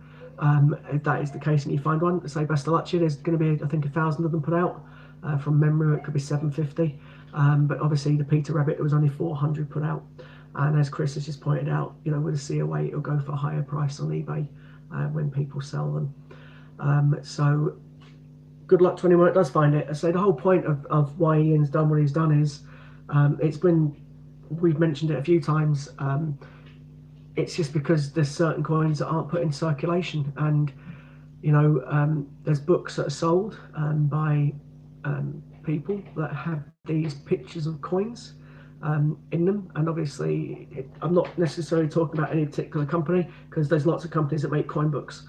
[SPEAKER 2] If that is the case and you find one, say best of luck to you. There's going to be, I think, 1,000 of them put out. From memory, it could be 750. But obviously the Peter Rabbit, there was only 400 put out. And as Chris has just pointed out, with a COA, it'll go for a higher price on eBay when people sell them. So good luck to anyone that does find it. I say the whole point of why Ian's done what he's done is, we've mentioned it a few times, it's just because there's certain coins that aren't put in circulation, and there's books that are sold by people that have these pictures of coins in them, and obviously I'm not necessarily talking about any particular company, because there's lots of companies that make coin books.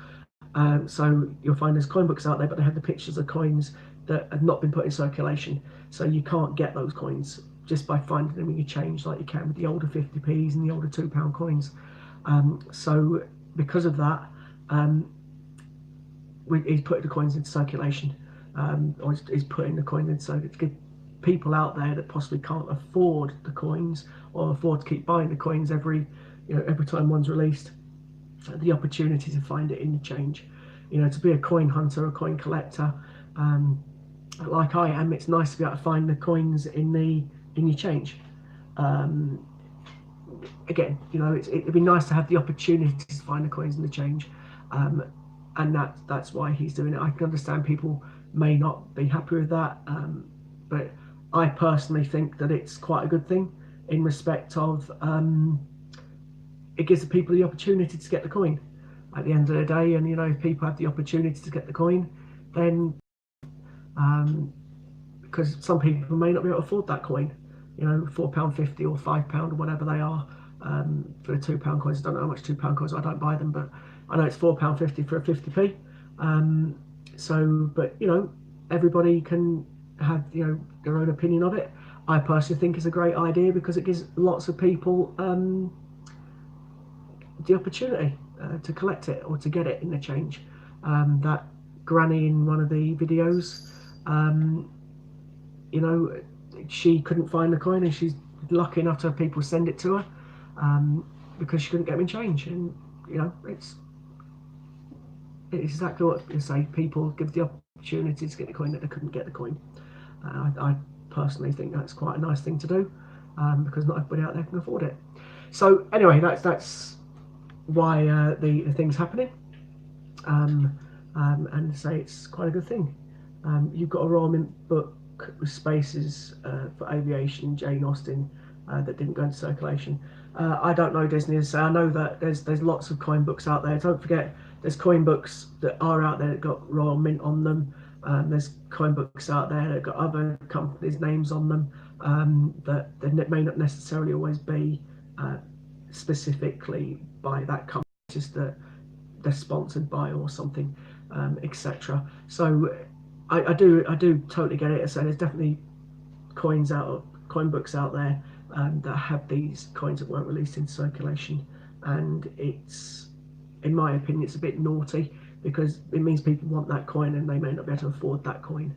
[SPEAKER 2] So you'll find there's coin books out there, but they have the pictures of coins that have not been put in circulation, so you can't get those coins just by finding them in your change like you can with the older 50p's and the older £2 coins. So because of that, he's putting the coins into circulation, or he's putting the coins in so to give people out there that possibly can't afford the coins or afford to keep buying the coins every time one's released, the opportunity to find it in the change. To be a coin hunter, a coin collector, like I am, it's nice to be able to find the coins in your change. Again, it'd be nice to have the opportunity to find the coins in the change, and that's why he's doing it. I can understand people may not be happy with that, but I personally think that it's quite a good thing in respect of it gives the people the opportunity to get the coin at the end of the day. And if people have the opportunity to get the coin, then because some people may not be able to afford that coin, £4.50 or £5 or whatever they are, for the £2 coins. I don't know how much £2 coins, I don't buy them, but I know it's £4.50 for a 50p. But everybody can have their own opinion of it. I personally think it's a great idea because it gives lots of people the opportunity to collect it or to get it in the change. That granny in one of the videos, she couldn't find the coin, and she's lucky enough to have people send it to her because she couldn't get them in change. And it's exactly what you say. People give the opportunity to get the coin that they couldn't get the coin. I personally think that's quite a nice thing to do, because not everybody out there can afford it. So anyway, that's why the thing's happening, and say it's quite a good thing. You've got a Royal Mint book with spaces for aviation, Jane Austen, that didn't go into circulation. I don't know Disney, so I know that there's lots of coin books out there. Don't forget, there's coin books that are out there that got Royal Mint on them. There's coin books out there that got other companies' names on them, that may not necessarily always be specifically by that company, just that they're sponsored by or something, etc. So I do totally get it. I say there's definitely coin books out there that have these coins that weren't released in circulation, and it's, in my opinion, it's a bit naughty because it means people want that coin and they may not be able to afford that coin.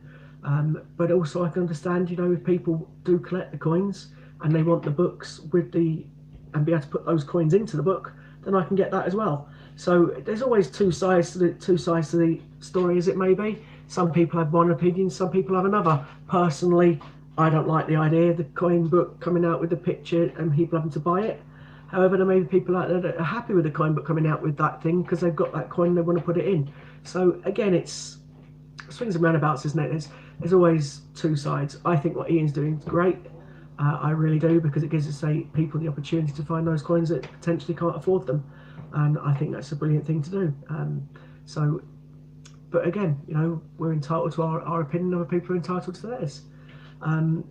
[SPEAKER 2] But also I can understand, if people do collect the coins and they want the books and be able to put those coins into the book, then I can get that as well. So there's always two sides to the story, as it may be. Some people have one opinion, some people have another. Personally, I don't like the idea of the coin book coming out with the picture and people having to buy it. However, there may be people out there that are happy with the coin book coming out with that thing because they've got that coin and they want to put it in. So again, it's swings and roundabouts, isn't it? There's always two sides. I think what Ian's doing is great. I really do, because it gives people the opportunity to find those coins that potentially can't afford them, and I think that's a brilliant thing to do. But again, we're entitled to our opinion, other people are entitled to theirs. And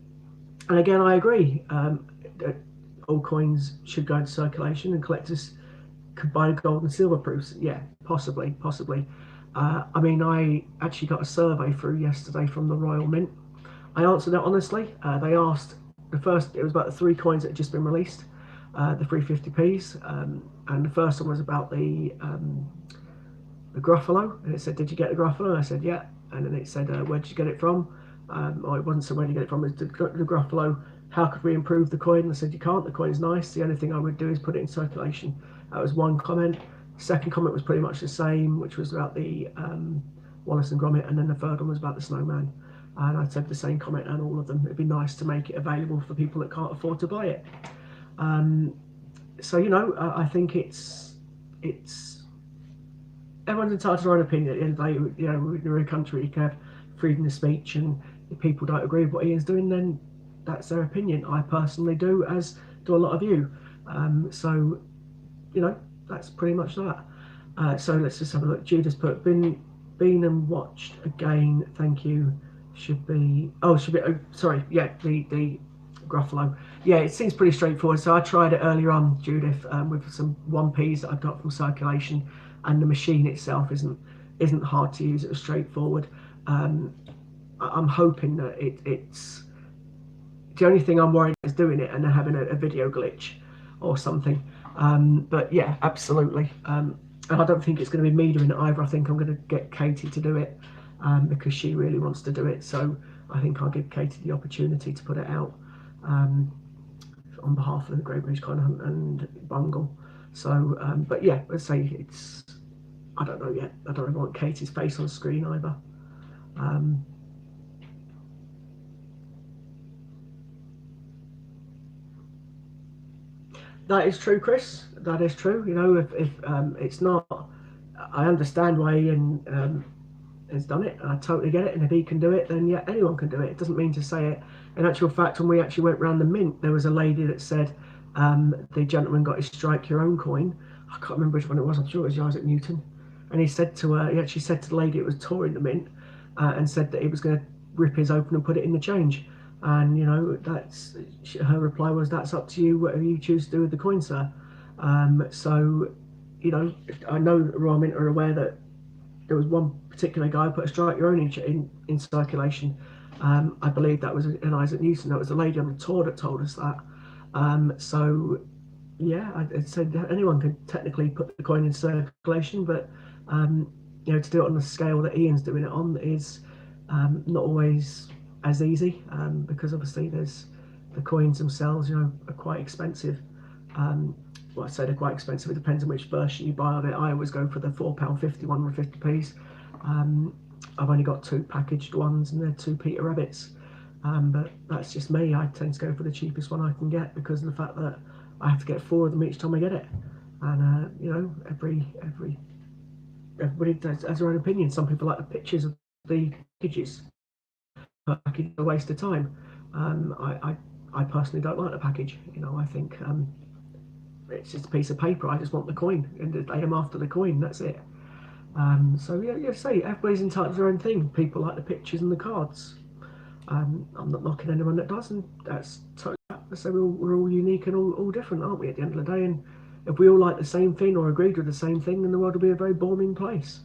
[SPEAKER 2] again, I agree that all coins should go into circulation and collectors could buy gold and silver proofs. Yeah, possibly. I mean, I actually got a survey through yesterday from the Royal Mint. I answered it honestly. They asked it was about the 3 coins that had just been released, the 350p's, and the first one was about the Gruffalo, and it said, "Did you get the Gruffalo?" I said, "Yeah," and then it said, "Where did you get it from?" Or it wasn't so where did you get it from, it's the Gruffalo. How could we improve the coin? I said, "You can't. The coin is nice. The only thing I would do is put it in circulation." That was one comment. The second comment was pretty much the same, which was about the Wallace and Gromit, and then the third one was about the snowman. And I said the same comment on all of them. It'd be nice to make it available for people that can't afford to buy it. So I think it's everyone's entitled to their own opinion. At the end of the day, we're a country, you can have freedom of speech, and if people don't agree with what Ian's doing, then that's their opinion. I personally do, as do a lot of you. So that's pretty much that. So let's just have a look. Judah's put, been and watched again, thank you. The Gruffalo. Yeah, it seems pretty straightforward. So I tried it earlier on, Judith, with some 1p's that I got from circulation, and the machine itself isn't hard to use. It was straightforward. I'm hoping that it's the only thing I'm worried is doing it and then having a video glitch or something. But yeah, absolutely. And I don't think it's going to be me doing it either. I think I'm going to get Katie to do it because she really wants to do it. So I think I'll give Katie the opportunity to put it out on behalf of the Great British Coin Hunt and Bungle. So, but yeah, let's say I don't know yet. I don't really want Katie's face on screen either. That is true, Chris. That is true. If it's not, I understand why Ian has done it. I totally get it. And if he can do it, then yeah, anyone can do it. It doesn't mean to say it. In actual fact, when we actually went round the mint, there was a lady that said the gentleman got his strike your own coin. I can't remember which one it was. I'm sure it was Isaac Newton. And he said to her, he actually said to the lady it was touring the mint, and said that he was going to rip his open and put it in the change. And that's her reply was, "That's up to you, whatever you choose to do with the coin, sir." So I know Royal Mint are aware that there was one particular guy who put a strike your own in circulation. I believe that was an Isaac Newton. That was the lady on the tour that told us that. So yeah, I said anyone could technically put the coin in circulation, but to do it on the scale that Ian's doing it on is not always as easy, because obviously there's the coins themselves are quite expensive. Well, I say they're quite expensive. It depends on which version you buy of it. I always go for the £4.50 one with 50p's. I've only got 2 packaged ones, and they're 2 Peter Rabbits. But that's just me. I tend to go for the cheapest one I can get because of the fact that I have to get 4 of them each time I get it. And everybody has their own opinion. Some people like the pictures of the packages. Package is a waste of time. I personally don't like the package. I think it's just a piece of paper. I just want the coin, and I am after the coin. That's it. So yeah, say everybody's entitled to their own thing. People like the pictures and the cards. I'm not knocking anyone that doesn't. That's totally. So we're all unique and all different, aren't we? At the end of the day, and if we all like the same thing or agreed with the same thing, then the world will be a very boring place.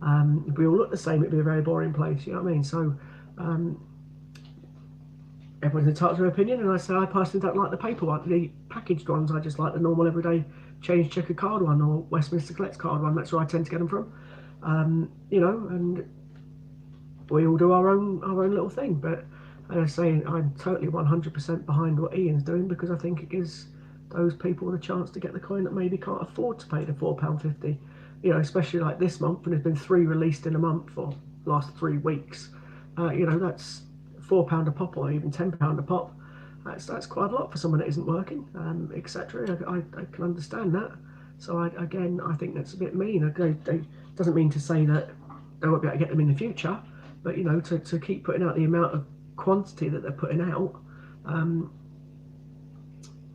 [SPEAKER 2] If we all look the same, it'd be a very boring place. You know what I mean? So. Everyone's entitled to their opinion, and I say I personally don't like the paper one, the packaged ones. I just like the normal everyday change checker card one or Westminster Collects card one. That's where I tend to get them from. And we all do our own little thing. But as I say, I'm totally 100% behind what Ian's doing, because I think it gives those people the chance to get the coin that maybe can't afford to pay the £4.50. Especially like this month, and there's been 3 released in a month for the last 3 weeks. That's £4 a pop, or even £10 a pop. That's quite a lot for someone that isn't working, etc. I can understand that. So I think that's a bit mean. It doesn't mean to say that they won't be able to get them in the future, but to keep putting out the amount of quantity that they're putting out,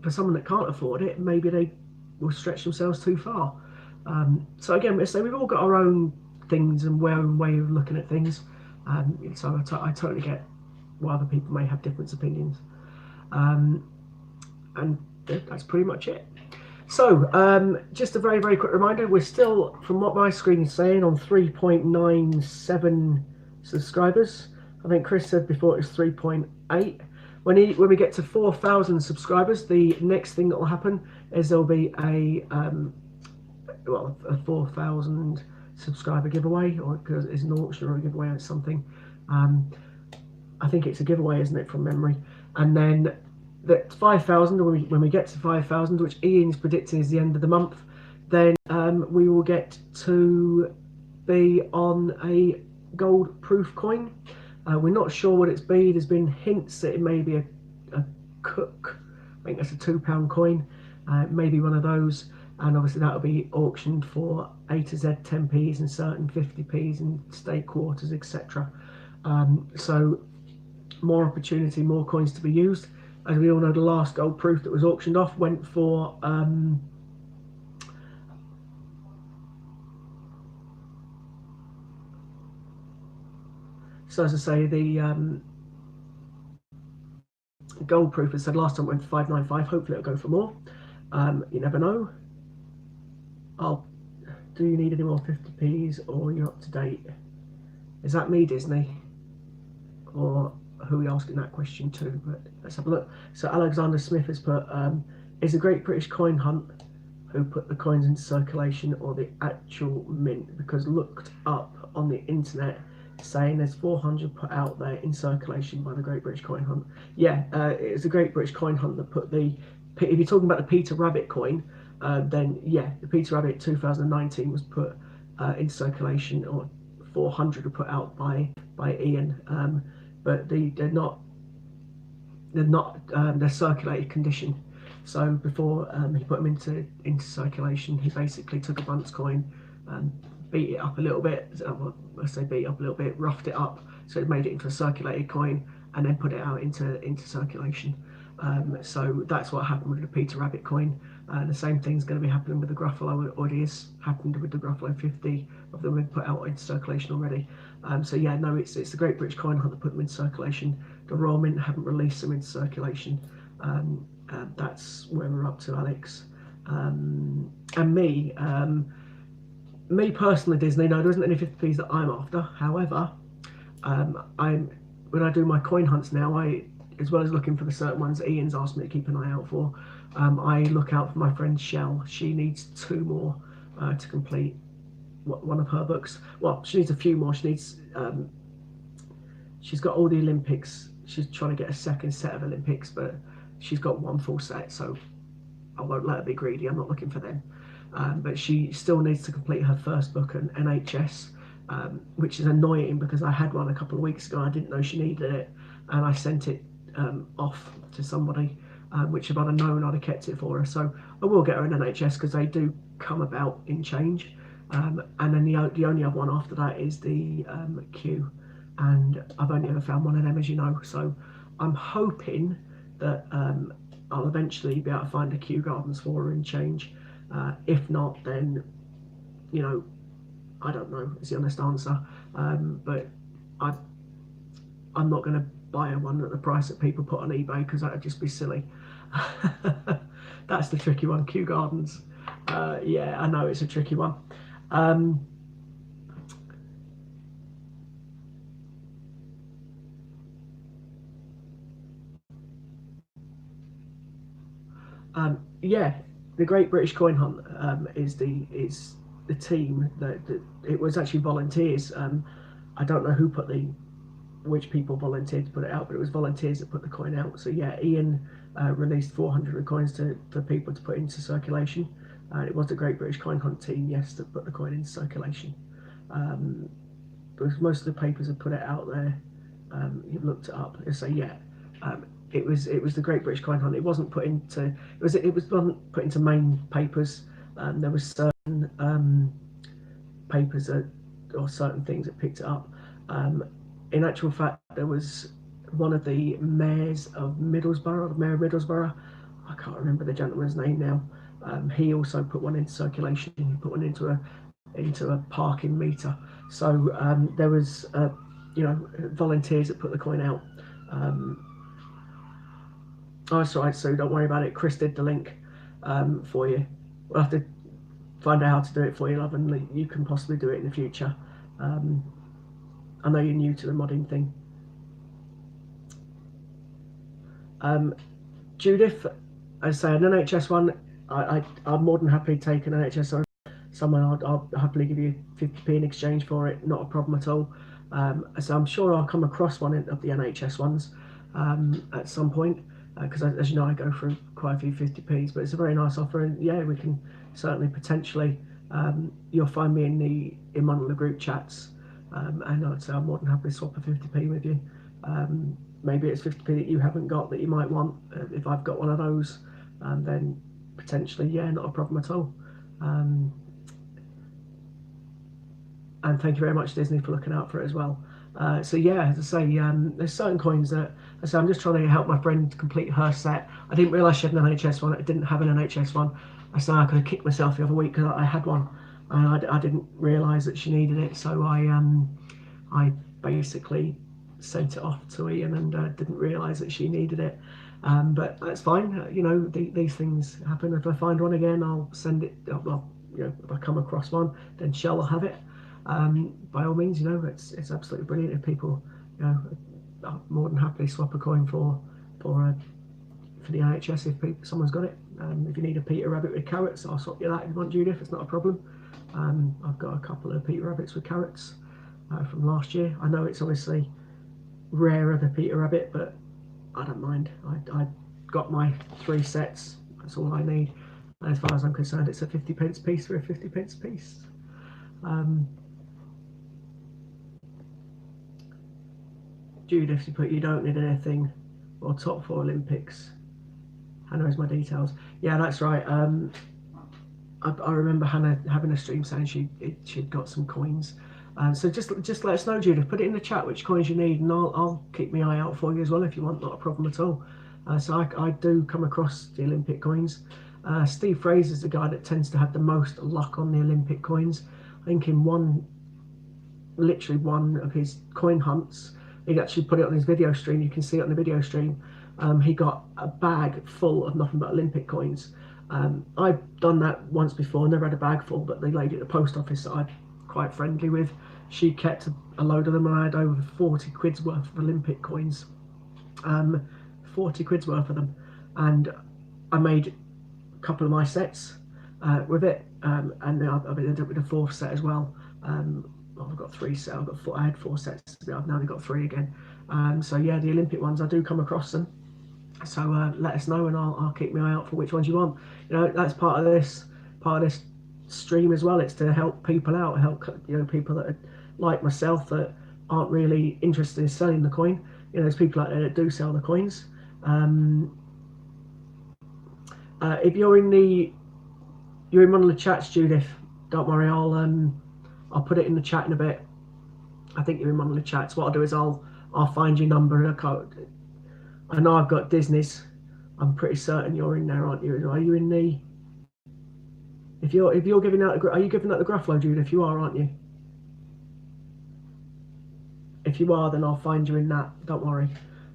[SPEAKER 2] for someone that can't afford it, maybe they will stretch themselves too far. So again, so we've all got our own things and our own way of looking at things. So I totally get why other people may have different opinions, and that's pretty much it. So, just a very, very quick reminder, we're still, from what my screen is saying, on 3.97 subscribers. I think Chris said before it was 3.8. When we get to 4,000 subscribers, the next thing that will happen is there'll be a 4,000 subscriber giveaway, or because it's an auction or a giveaway or something. I think it's a giveaway, isn't it, from memory? And then that 5,000, when we get to 5,000, which Ian's predicting is the end of the month, then we will get to be on a gold proof coin. We're not sure what it's be. There's been hints that it may be a Cook. I think that's a £2 coin. Maybe one of those. And obviously that'll be auctioned for A to Z 10p's and certain 50p's and state quarters, etc. So more opportunity, more coins to be used. As we all know, the last gold proof that was auctioned off went for so as I say, the gold proof, as said last time, went for 595. Hopefully it'll go for more. You never know. Do you need any more 50p's, or you're up to date? Is that me, Disney? Or who are we asking that question to? But let's have a look. So Alexander Smith has put, is the Great British Coin Hunt who put the coins into circulation or the actual mint? Because looked up on the internet saying there's 400 put out there in circulation by the Great British Coin Hunt. Yeah, it's the Great British Coin Hunt that put the, if you're talking about the Peter Rabbit coin, then yeah, the Peter Rabbit 2019 was put into circulation, or 400 were put out by Ian. But they're circulated condition. So before he put them into circulation, he basically took a Bunce coin and beat it up a little bit. I say beat up a little bit, roughed it up, so it made it into a circulated coin, and then put it out into circulation. So that's what happened with the Peter Rabbit coin. The same thing's going to be happening with the Gruffalo, or it is happened with the Gruffalo. 50 of them have been put out into circulation already. So yeah, no, it's the Great British Coin Hunt that put them in circulation. The Royal Mint haven't released them into circulation. That's where we're up to, Alex. And me personally, Disney, no, there isn't any 50p's that I'm after. However, when I do my coin hunts now, as well as looking for the certain ones that Ian's asked me to keep an eye out for, I look out for my friend Shell. She needs 2 more to complete one of her books. Well, she needs a few more. She needs, she's got all the Olympics. She's trying to get a second set of Olympics, but she's got 1 full set, so I won't let her be greedy. I'm not looking for them. But she still needs to complete her first book, an NHS, which is annoying because I had one a couple of weeks ago. I didn't know she needed it, and I sent it off to somebody, which if I'd have known, I'd have kept it for her. So I will get her an NHS because they do come about in change. And then the only other one after that is the Q, and I've only ever found one of them, as you know. So I'm hoping that I'll eventually be able to find a Kew Gardens for her in change. If not, then, you know, I don't know, is the honest answer. But I'm not going to buy her one at the price that people put on eBay, because that would just be silly. That's the tricky one, Kew Gardens. Yeah, I know it's a tricky one. Yeah, the Great British Coin Hunt is the team that it was actually volunteers. I don't know which people volunteered to put it out, but it was volunteers that put the coin out. So yeah, Ian released 400 coins for people to put into circulation. It was the Great British Coin Hunt team, yes, that put the coin into circulation. Because most of the papers have put it out there. You've looked it up. So yeah, it was the Great British Coin Hunt. It wasn't put into wasn't put into main papers. There was certain papers or certain things that picked it up. In actual fact, there was one of the mayors of Middlesbrough, the mayor of Middlesbrough. I can't remember the gentleman's name now. He also put one into circulation. He put one into a parking meter. So there was, volunteers that put the coin out. Oh, that's right, Sue. Don't worry about it. Chris did the link for you. we'll have to find out how to do it for you, love, and you can possibly do it in the future. I know you're new to the modding thing. Judith, I say an NHS one. I'm more than happy to take an NHS one. Someone I'll happily give you 50p in exchange for it. Not a problem at all. So I'm sure I'll come across one of the NHS ones at some point, because as you know, I go through quite a few 50p's, but it's a very nice offer, and yeah, we can certainly potentially, you'll find me in one of the group chats, and I'd say I'm more than happy to swap a 50p with you. Maybe it's 50p that you haven't got that you might want. If I've got one of those, then potentially, yeah, not a problem at all. And thank you very much, Disney, for looking out for it as well. So yeah, as I say, there's certain coins that, as I say, I'm just trying to help my friend complete her set. I didn't realise she had an NHS one. I didn't have an NHS one. I said I could have kicked myself the other week because I had one, and I didn't realise that she needed it. So I basically sent it off to Ian and didn't realise that she needed it. But that's fine. You know, these things happen. If I find one again, I'll send it. Well, you know, if I come across one, then Shell will have it. By all means, you know, it's absolutely brilliant if people, you know, are more than happily swap a coin for the NHS if someone's got it. If you need a Peter Rabbit with carrots, I'll swap you that if you want, Judith. It's not a problem. I've got a couple of Peter Rabbits with carrots from last year. I know it's obviously rarer the Peter Rabbit, but I don't mind. I got my 3 sets. That's all I need. As far as I'm concerned, it's a 50p piece for a 50p piece. Judith, you put you don't need anything or top 4 Olympics. Hannah has my details. Yeah, that's right. I remember Hannah having a stream saying she'd got some coins. So just let us know, Judith. Put it in the chat which coins you need, and I'll keep my eye out for you as well if you want. Not a problem at all. So I do come across the Olympic coins. Steve Fraser's the guy that tends to have the most luck on the Olympic coins. I think in literally one of his coin hunts, he actually put it on his video stream. You can see it on the video stream. He got a bag full of nothing but Olympic coins. I've done that once before, never had a bag full, but the lady at the post office that I'm quite friendly with, she kept a load of them, and I had over 40 quid's worth of Olympic coins. 40 quid's worth of them, and I made a couple of my sets with it, and then I've ended up with a 4th set as well. I've got 3 sets. I had 4 sets. I've now only got 3 again. So yeah, the Olympic ones, I do come across them. So let us know, and I'll keep my eye out for which ones you want. You know, that's part of this stream as well. It's to help people out, help, you know, people that are like myself that aren't really interested in selling the coin. You know, there's people out there that do sell the coins. If you're in one of the chats, Judith, don't worry. I'll put it in the chat in a bit. I think you're in one of the chats. What I'll do is I'll find your number. I know I've got Disney's. I'm pretty certain you're in there, aren't you? Are you in the? If you're giving out, are you giving out the Gruffalo, Judith? You are, aren't you? If you are, then I'll find you in that. Don't worry,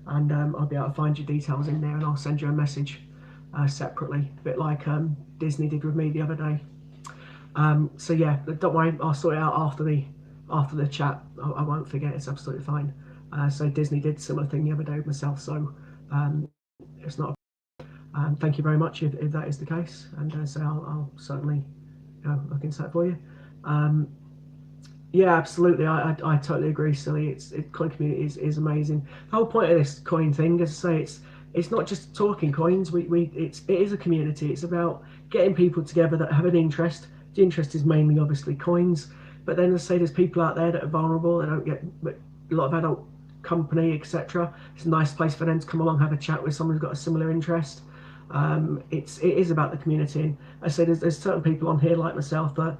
[SPEAKER 2] and I'll be able to find your details in there, and I'll send you a message separately, a bit like Disney did with me the other day. So yeah, don't worry. I'll sort it out after the chat. I won't forget. It's absolutely fine. So Disney did a similar thing the other day with myself. So it's not. Thank you very much if that is the case, and so I'll certainly look into that for you. Yeah, absolutely. I totally agree, Silly. Coin community is amazing. The whole point of this coin thing, as I say, it's not just talking coins. It is a community. It's about getting people together that have an interest. The interest is mainly obviously coins, but then as I say, there's people out there that are vulnerable. They don't get a lot of adult company, etc. It's a nice place for them to come along, have a chat with someone who's got a similar interest. It is about the community. And I say there's certain people on here like myself that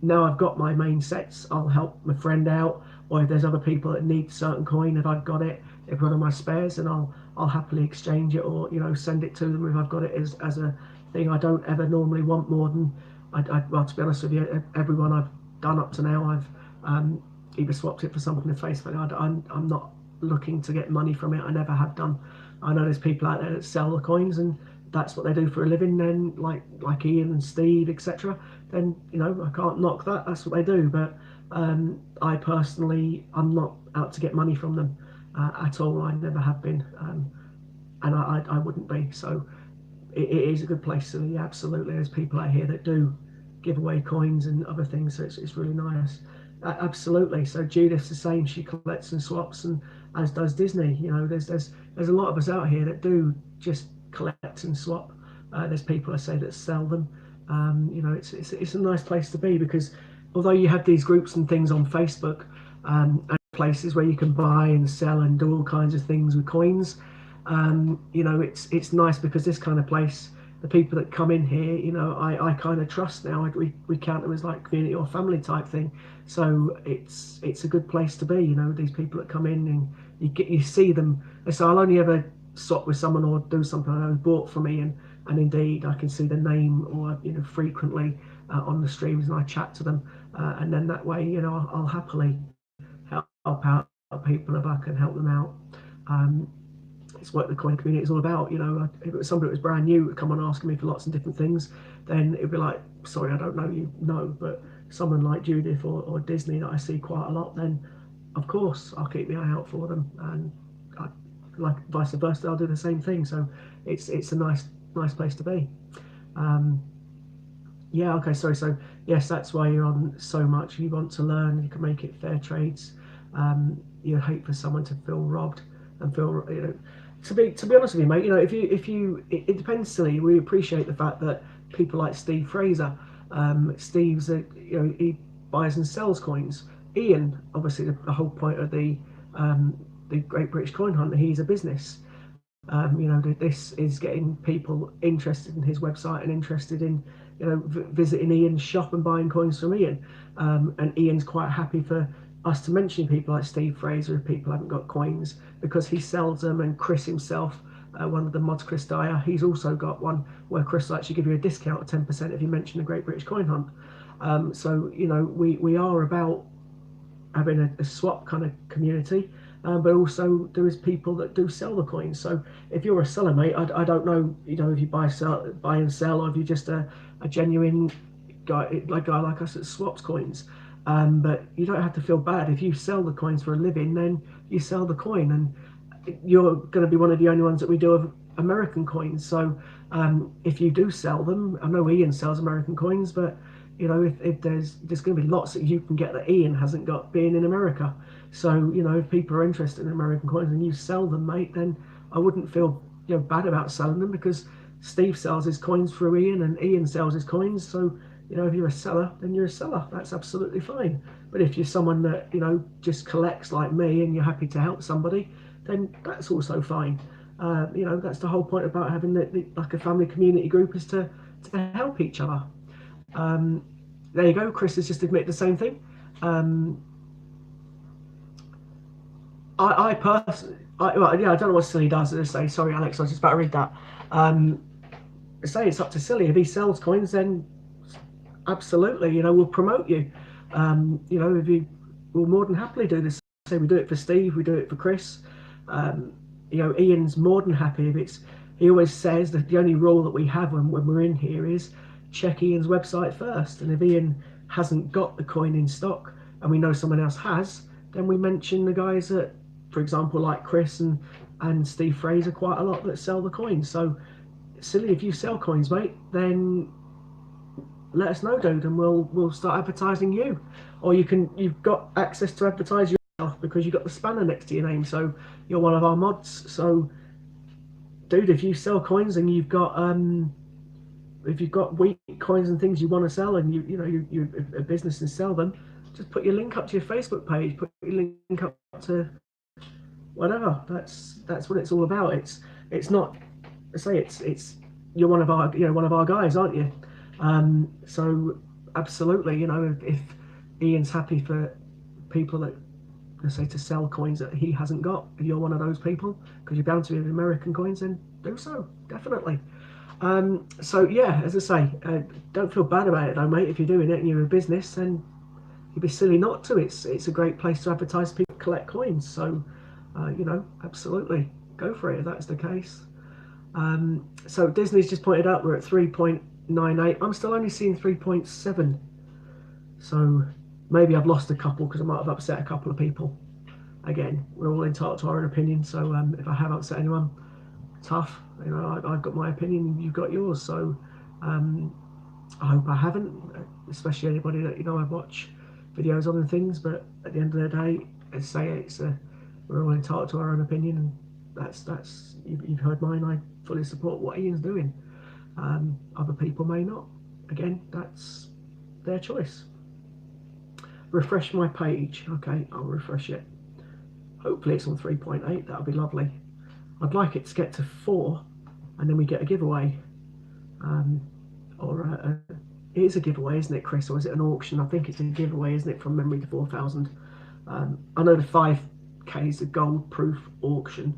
[SPEAKER 2] now I've got my main sets, I'll help my friend out, or if there's other people that need certain coin, if I've got it, if one of my spares, and I'll happily exchange it, or send it to them if I've got it as a thing. I don't ever normally want more than well, to be honest with you, everyone I've done up to now, I've either swapped it for something in face value. I'm not looking to get money from it. I never have done. I know there's people out there that sell the coins, and that's what they do for a living, then like Ian and Steve, etc., then I can't knock that. That's what they do. But I personally, I'm not out to get money from them at all. I never have been, and I wouldn't be. So it is a good place to be. Absolutely, there's people out here that do give away coins and other things, so it's really nice. Absolutely. So Judith's the same. She collects and swaps, and as does Disney. There's a lot of us out here that do just collect and swap. There's people I say that sell them. It's a nice place to be, because although you have these groups and things on Facebook and places where you can buy and sell and do all kinds of things with coins, it's nice because this kind of place, the people that come in here, I kind of trust now. We count them as like community or family type thing. So it's a good place to be. These people that come in, and you see them. So I'll only ever swap with someone or do something I know bought from me, and indeed I can see the name or frequently on the streams, and I chat to them, and then that way I'll happily help out people if I can help them out. It's what the coin community is all about. If it was somebody that was brand new, would come on asking me for lots of different things, then it'd be like, sorry, I don't know you. No, but someone like Judith or Disney that I see quite a lot, then of course I'll keep my eye out for them, and like vice versa, I'll do the same thing. So it's a nice place to be. Yeah, okay, sorry. So yes, that's why you're on so much. You want to learn. You can make it fair trades. You hate for someone to feel robbed and feel to be honest with you, mate. It depends. Silly. We appreciate the fact that people like Steve Fraser. Steve's he buys and sells coins. Ian, obviously, the whole point of the Great British Coin Hunt, he's a business. This is getting people interested in his website and interested in visiting Ian's shop and buying coins from Ian. And Ian's quite happy for us to mention people like Steve Fraser if people haven't got coins, because he sells them. And Chris himself, one of the mods, Chris Dyer, he's also got one where Chris will actually give you a discount of 10% if you mention the Great British Coin Hunt. So we are about having a swap kind of community, but also there is people that do sell the coins. So if you're a seller, mate, I don't know, if you buy and sell, or if you're just a genuine guy like us that swaps coins. But you don't have to feel bad if you sell the coins for a living. Then you sell the coin, and you're going to be one of the only ones that we do of American coins. So if you do sell them, I know Ian sells American coins, but if there's going to be lots that you can get that Ian hasn't got, being in America. So if people are interested in American coins and you sell them, mate, then I wouldn't feel bad about selling them, because Steve sells his coins through Ian and Ian sells his coins. So if you're a seller, then you're a seller. That's absolutely fine. But if you're someone that just collects like me and you're happy to help somebody, then that's also fine. That's the whole point about having like a family community group, is to help each other. There you go. Chris has just admitted the same thing. I personally, I don't know what Silly does. I say, sorry, Alex, I was just about to read that. Say it's up to Silly. If he sells coins, then absolutely, we'll promote you. We'll more than happily do this. Say we do it for Steve, we do it for Chris. Ian's more than happy if it's. He always says that the only rule that we have when we're in here is check Ian's website first, and if Ian hasn't got the coin in stock and we know someone else has, then we mention the guys that, for example, like Chris and Steve Fraser, quite a lot, that sell the coins. So Silly, if you sell coins, mate, then let us know, dude, and we'll start advertising you. Or you've got access to advertise yourself because you've got the spanner next to your name, so you're one of our mods. So dude, if you sell coins and you've got if you've got weak coins and things you want to sell, and you're a business and sell them, just put your link up to your Facebook page, put your link up to whatever. That's what it's all about. It's not, I say, it's you're one of our guys, aren't you? So absolutely, if Ian's happy for people that, let's say, to sell coins that he hasn't got, if you're one of those people, because you're bound to be American coins, then do so, definitely. So yeah, as I say, don't feel bad about it though, mate. If you're doing it and you're a business, then you'd be silly not to. It's a great place to advertise people collect coins. So absolutely go for it if that's the case. So Disney's just pointed out we're at 3.98. I'm still only seeing 3.7. So maybe I've lost a couple because I might have upset a couple of people. Again, we're all entitled to our own opinion. So if I have upset anyone, tough. You know, I've got my opinion, you've got yours. So I hope I haven't, especially anybody that I watch videos on and things. But at the end of the day, as I say, we're all entitled to our own opinion, and that's you've heard mine. I fully support what Ian's doing. Other people may not. Again, that's their choice. Refresh my page. Okay, I'll refresh it. Hopefully it's on 3.8. That would be lovely. I'd like it to get to 4, and then we get a giveaway. It is a giveaway, isn't it, Chris? Or is it an auction? I think it's a giveaway, isn't it, from memory to 4,000. I know the 5K is a gold proof auction.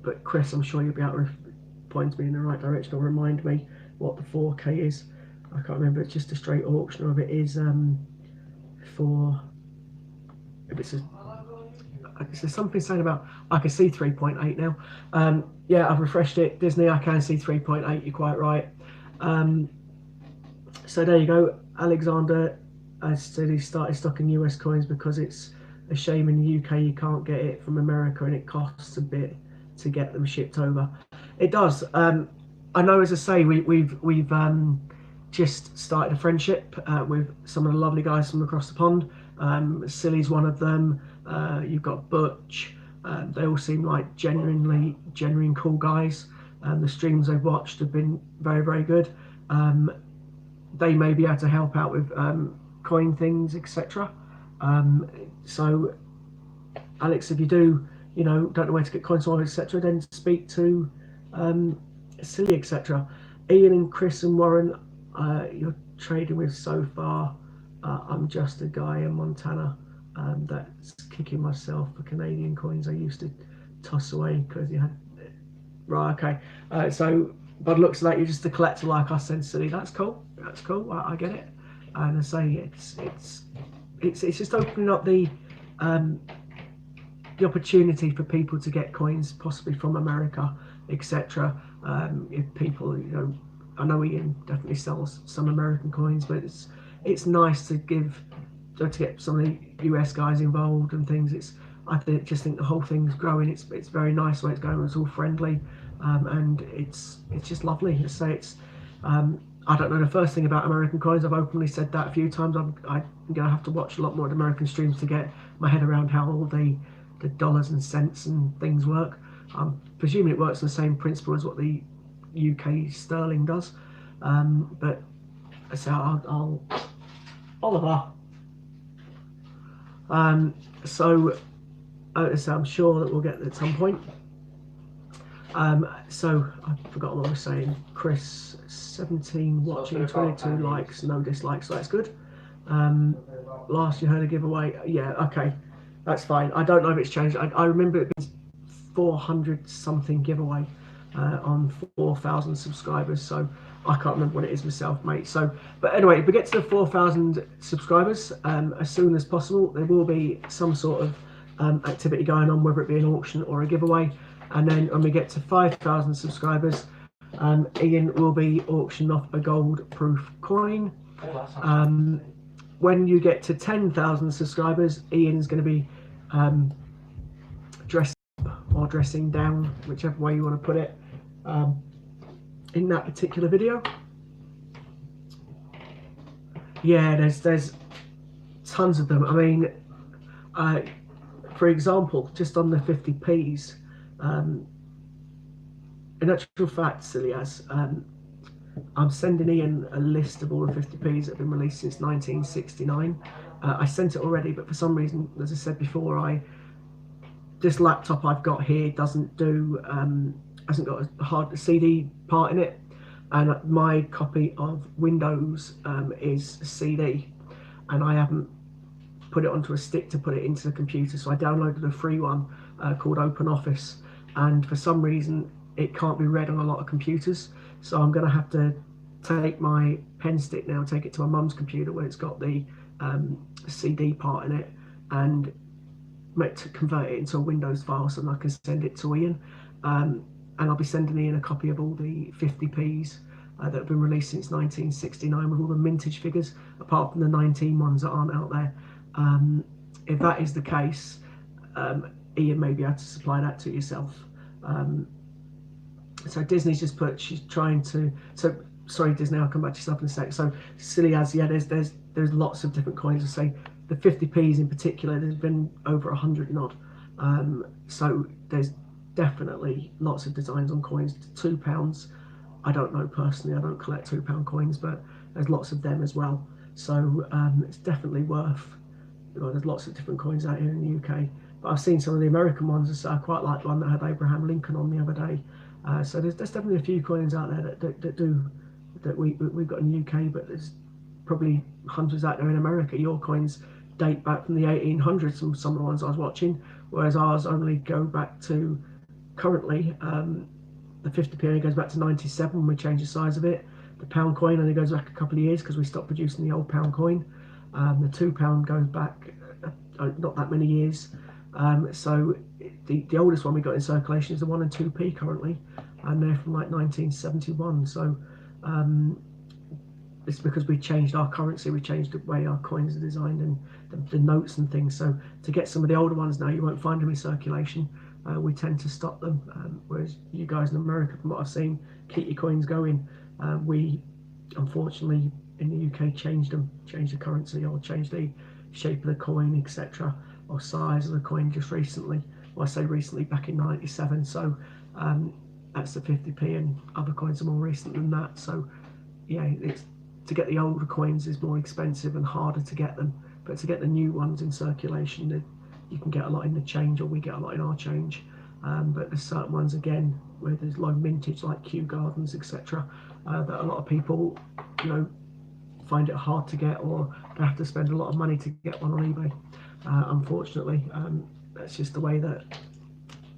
[SPEAKER 2] But Chris, I'm sure you'll be able to point me in the right direction or remind me what the 4K is. I can't remember. It's just a straight auction, or if it is if there's something saying about, I can see 3.8 now. Yeah, I've refreshed it. Disney, I can see 3.8. You're quite right. So there you go. Alexander said he started stocking US coins because it's a shame in the UK you can't get it from America and it costs a bit to get them shipped over. It does. I know, as I say, we've just started a friendship with some of the lovely guys from across the pond. Silly's one of them. You've got Butch. They all seem like genuine cool guys. The streams they've watched have been very, very good. They may be able to help out with coin things, etc. So, Alex, if you do, don't know where to get coins from, etc., then speak to Silly, etc. Ian and Chris and Warren, you're trading with so far. I'm just a guy in Montana that's kicking myself for Canadian coins I used to toss away because you had. Right, okay. So, by the looks of that, you're just a collector like us, then, Silly. That's cool. That's cool. I get it. And I say it's just opening up the opportunity for people to get coins, possibly from America, etc. If people, I know Ian definitely sells some American coins, but it's nice to get some of the US guys involved and things. I just think the whole thing's growing. It's very nice the way it's going. It's all friendly, and it's just lovely. To say I don't know the first thing about American coins. I've openly said that a few times. I'm gonna have to watch a lot more of the American streams to get my head around how all the dollars and cents and things work. I'm presuming it works on the same principle as what the UK sterling does. But so I'll Oliver. So I'm sure that we'll get at some point. So I forgot what I was saying. Chris, 17 watching, 22 likes, no dislikes, so that's good. Last you heard a giveaway. Yeah, okay, that's fine. I don't know if it's changed. I remember it being 400 something giveaway on 4,000 subscribers, so I can't remember what it is myself, mate. So, but anyway, if we get to the 4,000 subscribers as soon as possible, there will be some sort of activity going on, whether it be an auction or a giveaway. And then when we get to 5,000 subscribers, Ian will be auctioning off a gold proof coin. When you get to 10,000 subscribers, Ian is going to be dressing up or dressing down, whichever way you want to put it, in that particular video. Yeah, there's tons of them. I mean, for example, just on the 50p's, in actual fact, Silly as I'm sending Ian a list of all the 50p's that have been released since 1969. I sent it already, but for some reason, as I said before, this laptop I've got here hasn't got a hard CD part in it, and my copy of Windows is a CD, and I haven't put it onto a stick to put it into the computer, so I downloaded a free one called OpenOffice, and for some reason it can't be read on a lot of computers, so I'm going to have to take my pen stick now, take it to my mum's computer where it's got the CD part in it, and to convert it into a Windows file so that I can send it to Ian. And I'll be sending Ian a copy of all the 50p's that have been released since 1969 with all the mintage figures, apart from the 19 ones that aren't out there. If that is the case, Ian may be able to supply that to yourself. So Disney's just put, she's trying to, so sorry Disney, I'll come back to yourself in a sec. So silly as, yeah, there's lots of different coins. I say the 50p's in particular, there's been over 100 and odd. So there's definitely lots of designs on coins. £2, I don't know personally, I don't collect £2 coins, but there's lots of them as well. So it's definitely worth, there's lots of different coins out here in the UK. But I've seen some of the American ones, so I quite like the one that had Abraham Lincoln on the other day. So there's definitely a few coins out there that we've got in the UK, but there's probably hundreds out there in America. Your coins date back from the 1800s, some of the ones I was watching, whereas ours only go back to currently, the 50p only goes back to 97 when we change the size of it. The pound coin only goes back a couple of years because we stopped producing the old pound coin. The £2 goes back not that many years. So the oldest one we got in circulation is the 1 and 2p currently, and they're from like 1971. So it's because we changed our currency, we changed the way our coins are designed and the notes and things. So to get some of the older ones now, you won't find them in circulation. We tend to stop them, whereas you guys in America, from what I've seen, keep your coins going. We unfortunately in the UK changed the currency, or changed the shape of the coin, etc., or size of the coin just recently. Well, I say recently, back in 97. So that's the 50p, and other coins are more recent than that. So yeah, it's to get the older coins is more expensive and harder to get them, but to get the new ones in circulation, you can get a lot in the change, or we get a lot in our change. But there's certain ones again where there's low mintage, like Kew Gardens, etc., that a lot of people, find it hard to get, or they have to spend a lot of money to get one on eBay. Unfortunately, that's just the way that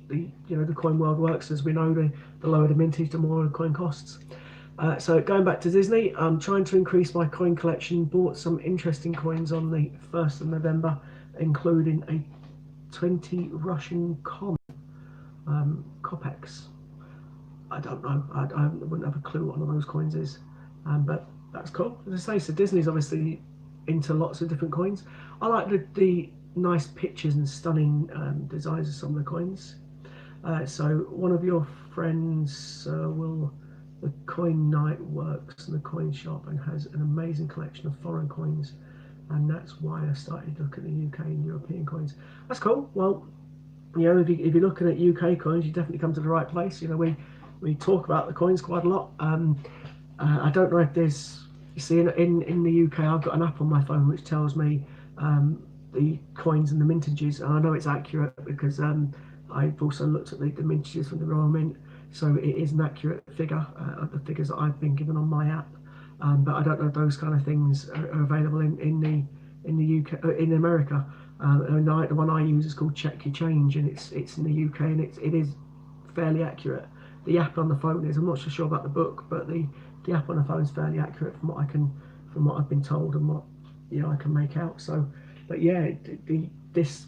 [SPEAKER 2] the coin world works. As we know, the lower the mintage, the more the coin costs. So going back to Disney, I'm trying to increase my coin collection. Bought some interesting coins on the 1st of November, including a 20 Russian Kopecks. I don't know. I wouldn't have a clue what one of those coins is, but that's cool. As I say, so Disney's obviously into lots of different coins. I like the nice pictures and stunning designs of some of the coins. So one of your friends the Coin Night works in the coin shop and has an amazing collection of foreign coins, and that's why I started looking at the UK and European coins. That's cool. Well, if you're looking at UK coins, you definitely come to the right place. We talk about the coins quite a lot. I don't know if there's, you see, in the UK, I've got an app on my phone which tells me the coins and the mintages, and I know it's accurate because I've also looked at the mintages from the Royal Mint, so it is an accurate figure of the figures that I've been given on my app. But I don't know if those kind of things are available in the UK, in America. And the one I use is called Check Your Change, and it's in the UK, and it is fairly accurate. The app on the phone is. I'm not so sure about the book, but the app on the phone is fairly accurate from what I've been told and what I can make out. So, but yeah, this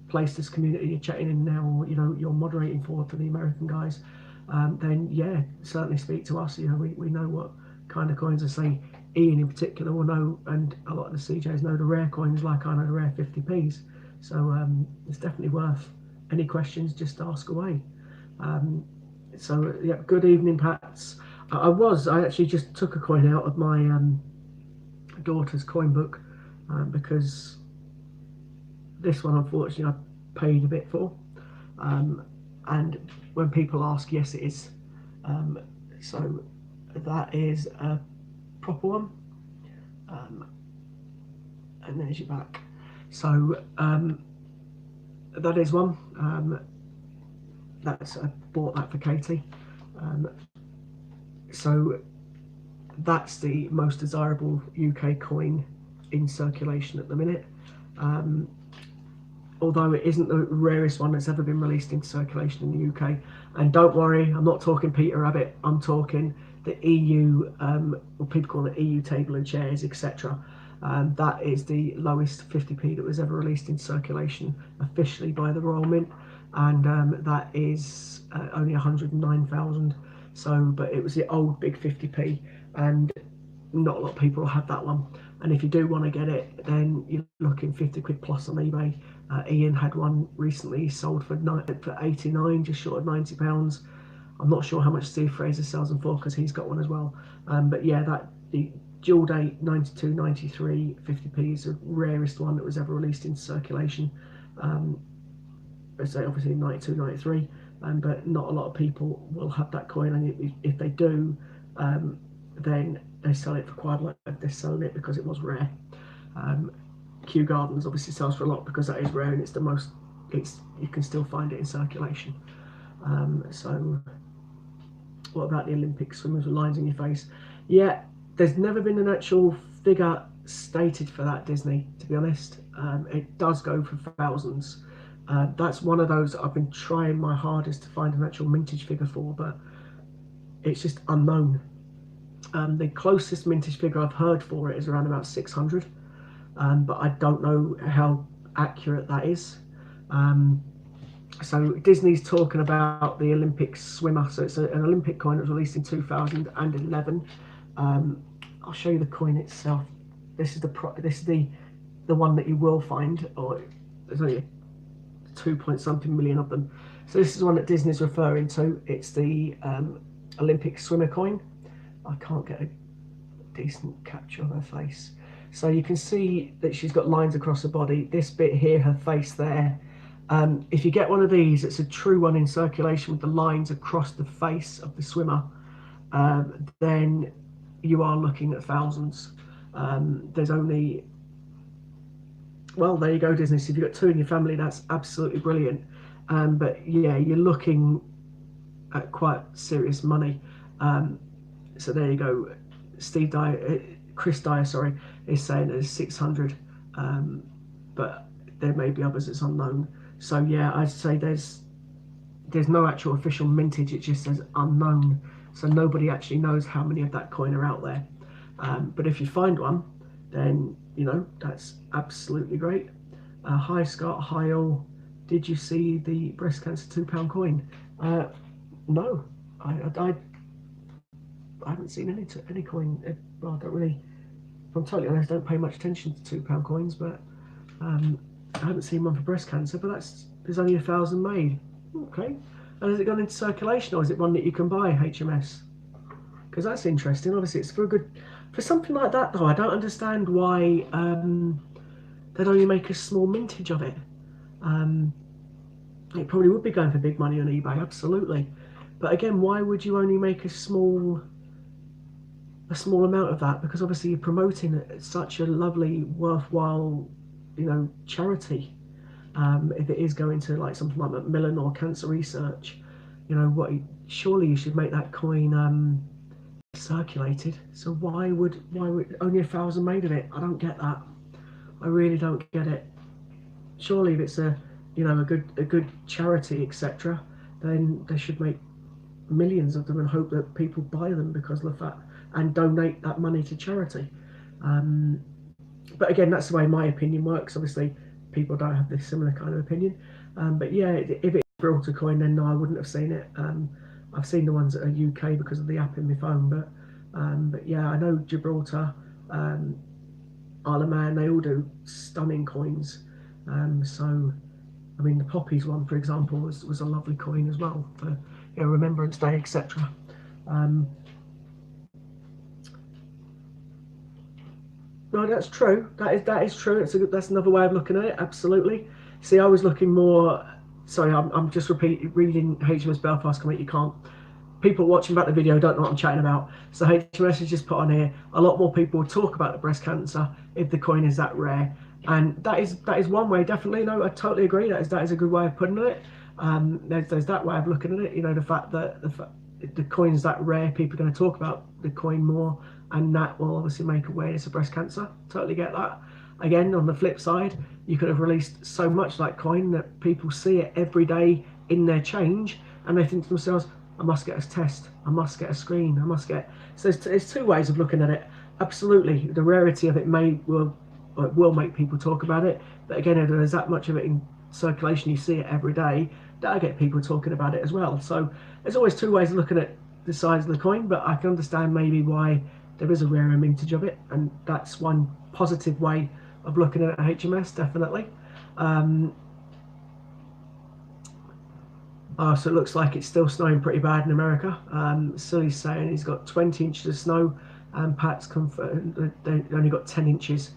[SPEAKER 2] place, this community you're chatting in now, or you're moderating for the American guys, then yeah, certainly speak to us. We know what kind of coins. I say Ian in particular will know, and a lot of the CJs know the rare coins, like I know the rare 50p's. So it's definitely worth any questions, just ask away. So yeah, good evening, Pats. I actually just took a coin out of my daughter's coin book because this one, unfortunately, I paid a bit for. And when people ask, yes, it is. So that is a proper one. And there's your back. So that is one. I bought that for Katie. So that's the most desirable UK coin in circulation at the minute. Although it isn't the rarest one that's ever been released into circulation in the UK. And don't worry, I'm not talking Peter Rabbit, I'm talking the EU, what people call the EU table and chairs, etc. That is the lowest 50p that was ever released in circulation officially by the Royal Mint, and that is only 109,000. So, but it was the old big 50p, and not a lot of people have that one. And if you do want to get it, then you're looking 50 quid plus on eBay. Ian had one recently sold for 89, just short of £90. I'm not sure how much Steve Fraser sells them for because he's got one as well. But yeah, that the dual date 92, 93 50p is the rarest one that was ever released into circulation. So obviously 92, 93, but not a lot of people will have that coin, and if they do, then they sell it for quite a lot. They're selling it because it was rare. Kew Gardens obviously sells for a lot because that is rare, and it's the most. You can still find it in circulation. So, what about the Olympic swimmers with lines in your face? Yeah, there's never been an actual figure stated for that, Disney. To be honest, it does go for thousands. That's one of those that I've been trying my hardest to find an actual mintage figure for, but it's just unknown. The closest mintage figure I've heard for it is around about 600, but I don't know how accurate that is. So Disney's talking about the Olympic swimmer. So it's an Olympic coin that was released in 2011. I'll show you the coin itself. This is the one that you will find, or there's only 2 point something million of them. So this is the one that Disney's referring to. It's the Olympic swimmer coin. I can't get a decent capture of her face. So you can see that she's got lines across her body. This bit here, her face there. If you get one of these, it's a true one in circulation with the lines across the face of the swimmer, then you are looking at thousands. There's only, well, there you go, Disney. So if you've got two in your family, that's absolutely brilliant. But yeah, you're looking at quite serious money. So there you go. Chris Dyer, sorry, is saying there's 600, but there may be others that's unknown. So yeah, I'd say there's no actual official mintage. It just says unknown. So nobody actually knows how many of that coin are out there. But if you find one, then you know that's absolutely great. Hi Scott, hi all. Did you see the breast cancer £2 coin? No, I haven't seen any coin. Well, I don't really, if I'm totally honest, I don't pay much attention to £2 coins, but I haven't seen one for breast cancer. But there's only 1,000 made. Okay, and has it gone into circulation, or is it one that you can buy, HMS? Because that's interesting. Obviously, it's for something like that, though. I don't understand why they'd only make a small mintage of it. It probably would be going for big money on eBay, absolutely. But again, why would you only make a small amount of that? Because obviously you're promoting such a lovely, worthwhile, charity. If it is going to like something like Macmillan or cancer research, surely you should make that coin circulated. So why would only 1,000 made of it? I don't get that. I really don't get it. Surely if it's a good charity, etc., then they should make millions of them and hope that people buy them because of that and donate that money to charity. But again, that's the way my opinion works. Obviously, people don't have this similar kind of opinion. But yeah, if it's a Gibraltar coin, then no, I wouldn't have seen it. I've seen the ones that are UK because of the app in my phone. But yeah, I know Gibraltar, Isle of Man, they all do stunning coins. So, I mean, the Poppies one, for example, was a lovely coin as well for Remembrance Day, etc. No, that's true. That is true. That's another way of looking at it. Absolutely. See, I was looking more. Sorry, I'm just reading HMS Belfast comment. You can't. People watching back the video don't know what I'm chatting about. So HMS has just put on here. A lot more people will talk about the breast cancer if the coin is that rare, and that is one way. Definitely, no, I totally agree. That is a good way of putting it. There's that way of looking at it. The fact that the coin's that rare, people are going to talk about the coin more, and that will obviously make awareness of breast cancer. Totally get that. Again, on the flip side, you could have released so much like coin that people see it every day in their change, and they think to themselves, I must get a test, I must get a screen, I must get. So there's two ways of looking at it. absolutely, the rarity of it will make people talk about it. But again, if there's that much of it in circulation, you see it every day, that'll get people talking about it as well. So there's always two ways of looking at the size of the coin, but I can understand maybe why there is a rarer mintage of it, and that's one positive way of looking at HMS, definitely. So it looks like it's still snowing pretty bad in America. Sully's saying he's got 20 inches of snow, and Pat's confirmed they only got 10 inches.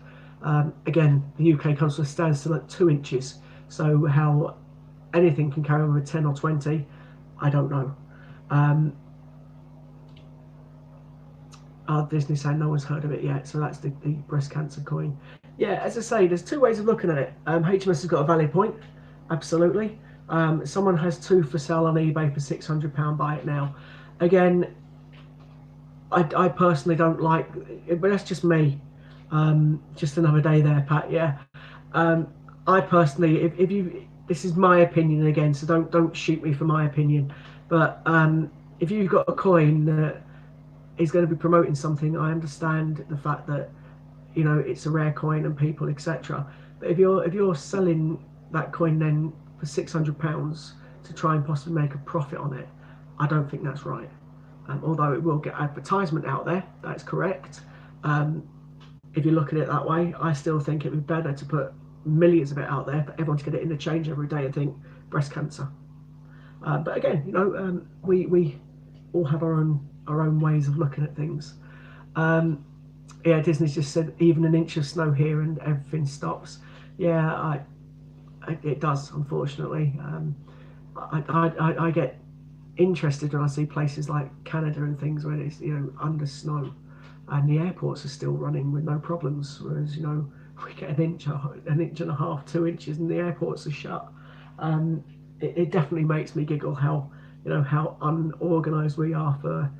[SPEAKER 2] Again, the UK comes to a standstill at 2 inches. So how anything can carry on with 10 or 20, I don't know. Disney saying no one's heard of it yet, so that's the breast cancer coin. Yeah, as I say, there's two ways of looking at it. HMS has got a valid point, absolutely. Someone has two for sale on eBay for £600. Buy it now. Again, I personally don't like, but that's just me. Just another day there, Pat. Yeah. I personally, if you, this is my opinion again, so don't shoot me for my opinion. But if you've got a coin that is going to be promoting something, I understand the fact that it's a rare coin and people etc. But if you're selling that coin then for £600 to try and possibly make a profit on it, I don't think that's right. Although it will get advertisement out there, that's correct. If you look at it that way, I still think it'd be better to put millions of it out there for everyone to get it in the change every day and think breast cancer. But again, we all have our own ways of looking at things. Yeah, Disney's just said even an inch of snow here and everything stops. Yeah, it does, unfortunately. I get interested when I see places like Canada and things where it's under snow and the airports are still running with no problems, whereas we get an inch and a half, 2 inches, and the airports are shut. It definitely makes me giggle how how unorganised we are for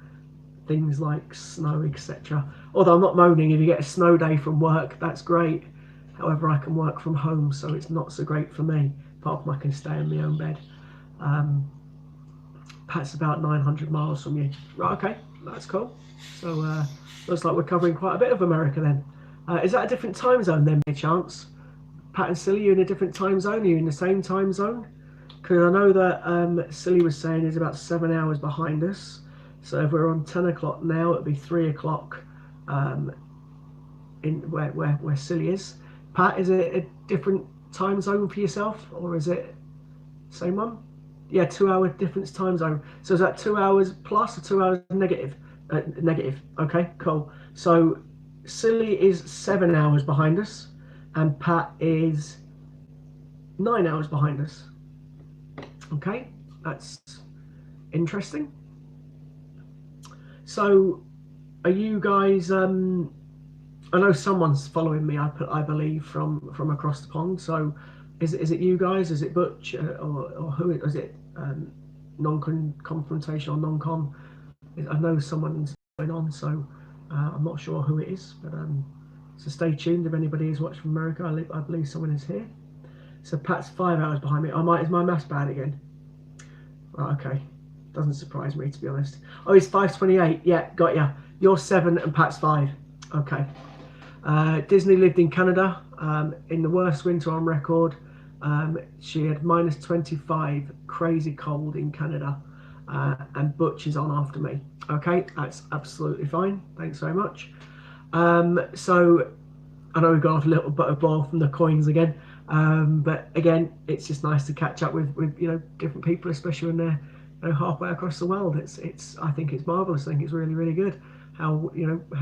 [SPEAKER 2] things like snow, etc. Although I'm not moaning. If you get a snow day from work, that's great. However, I can work from home, so it's not so great for me, apart from I can stay in my own bed. Pat's about 900 miles from you. Right, okay, that's cool. So looks like we're covering quite a bit of America then. Is that a different time zone then, by chance? Pat and Silly, you in a different time zone? Are you in the same time zone? Because I know that Silly was saying is about 7 hours behind us. So if we're on 10 o'clock now, it'd be 3 o'clock in where Silly is. Pat, is it a different time zone for yourself, or is it same one? Yeah, 2 hour difference time zone. So is that 2 hours plus or 2 hours negative? Negative. Okay, cool. So Silly is 7 hours behind us, and Pat is 9 hours behind us. Okay, that's interesting. So, are you guys? I know someone's following me. I believe from across the pond. So, is it you guys? Is it Butch or who? Is it non-confrontation or non-con? I know someone's going on, so I'm not sure who it is. But so stay tuned if anybody is watching from America. I believe someone is here. So Pat's 5 hours behind me. Is my maths bad again? Right, okay. Doesn't surprise me, to be honest. Oh, he's 5:28. Yeah, got ya. You're 7 and Pat's 5. Okay. Disney lived in Canada in the worst winter on record. She had -25, crazy cold in Canada, and Butch is on after me. Okay, that's absolutely fine. Thanks very much. So I know we've got off a little bit of ball from the coins again, but again, it's just nice to catch up with different people, especially when they're halfway across the world. I think it's marvelous. I think it's really, really good how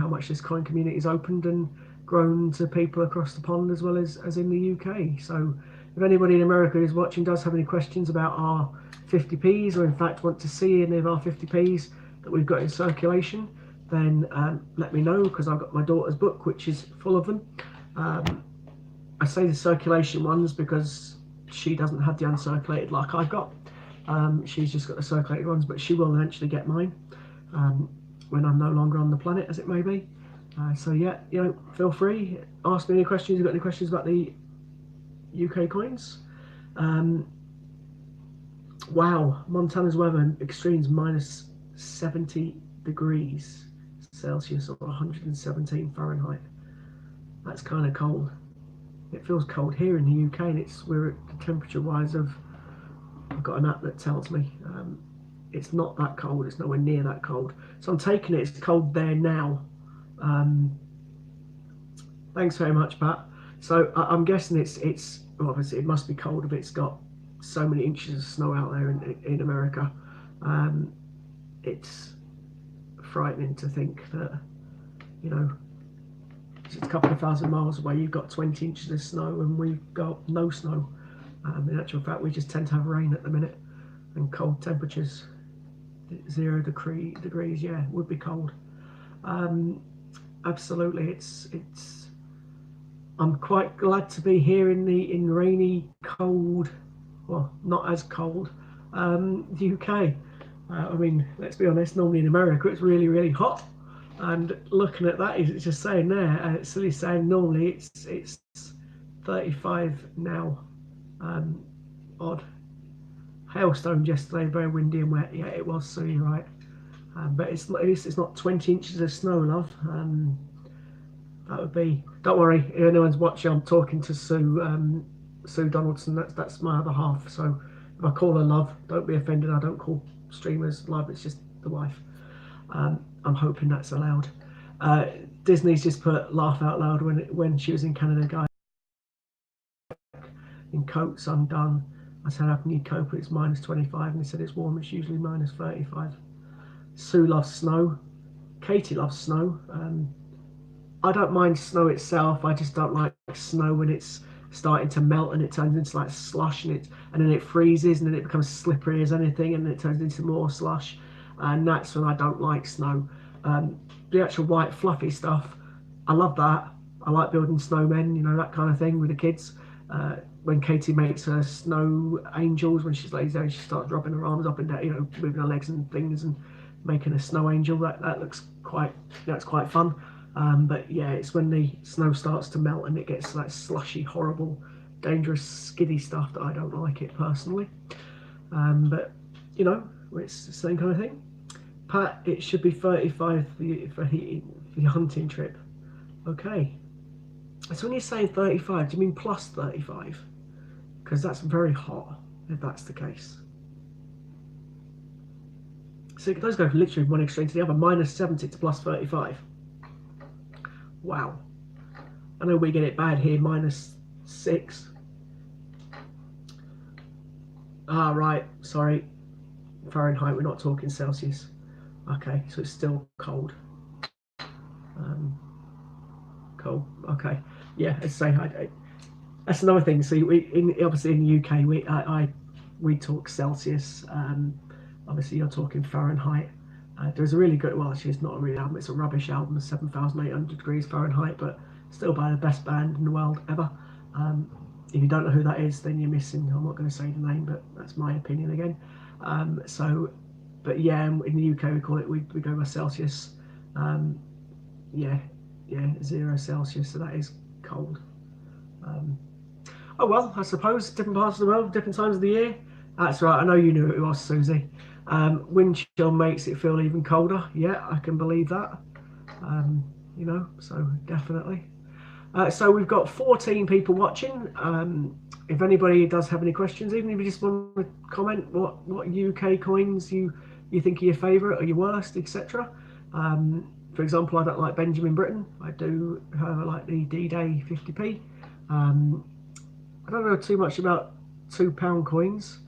[SPEAKER 2] much this coin community has opened and grown to people across the pond as well as in the UK. So if anybody in America who's watching does have any questions about our 50p's, or in fact want to see any of our 50p's that we've got in circulation, then let me know, because I've got my daughter's book which is full of them. I say the circulation ones because she doesn't have the uncirculated like I've got. She's just got the circulated ones, but she will eventually get mine when I'm no longer on the planet, as it may be. So yeah, feel free, ask me any questions. You've got any questions about the UK coins? Wow, Montana's weather extremes -70 degrees Celsius or 117 Fahrenheit. That's kind of cold. It feels cold here in the UK, and we're at the temperature wise of, I've got an app that tells me it's not that cold. It's nowhere near that cold. So I'm taking it. It's cold there now. Thanks very much, Pat. So I'm guessing it's well, obviously it must be cold if it's got so many inches of snow out there in America. It's frightening to think that, you know, it's a couple of thousand miles away, you've got 20 inches of snow and we've got no snow. In actual fact, we just tend to have rain at the minute and cold temperatures. 0 degrees, yeah, would be cold. Absolutely, it's. I'm quite glad to be here in rainy, cold, well, not as cold, the UK. I mean, let's be honest, normally in America it's really, really hot. And looking at that, it's just saying there, it's really saying normally it's 35 now. Odd. Hailstones yesterday, very windy and wet. Yeah, it was, so you're right. But at least it's not 20 inches of snow, love. That would be. Don't worry, if anyone's watching, I'm talking to Sue. Sue Donaldson. That's my other half. So if I call her love, don't be offended. I don't call streamers love. It's just the wife. I'm hoping that's allowed. Disney's just put laugh out loud when she was in Canada, guys. In coats, I'm done. I said, how can you cope? It's minus 25, and they said it's warm. It's usually minus 35. Sue loves snow. Katie loves snow. I don't mind snow itself. I just don't like snow when it's starting to melt and it turns into like slush, and then it freezes and then it becomes slippery as anything, and then it turns into more slush. And that's when I don't like snow. The actual white fluffy stuff, I love that. I like building snowmen, you know, that kind of thing with the kids. When Katie makes her snow angels, when she's lazy down, she starts dropping her arms up and down, you know, moving her legs and things and making a snow angel. That looks quite, that's quite fun. But yeah, it's when the snow starts to melt and it gets that slushy, horrible, dangerous, skiddy stuff that I don't like it personally. But you know, it's the same kind of thing. Pat, it should be 35 for the hunting trip. Okay. So when you're saying 35, do you mean plus 35? Because that's very hot, if that's the case. So those go literally one extreme to the other, minus 70 to plus 35. Wow. I know we get it bad here, minus 6. Ah, right, sorry. Fahrenheit, we're not talking Celsius. Okay, so it's still cold. Cool, okay. Yeah, as I say, that's another thing. So obviously in the UK, we talk Celsius. Obviously you're talking Fahrenheit. There's a really good, well, actually it's not a real album, it's a rubbish album, 7,800 degrees Fahrenheit, but still by the best band in the world ever. If you don't know who that is, then you're missing. I'm not going to say the name, but that's my opinion again. But yeah, in the UK we call it, we go by Celsius. Yeah, 0 Celsius, so that is cold. Oh well, I suppose different parts of the world, different times of the year. That's right, I know you knew who it was, Susie. Wind chill makes it feel even colder. Yeah, I can believe that. You know, so definitely. So we've got 14 people watching. If anybody does have any questions, even if you just want to comment what UK coins you think are your favourite or your worst, etc. For example, I don't like Benjamin Britten. I do, however, like the D-Day 50p. I don't know too much about £2 coins,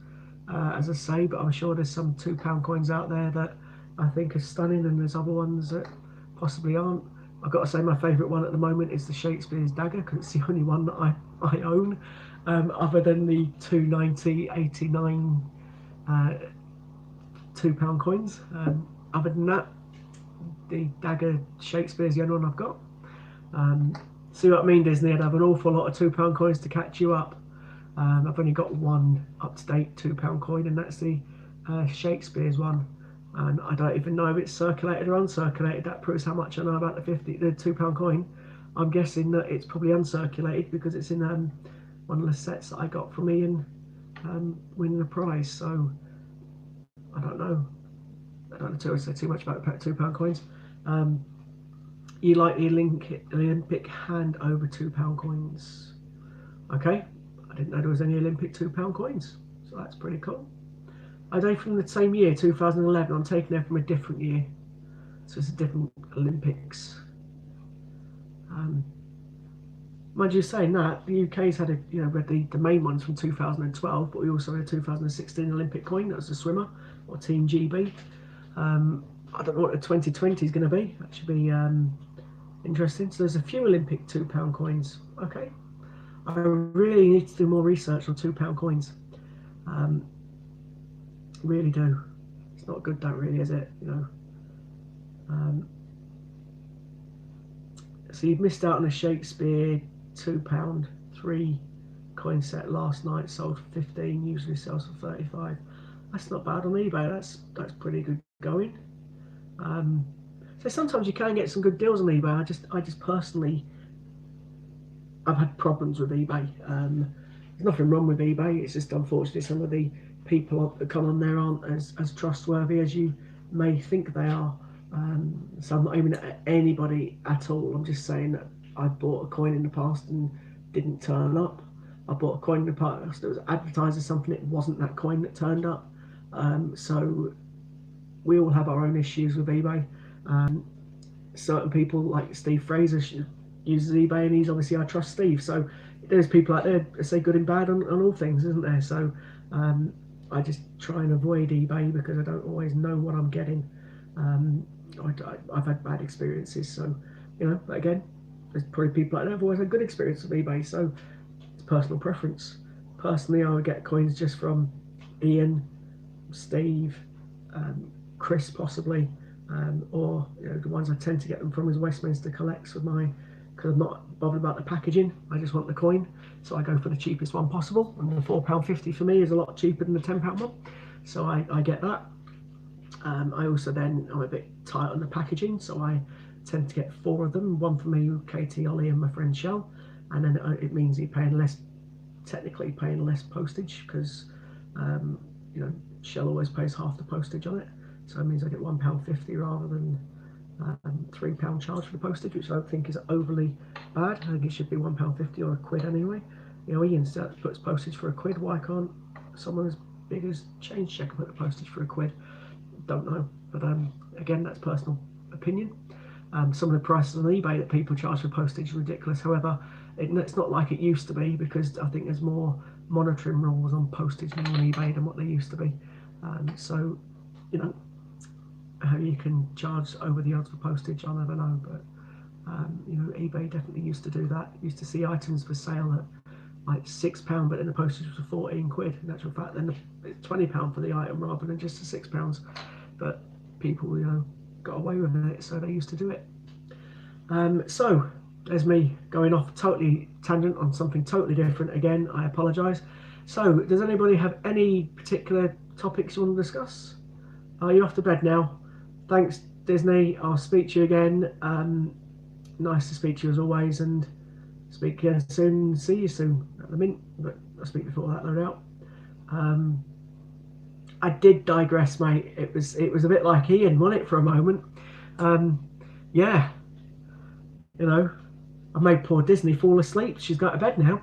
[SPEAKER 2] as I say, but I'm sure there's some £2 coins out there that I think are stunning, and there's other ones that possibly aren't. I've got to say my favourite one at the moment is the Shakespeare's dagger, because it's the only one that I own, other than the 290, 89 £2 coins. Other than that, the dagger Shakespeare's the only one I've got. See what I mean, Disney? I'd have an awful lot of £2 coins to catch you up. I've only got one up-to-date £2 coin, and that's the Shakespeare's one. And I don't even know if it's circulated or uncirculated. That proves how much I know about the £2 coin. I'm guessing that it's probably uncirculated because it's in one of the sets that I got from Ian winning the prize. So I don't know. I don't know too much about £2 coins. you like the Olympic hand over £2 coins. Okay, I didn't know there was any Olympic £2 coins, so that's pretty cool. Are they from the same year, 2011? I'm taking them from a different year, so it's a different Olympics. Mind you saying that, the UK's had we had the main ones from 2012, but we also had a 2016 Olympic coin. That was a swimmer, or Team GB. I don't know what the 2020 is going to be. That should be interesting. So there's a few Olympic £2 coins. Okay, I really need to do more research on £2 coins. Really do. It's not good, that really, is it? So you've missed out on a Shakespeare £2 3 coin set last night, sold for 15, usually sells for 35. That's not bad on eBay. That's pretty good going. So sometimes you can get some good deals on eBay. I just personally, I've had problems with eBay. There's nothing wrong with eBay. It's just unfortunately some of the people that come on there aren't as trustworthy as you may think they are. So I'm not aiming at anybody at all. I'm just saying that I bought a coin in the past and didn't turn up. I bought a coin in the past that was advertised as something. It wasn't that coin that turned up. So we all have our own issues with eBay. Certain people like Steve Fraser uses eBay, and he's obviously, I trust Steve. So there's people out there that say good and bad on all things, isn't there? So I just try and avoid eBay because I don't always know what I'm getting. I've had bad experiences, so but again, there's probably people out there who've always had good experience with eBay, so it's personal preference. Personally, I would get coins just from Ian, Steve, Chris possibly, or the ones I tend to get them from is Westminster Collects with because I'm not bothered about the packaging, I just want the coin, so I go for the cheapest one possible, and the £4.50 for me is a lot cheaper than the £10 one, so I get that. I also I'm a bit tight on the packaging, so I tend to get 4 of them, one for me, Katie, Ollie and my friend Shell, and then it means you're technically paying less postage, because Shell always pays half the postage on it, so it means I get £1.50 rather than £3 charge for the postage, which I don't think is overly bad. I think it should be £1.50 or £1 anyway. Ian puts postage for £1. Why can't someone as big as Change Checker put the postage for £1? Don't know, but again, that's personal opinion. Some of the prices on eBay that people charge for postage are ridiculous. However, it's not like it used to be, because I think there's more monitoring rules on postage now on eBay than what there used to be. So how you can charge over the odds for postage, I'll never know, but eBay definitely used to do that. Used to see items for sale at like £6, but then the postage was £14. In actual fact, then it's £20 for the item rather than just the £6. But people, got away with it, so they used to do it. So there's me going off totally tangent on something totally different again. I apologise. So does anybody have any particular topics you want to discuss? You're off to bed now. Thanks, Disney. I'll speak to you again. Nice to speak to you as always, and speak soon. See you soon at the mint, but I'll speak before that, no doubt. I did digress, mate. It was a bit like Ian, wasn't it, for a moment? Yeah, I made poor Disney fall asleep. She's got to bed now.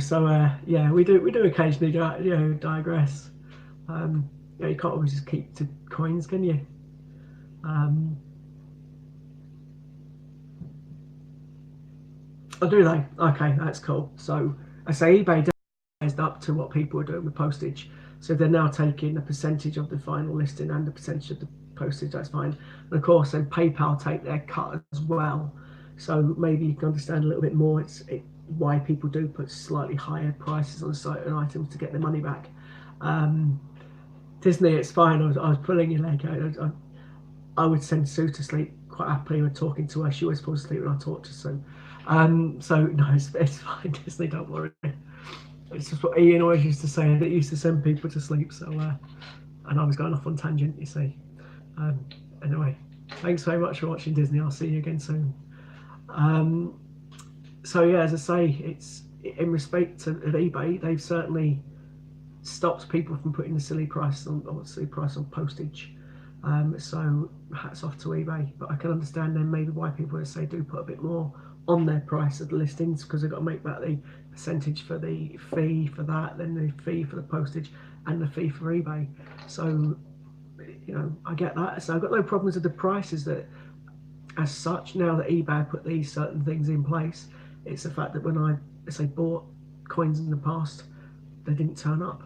[SPEAKER 2] So yeah, we do occasionally digress. You can't always just keep to coins, can you? Oh, do they? Okay, that's cool. So I say eBay is up to what people are doing with postage. So they're now taking a percentage of the final listing and a percentage of the postage. That's fine. And of course, then PayPal take their cut as well. So maybe you can understand a little bit more. Why people do put slightly higher prices on certain items to get their money back. Disney, it's fine. I was pulling your leg out. I would send Sue to sleep quite happily when talking to her. She always falls asleep when I talk to Sue. So no, it's fine, Disney, don't worry. It's just what Ian always used to say, that used to send people to sleep. So and I was going off on tangent, you see. Anyway, thanks very much for watching, Disney. I'll see you again soon. So yeah, as I say, it's in respect of eBay, they've certainly stopped people from putting the silly price on postage. So hats off to eBay, but I can understand then maybe why people would say do put a bit more on their price of the listings, because they've got to make back the percentage for the fee for that, then the fee for the postage and the fee for eBay. So, you know, I get that. So I've got no problems with the prices that as such. Now that eBay put these certain things in place, it's the fact that when I say bought coins in the past, they didn't turn up,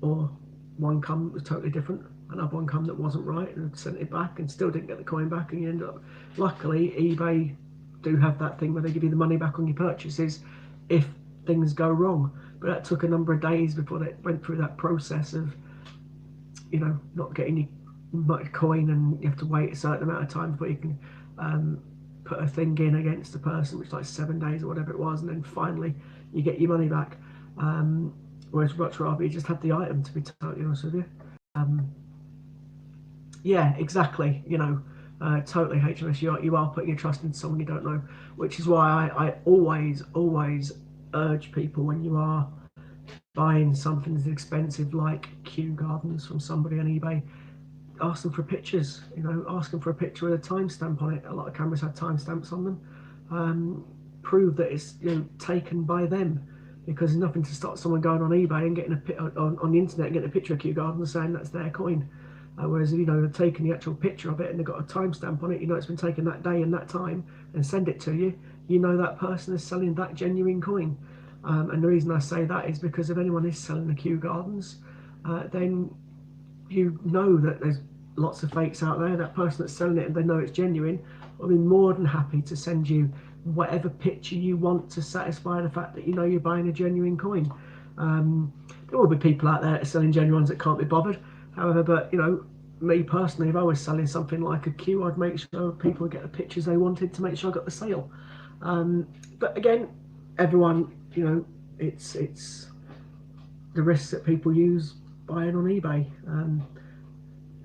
[SPEAKER 2] or one come that was totally different, another one come that wasn't right and sent it back and still didn't get the coin back, and you end up, luckily eBay do have that thing where they give you the money back on your purchases if things go wrong, but that took a number of days before they went through that process of, you know, not getting your coin, and you have to wait a certain amount of time before you can put a thing in against the person, which is like 7 days or whatever it was, and then finally you get your money back. Whereas much rather you just have the item, to be totally honest with you. Yeah, exactly. You know, totally HMS. You are putting your trust in someone you don't know, which is why I always urge people, when you are buying something as expensive like Kew Gardens from somebody on eBay, ask them for pictures. You know, ask them for a picture with a timestamp on it. A lot of cameras have timestamps on them. Prove that it's, you know, taken by them, because there's nothing to stop someone going on eBay and getting on the internet and getting a picture of Kew Gardens saying that's their coin. Whereas, you know, they've taken the actual picture of it and they've got a timestamp on it, you know it's been taken that day and that time, and send it to you, you know that person is selling that genuine coin. And the reason I say that is because if anyone is selling the Kew Gardens, then you know that there's lots of fakes out there. That person that's selling it, and they know it's genuine, will be more than happy to send you whatever picture you want to satisfy the fact that you know you're buying a genuine coin. There will be people out there that are selling genuine ones that can't be bothered. However, but you know, me personally, if I was selling something like a Q, I'd make sure people would get the pictures they wanted to make sure I got the sale. But again, everyone, you know, it's the risks that people use buying on eBay.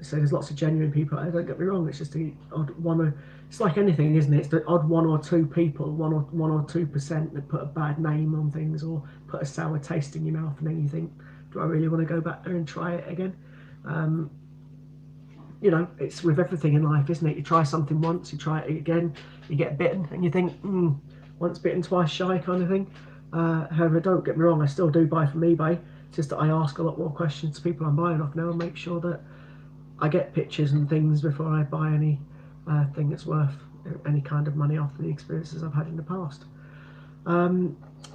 [SPEAKER 2] So there's lots of genuine people out there, don't get me wrong, it's just the odd one. It's like anything, isn't it? It's the odd 1 or 2 people, 1 or 2% that put a bad name on things, or put a sour taste in your mouth, and then you think, do I really want to go back there and try it again? You know, it's with everything in life, isn't it? You try something once, you try it again, you get bitten, and you think, once bitten, twice shy kind of thing. However, don't get me wrong, I still do buy from eBay. It's just that I ask a lot more questions to people I'm buying off now, and make sure that I get pictures and things before I buy any thing that's worth any kind of money off the experiences I've had in the past.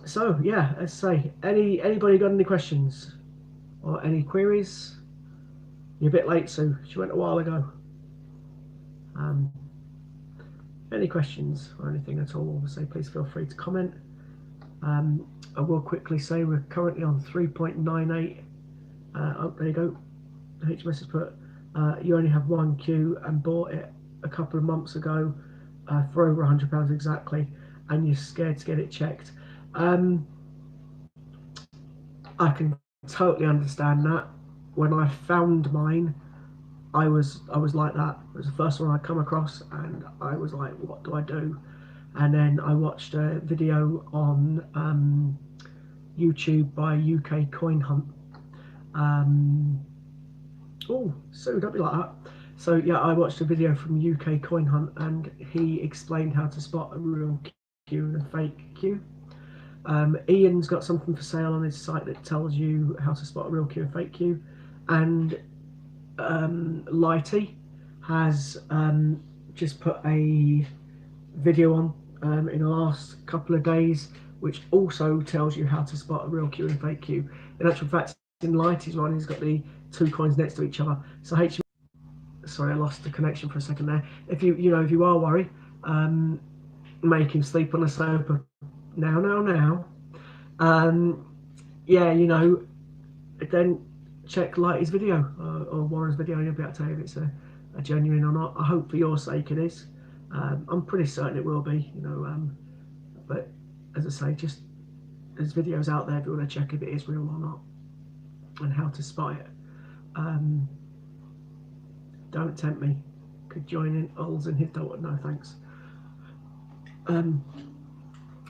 [SPEAKER 2] So yeah, let's say, anybody got any questions or any queries? You're a bit late, Sue. She went a while ago. Any questions or anything at all, say please feel free to comment. I will quickly say we're currently on 3.98. Oh, there you go. HMS has put, you only have one queue and bought it a couple of months ago for over £100 exactly, and you're scared to get it checked. I can totally understand that. When I found mine, I was like that. It was the first one I'd come across, and I was like, what do I do? And then I watched a video on YouTube by UK Coin Hunt. Oh, Sue, don't be like that. So yeah, I watched a video from UK Coin Hunt, and he explained how to spot a real queue and a fake queue. Ian's got something for sale on his site that tells you how to spot a real queue and fake queue, and Lighty has just put a video on in the last couple of days, which also tells you how to spot a real queue and fake queue. In actual fact, in Lighty's one, he's got the 2 coins next to each other. So sorry, I lost the connection for a second there. If you are worried, make him sleep on the sofa now. Yeah, you know, then check Lighty's video or Warren's video, and you'll be able to tell if it's a genuine or not. I hope for your sake it is. I'm pretty certain it will be, you know, but as I say, just there's videos out there if you want to check if it is real or not and how to spot it. Don't tempt me. Could join in Ols and his daughter. No thanks.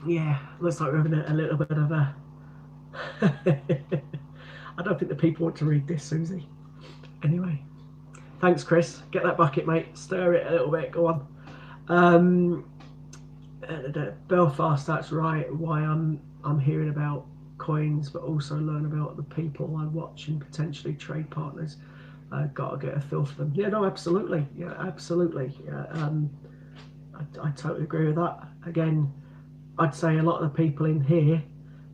[SPEAKER 2] Yeah, looks like we're having a little bit of a I don't think the people want to read this, Susie. Anyway, Thanks, Chris. Get that bucket, mate. Stir it a little bit. Go on. Belfast. That's right. Why I'm hearing about coins, but also learn about the people I watch and potentially trade partners. Got to get a feel for them. Yeah, no, absolutely. Yeah, absolutely. Yeah, I totally agree with that. Again, I'd say a lot of the people in here,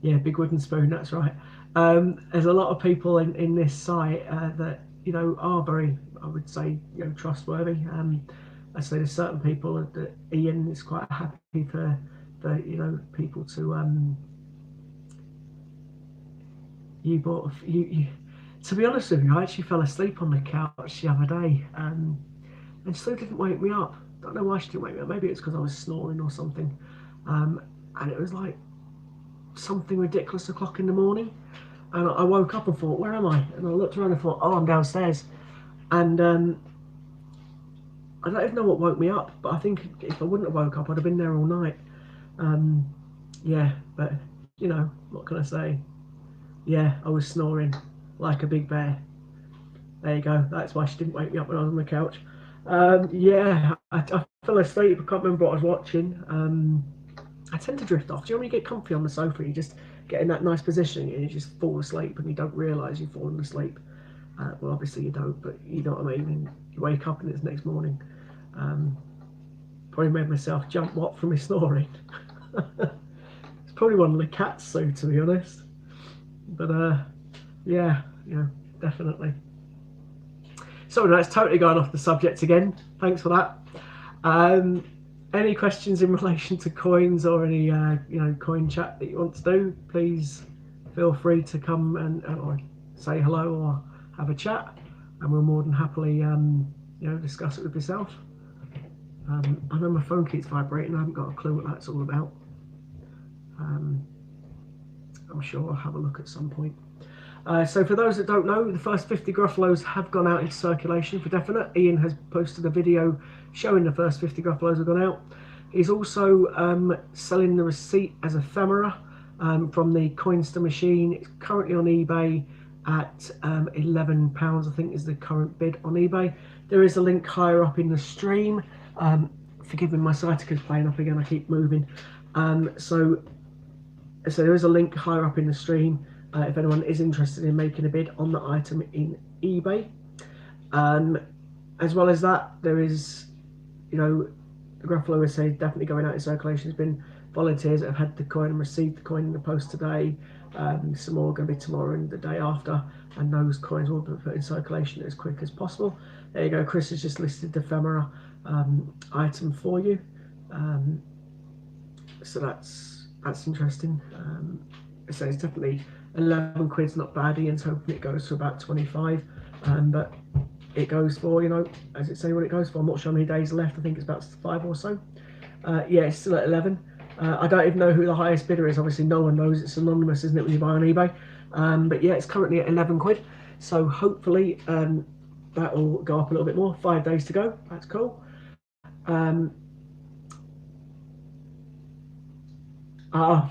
[SPEAKER 2] yeah, big wooden spoon. That's right. There's a lot of people in this site that are very, I would say, trustworthy. I say there's certain people that Ian is quite happy for people to you. To be honest with you, I actually fell asleep on the couch the other day, and still didn't wake me up. Don't know why she didn't wake me up. Maybe it's because I was snoring or something. And it was like something ridiculous o'clock in the morning, and I woke up and thought, where am I? And I looked around and thought, oh, I'm downstairs. And I don't even know what woke me up, but I think if I wouldn't have woke up, I'd have been there all night. Yeah, but what can I say? Yeah, I was snoring like a big bear. There you go. That's why she didn't wake me up when I was on the couch. Yeah, I fell asleep. I can't remember what I was watching. I tend to drift off. Do you know when you get comfy on the sofa, you just get in that nice position and you just fall asleep and you don't realise you've fallen asleep? Well, obviously you don't, but you know what I mean. And you wake up and it's next morning. Probably made myself jump from my snoring. It's probably one of the cats, so to be honest. But yeah, definitely. So that's totally going off the subject again. Thanks for that. Any questions in relation to coins or any coin chat that you want to do, please feel free to come and or say hello or have a chat, and we'll more than happily discuss it with yourself. I know my phone keeps vibrating. I haven't got a clue what that's all about. I'm sure I'll have a look at some point. So for those that don't know, the first 50 Gruffalos have gone out into circulation for definite. Ian has posted a video showing the first 50 Gruffalos have gone out. He's also selling the receipt as ephemera from the Coinster machine. It's currently on eBay at £11, I think is the current bid on eBay. There is a link higher up in the stream. Forgive me, my sciatica's playing up again, I keep moving. So there is a link higher up in the stream if anyone is interested in making a bid on the item in eBay. As well as that, there is, the Gruffalo is definitely going out in circulation. There's been volunteers that have had the coin and received the coin in the post today. Some more are going to be tomorrow and the day after, and those coins will be put in circulation as quick as possible. There you go. Chris has just listed the ephemera item for you. So that's interesting. So it's definitely 11 quid's not bad. Ian's hoping it goes to about 25, but it goes for, as it say what it goes for. I'm not sure how many days left. I think it's about 5 or so. Yeah, it's still at 11. I don't even know who the highest bidder is. Obviously no one knows. It's anonymous, isn't it, when you buy on eBay? But yeah, it's currently at 11 quid. So hopefully that will go up a little bit more. 5 days to go. That's cool.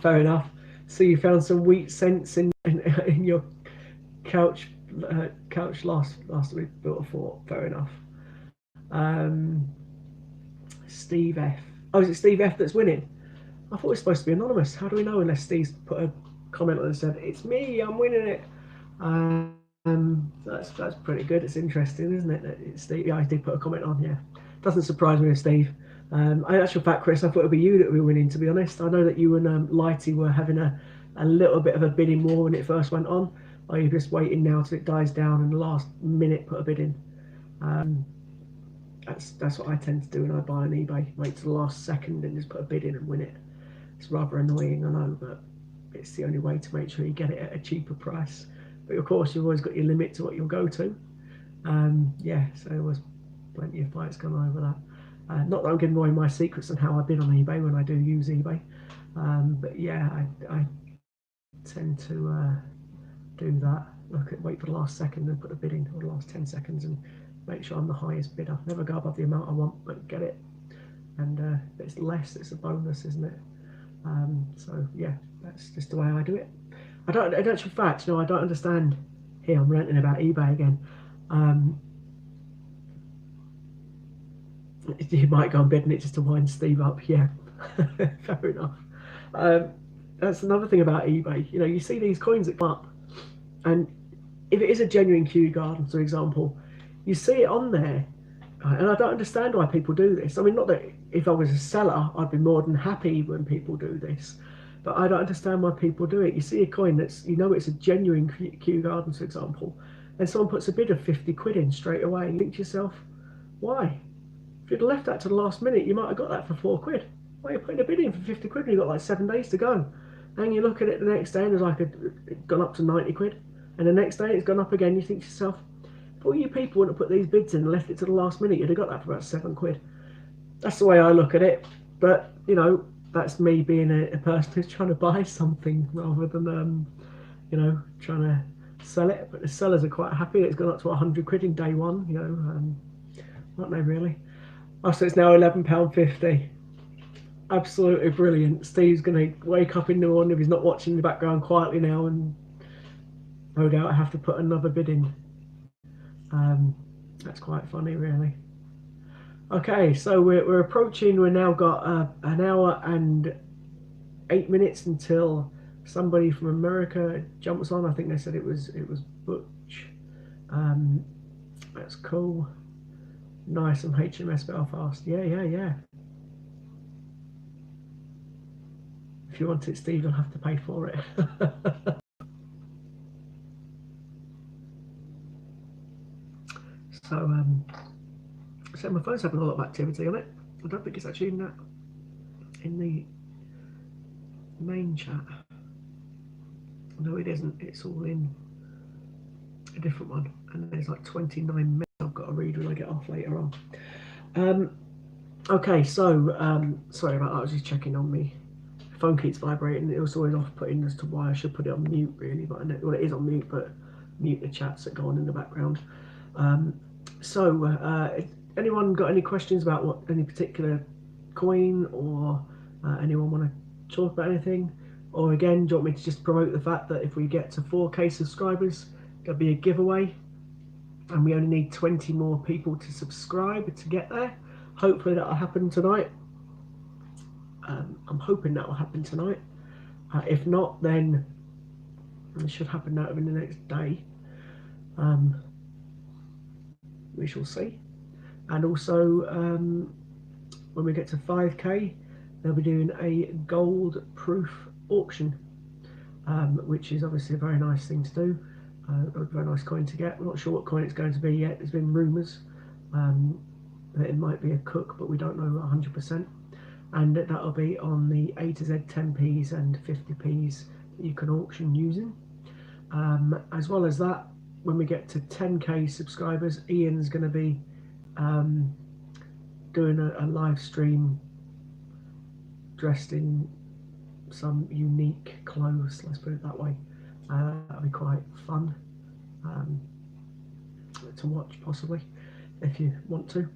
[SPEAKER 2] Fair enough. So you found some wheat cents in your couch last week built a fort. Fair enough. Steve F. Oh, is it Steve F that's winning? I thought it was supposed to be anonymous. How do we know unless Steve's put a comment on and said, it's me, I'm winning it. That's pretty good. It's interesting, isn't it? It's Steve. Yeah, I did put a comment on, yeah. Doesn't surprise me with Steve. In actual fact, Chris, I thought it would be you that were winning, to be honest. I know that you and Lighty were having a little bit of a bidding war when it first went on. Are you just waiting now till it dies down and the last minute put a bid in? That's what I tend to do when I buy on eBay. Wait till the last second and just put a bid in and win it. It's rather annoying, I know, but it's the only way to make sure you get it at a cheaper price. But of course, you've always got your limit to what you'll go to. Yeah, so there was plenty of fights going on over that. Not that I'm giving away my secrets on how I bid on eBay when I do use eBay. But yeah, I tend to do that. Wait for the last second and put a bid in, or the last 10 seconds, and make sure I'm the highest bidder. Never go above the amount I want, but get it. And if it's less, it's a bonus, isn't it? So yeah, that's just the way I do it. In actual fact, I don't understand. Here I'm ranting about eBay again. You might go and bid on it just to wind Steve up. Yeah, fair enough. That's another thing about eBay. You know, you see these coins that come up, and if it is a genuine Kew Gardens, for example, you see it on there, and I don't understand why people do this. I mean, not that if I was a seller, I'd be more than happy when people do this, but I don't understand why people do it. You see a coin that's, you know, it's a genuine Kew Gardens, for example, and someone puts a bid of 50 quid in straight away, and you think to yourself, why? If you'd left that to the last minute, you might have got that for 4 quid. Why are you putting a bid in for 50 quid when you've got like 7 days to go? And you look at it the next day and there's like it's gone up to 90 quid. And the next day it's gone up again. You think to yourself, if all you people wouldn't have put these bids in and left it to the last minute, you'd have got that for about 7 quid. That's the way I look at it. But, you know, that's me being a person who's trying to buy something rather than, you know, trying to sell it. But the sellers are quite happy. It's gone up to 100 quid in day one, you know, aren't they really? Oh, so it's now £11.50. Absolutely brilliant. Steve's going to wake up in the morning if he's not watching the background quietly now, and no doubt I have to put another bid in. That's quite funny, really. Okay, so we're approaching. We've now got an hour and 8 minutes until somebody from America jumps on. I think they said it was Butch. That's cool. Nice, from HMS Belfast. Yeah. If you want it, Steve, you'll have to pay for it. So my phone's having a lot of activity on it. I don't think it's actually in the main chat. No, it isn't. It's all in a different one, and there's like 29 minutes I've got to read when I get off later on. Okay, so sorry about that. I was just checking on me. Phone keeps vibrating. It was always off-putting as to why I should put it on mute, really. But I know, well, it is on mute, but mute the chats that go on in the background. Anyone got any questions about what any particular coin, or anyone want to talk about anything? Or again, do you want me to just promote the fact that if we get to 4K subscribers, there'll be a giveaway, and we only need 20 more people to subscribe to get there. Hopefully that'll happen tonight. I'm hoping that will happen tonight. If not, then it should happen now in the next day. We shall see. And also, when we get to 5K, they'll be doing a gold proof auction, which is obviously a very nice thing to do. A very nice coin to get. We're not sure what coin it's going to be yet. There's been rumours that it might be a Cook, but we don't know 100%. And that'll be on the A to Z 10p's and 50p's that you can auction using. As well as that, when we get to 10K subscribers, Ian's going to be doing a live stream dressed in some unique clothes, let's put it that way. That'll be quite fun to watch, possibly, if you want to.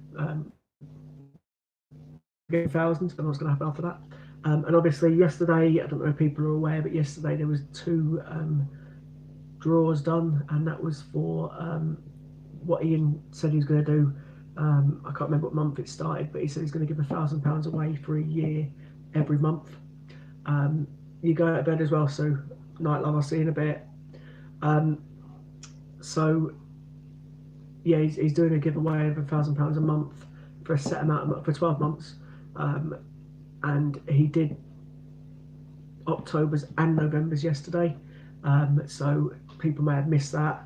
[SPEAKER 2] Get thousands, and what's going to happen after that. And obviously yesterday, I don't know if people are aware, but yesterday there was 2 draws done, and that was for what Ian said he was going to do. I can't remember what month it started, but he said he's going to give £1,000 away for a year every month. You go out of bed as well, so night love, I'll see you in a bit. So yeah, he's doing a giveaway of £1,000 a month for a set amount for 12 months. And he did October's and November's yesterday, so people may have missed that.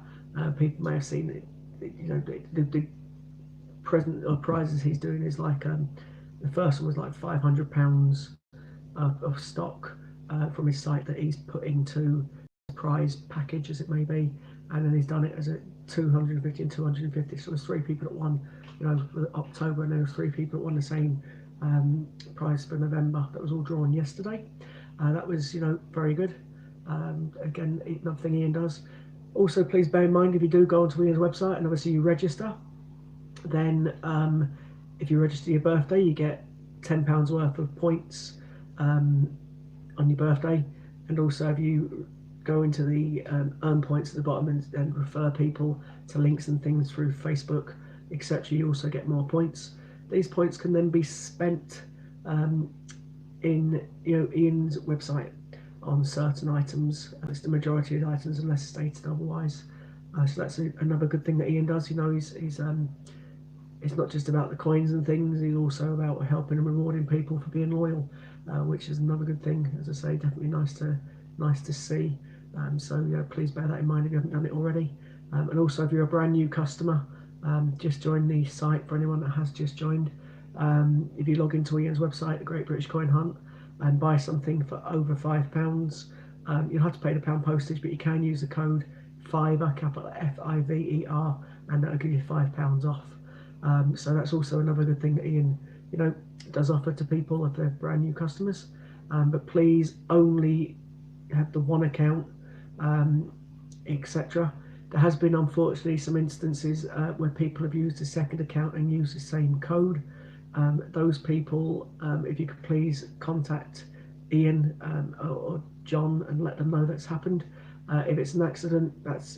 [SPEAKER 2] People may have seen it. You know, the present or prizes he's doing is like the first one was like £500 of stock from his site that he's put into a prize package, as it may be, and then he's done it as a 250 and 250. So there's 3 people that won, you know, for October, and there was 3 people that won the same prize for November. That was all drawn yesterday. That was, you know, very good. Again, another thing Ian does. Also, please bear in mind, if you do go onto Ian's website and obviously you register, then if you register your birthday, you get £10 worth of points on your birthday. And also, if you go into the earn points at the bottom and refer people to links and things through Facebook, etc., you also get more points. these points can then be spent in Ian's website on certain items. It's the majority of the items unless stated otherwise. So that's another good thing that Ian does. He's it's not just about the coins and things, he's also about helping and rewarding people for being loyal, which is another good thing. As I say, definitely nice to see. So please bear that in mind if you haven't done it already. And also, if you're a brand new customer, just join the site. For anyone that has just joined, if you log into Ian's website, the Great British Coin Hunt, and buy something for over £5, you'll have to pay the pound postage, but you can use the code FIVER, capital FIVER, and that'll give you £5 off. So that's also another good thing that Ian, does offer to people if they're brand new customers. But please only have the one account, etc. There has been, unfortunately, some instances where people have used a second account and used the same code. Those people, if you could please contact Ian or John and let them know that's happened. If it's an accident, that's,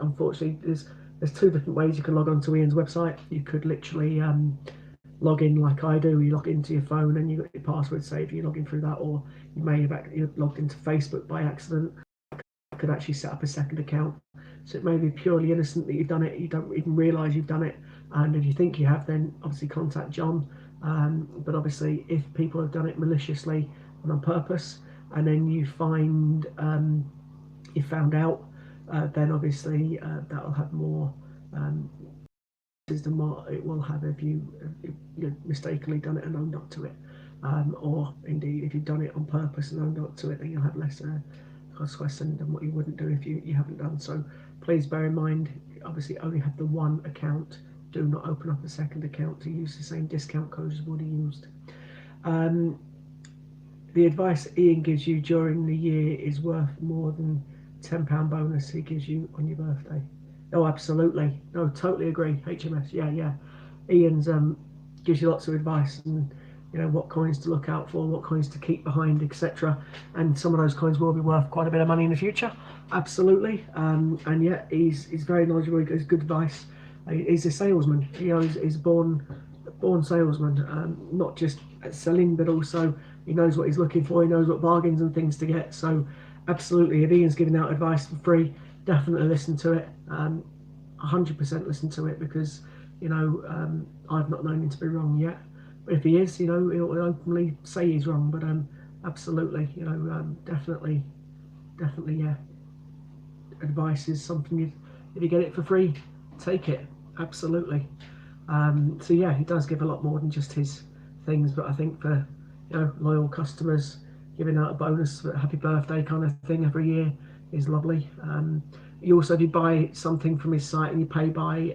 [SPEAKER 2] unfortunately, there's two different ways you can log on to Ian's website. You could literally log in like I do. You log into your phone and you got your password saved. You log in through that, or you may have logged into Facebook by accident. You could actually set up a second account. So it may be purely innocent that you've done it. You don't even realise you've done it. And if you think you have, then obviously contact John. But obviously, if people have done it maliciously and on purpose, and then you found out, then obviously that'll have more than what it will have if you mistakenly done it and owned up to it, or indeed if you've done it on purpose and owned up to it, then you'll have less consequence than what you wouldn't do if you haven't done. So please bear in mind, obviously only have the one account. Do not open up a second account to use the same discount codes you've already used. The advice Ian gives you during the year is worth more than £10 bonus he gives you on your birthday. Oh, absolutely. No, totally agree. HMS, yeah. Ian's gives you lots of advice and what coins to look out for, what coins to keep behind, etc. And some of those coins will be worth quite a bit of money in the future. Absolutely. And yeah, he's very knowledgeable. He gives good advice. He's a salesman. He's born salesman. Not just at selling, but also he knows what he's looking for. He knows what bargains and things to get. So absolutely, if Ian's giving out advice for free, definitely listen to it. 100% listen to it, because I've not known him to be wrong yet. But if he is, he'll openly say he's wrong. But absolutely, definitely, yeah. Advice is something if you get it for free, take it. Absolutely. So yeah, he does give a lot more than just his things. But I think for loyal customers, giving out a bonus for a happy birthday kind of thing every year is lovely. You also, if you buy something from his site and you pay by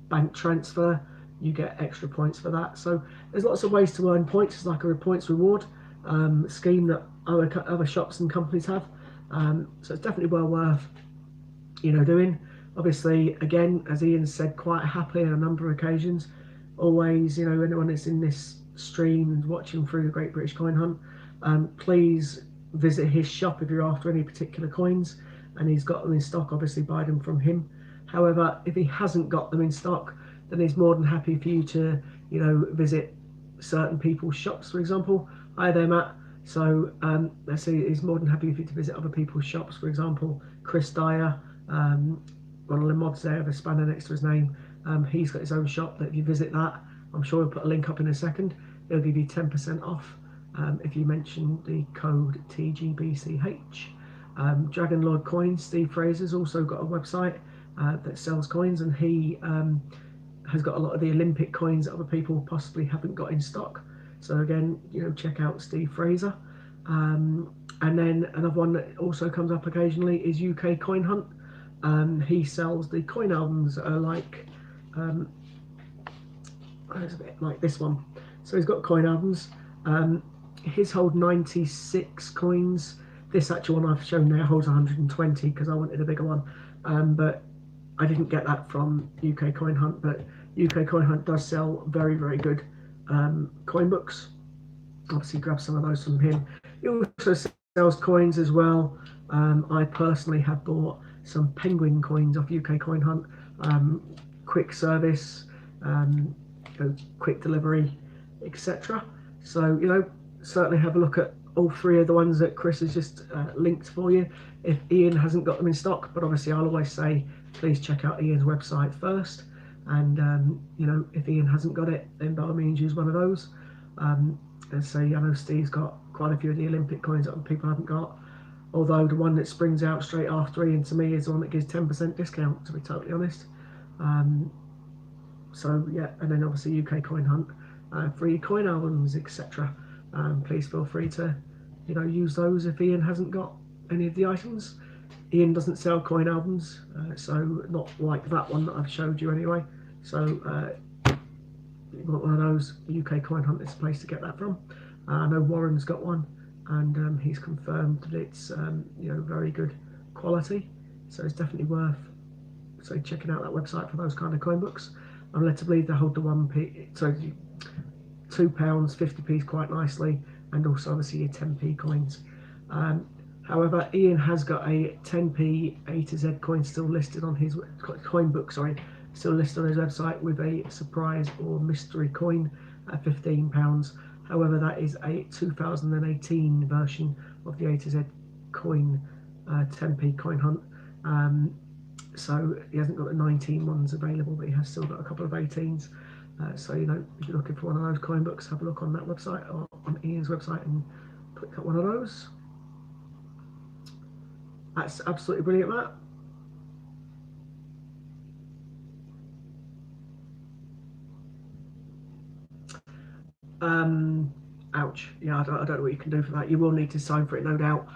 [SPEAKER 2] bank transfer, you get extra points for that. So there's lots of ways to earn points. It's like a points reward scheme that other shops and companies have. So it's definitely well worth doing. Obviously, again, as Ian said quite happily on a number of occasions, always anyone that's in this stream and watching through the Great British Coin Hunt, please visit his shop if you're after any particular coins and he's got them in stock. Obviously buy them from him. However, if he hasn't got them in stock, then he's more than happy for you to visit certain people's shops. For example, hi there, Matt. So let's say he's more than happy for you to visit other people's shops. For example, Chris Dyer, one of the mods there with a spanner next to his name, he's got his own shop that if you visit that, I'm sure he'll put a link up in a second, he'll give you 10% off if you mention the code TGBCH. Dragon Lord Coins, Steve Fraser's also got a website that sells coins, and he has got a lot of the Olympic coins that other people possibly haven't got in stock. So again, check out Steve Fraser. And then another one that also comes up occasionally is UK Coin Hunt. He sells the coin albums like it's a bit like this one. So he's got coin albums. His hold 96 coins. This actual one I've shown there holds 120 because I wanted a bigger one, but I didn't get that from UK Coin Hunt. But UK Coin Hunt does sell very, very good coin books. Obviously grab some of those from him. He also sells coins as well. I personally have bought some penguin coins off UK Coin Hunt. Quick service, quick delivery, etc. So certainly have a look at all three of the ones that Chris has just linked for you if Ian hasn't got them in stock. But obviously I'll always say please check out Ian's website first, and if Ian hasn't got it, then by all means use one of those. And say I know Steve's got quite a few of the Olympic coins that people haven't got, although the one that springs out straight after Ian to me is the one that gives 10% discount, to be totally honest. So yeah, and then obviously UK Coin Hunt, free coin albums, etc. Please feel free to use those if Ian hasn't got any of the items. Ian doesn't sell coin albums, so not like that one that I've showed you anyway. So if you want one of those, UK Coin Hunt is the place to get that from. I know Warren's got one, and he's confirmed that it's very good quality, so it's definitely worth checking out that website for those kind of coin books. I'm led to believe they hold the £1, so £2, 50p's quite nicely, and also obviously your 10p coins. However, Ian has got a 10p A to Z coin still listed on his coin book, still listed on his website with a surprise or mystery coin at £15. However, that is a 2018 version of the A to Z coin 10p coin hunt. So he hasn't got the 19 ones available, but he has still got a couple of 18s. So if you're looking for one of those coin books, have a look on that website or on Ian's website and pick up one of those. That's absolutely brilliant, Matt. Ouch. Yeah, I don't know what you can do for that. You will need to sign for it, no doubt.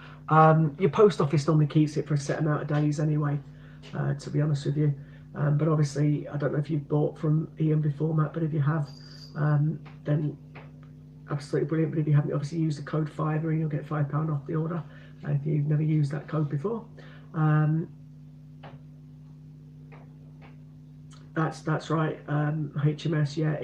[SPEAKER 2] Your post office normally keeps it for a set amount of days anyway, to be honest with you. But obviously, I don't know if you've bought from Ian before, Matt, but if you have, then absolutely brilliant. But if you haven't, obviously use the code Fiver and you'll get £5 off the order if you've never used that code before. That's right. HMS, yeah.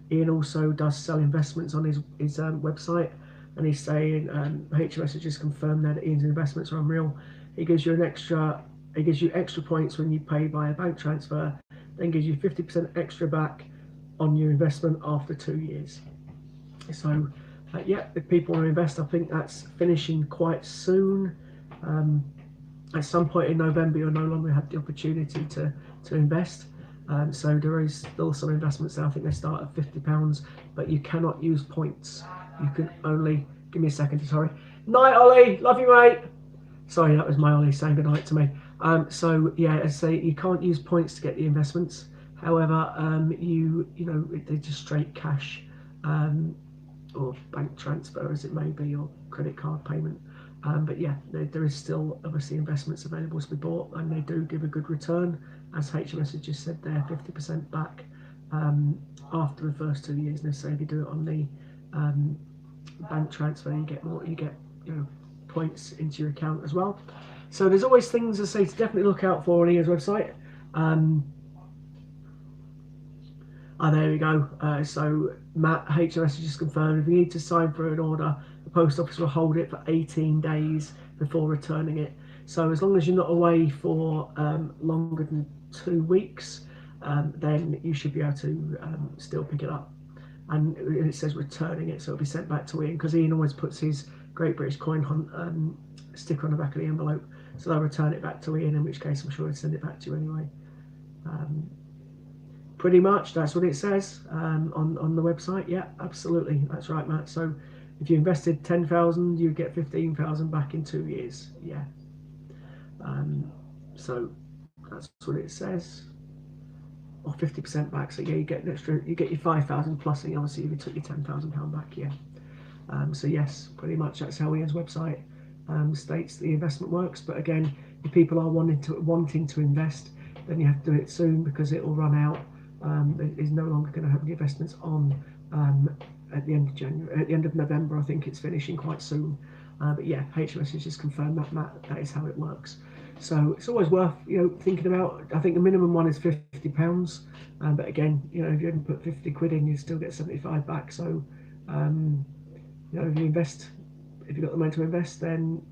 [SPEAKER 2] Ian also does sell investments on his website, and he's saying HMS has just confirmed that Ian's investments are unreal. He gives you extra points when you pay by a bank transfer, then gives you 50% extra back on your investment after 2 years. So yeah, if people want to invest, I think that's finishing quite soon. At some point in November, you'll no longer have the opportunity to invest. So there is still some investments there. I think they start at £50, but you cannot use points. You can only, give me a second, sorry. Night, Ollie, love you, mate. Sorry, that was my Ollie saying goodnight to me. So yeah, as I say, you can't use points to get the investments. However, they're just straight cash, or bank transfer as it may be, or credit card payment. But yeah, there is still obviously investments available to be bought, and they do give a good return, as HMS has just said there, 50% back after the first 2 years. And say if you do it on the bank transfer, you get more, you get points into your account as well. So there's always things to say to definitely look out for on Ian's website. There we go. So Matt, HMS has just confirmed if you need to sign for an order, the post office will hold it for 18 days before returning it. So as long as you're not away for longer than 2 weeks, then you should be able to still pick it up. And it says returning it, so it'll be sent back to Ian, because Ian always puts his Great British Coin Hunt sticker on the back of the envelope. So they'll return it back to Ian, in which case I'm sure he'll send it back to you anyway. Pretty much that's what it says on the website. Yeah, absolutely, that's right, Matt. So if you invested 10,000, you get 15,000 back in 2 years. Yeah. So that's what it says. Or 50% back. So yeah, you get an extra. You get your 5,000 plus, and obviously if you took your £10,000 back, yeah. So yes, pretty much that's how Ian's website states the investment works. But again, if people are wanting to invest, then you have to do it soon, because it will run out. It is no longer going to have the investments on at the end of January, at the end of November. I think it's finishing quite soon. But yeah, HMS has just confirmed that, Matt. That is how it works. So it's always worth thinking about. I think the minimum one is £50, but again, if you hadn't put 50 quid in, you still get 75 back. So if you invest, if you've got the money to invest, then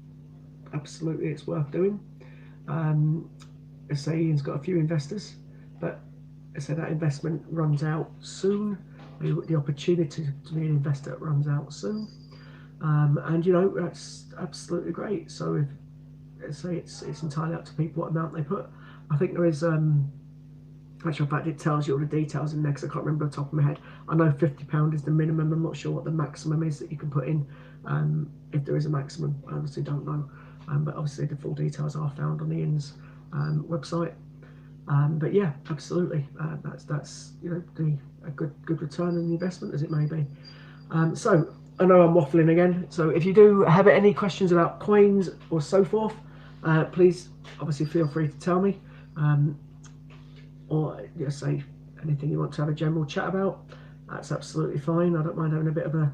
[SPEAKER 2] absolutely it's worth doing. As I say, Ian's got a few investors, but so that investment runs out soon. The opportunity to be an investor runs out soon, and you know that's absolutely great. So if say it's entirely up to people what amount they put. I think there is actually, in fact, it tells you all the details in there because I can't remember off the top of my head. I know £50 is the minimum. I'm not sure what the maximum is that you can put in. If there is a maximum, I obviously don't know. But obviously the full details are found on the INS website. But yeah, absolutely, that's you know a good return on the investment as it may be. So I know I'm waffling again. So if you do have any questions about coins or so forth, please obviously feel free to tell me, or just say anything you want to have a general chat about. That's absolutely fine. I don't mind having a bit of a.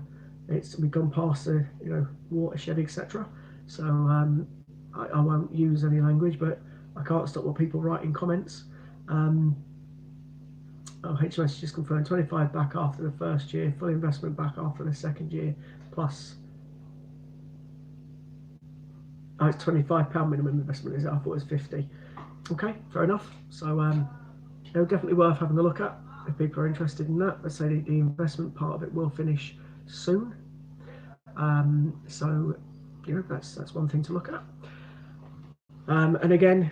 [SPEAKER 2] We've gone past the watershed, etc. So I won't use any language, but I can't stop what people write in comments. HMS just confirmed 25 back after the first year, full investment back after the second year, plus. Oh, it's £25 minimum investment, is it? I thought it was 50. Okay, fair enough. So definitely worth having a look at if people are interested in that. Let's say the investment part of it will finish soon. So that's one thing to look at. And again,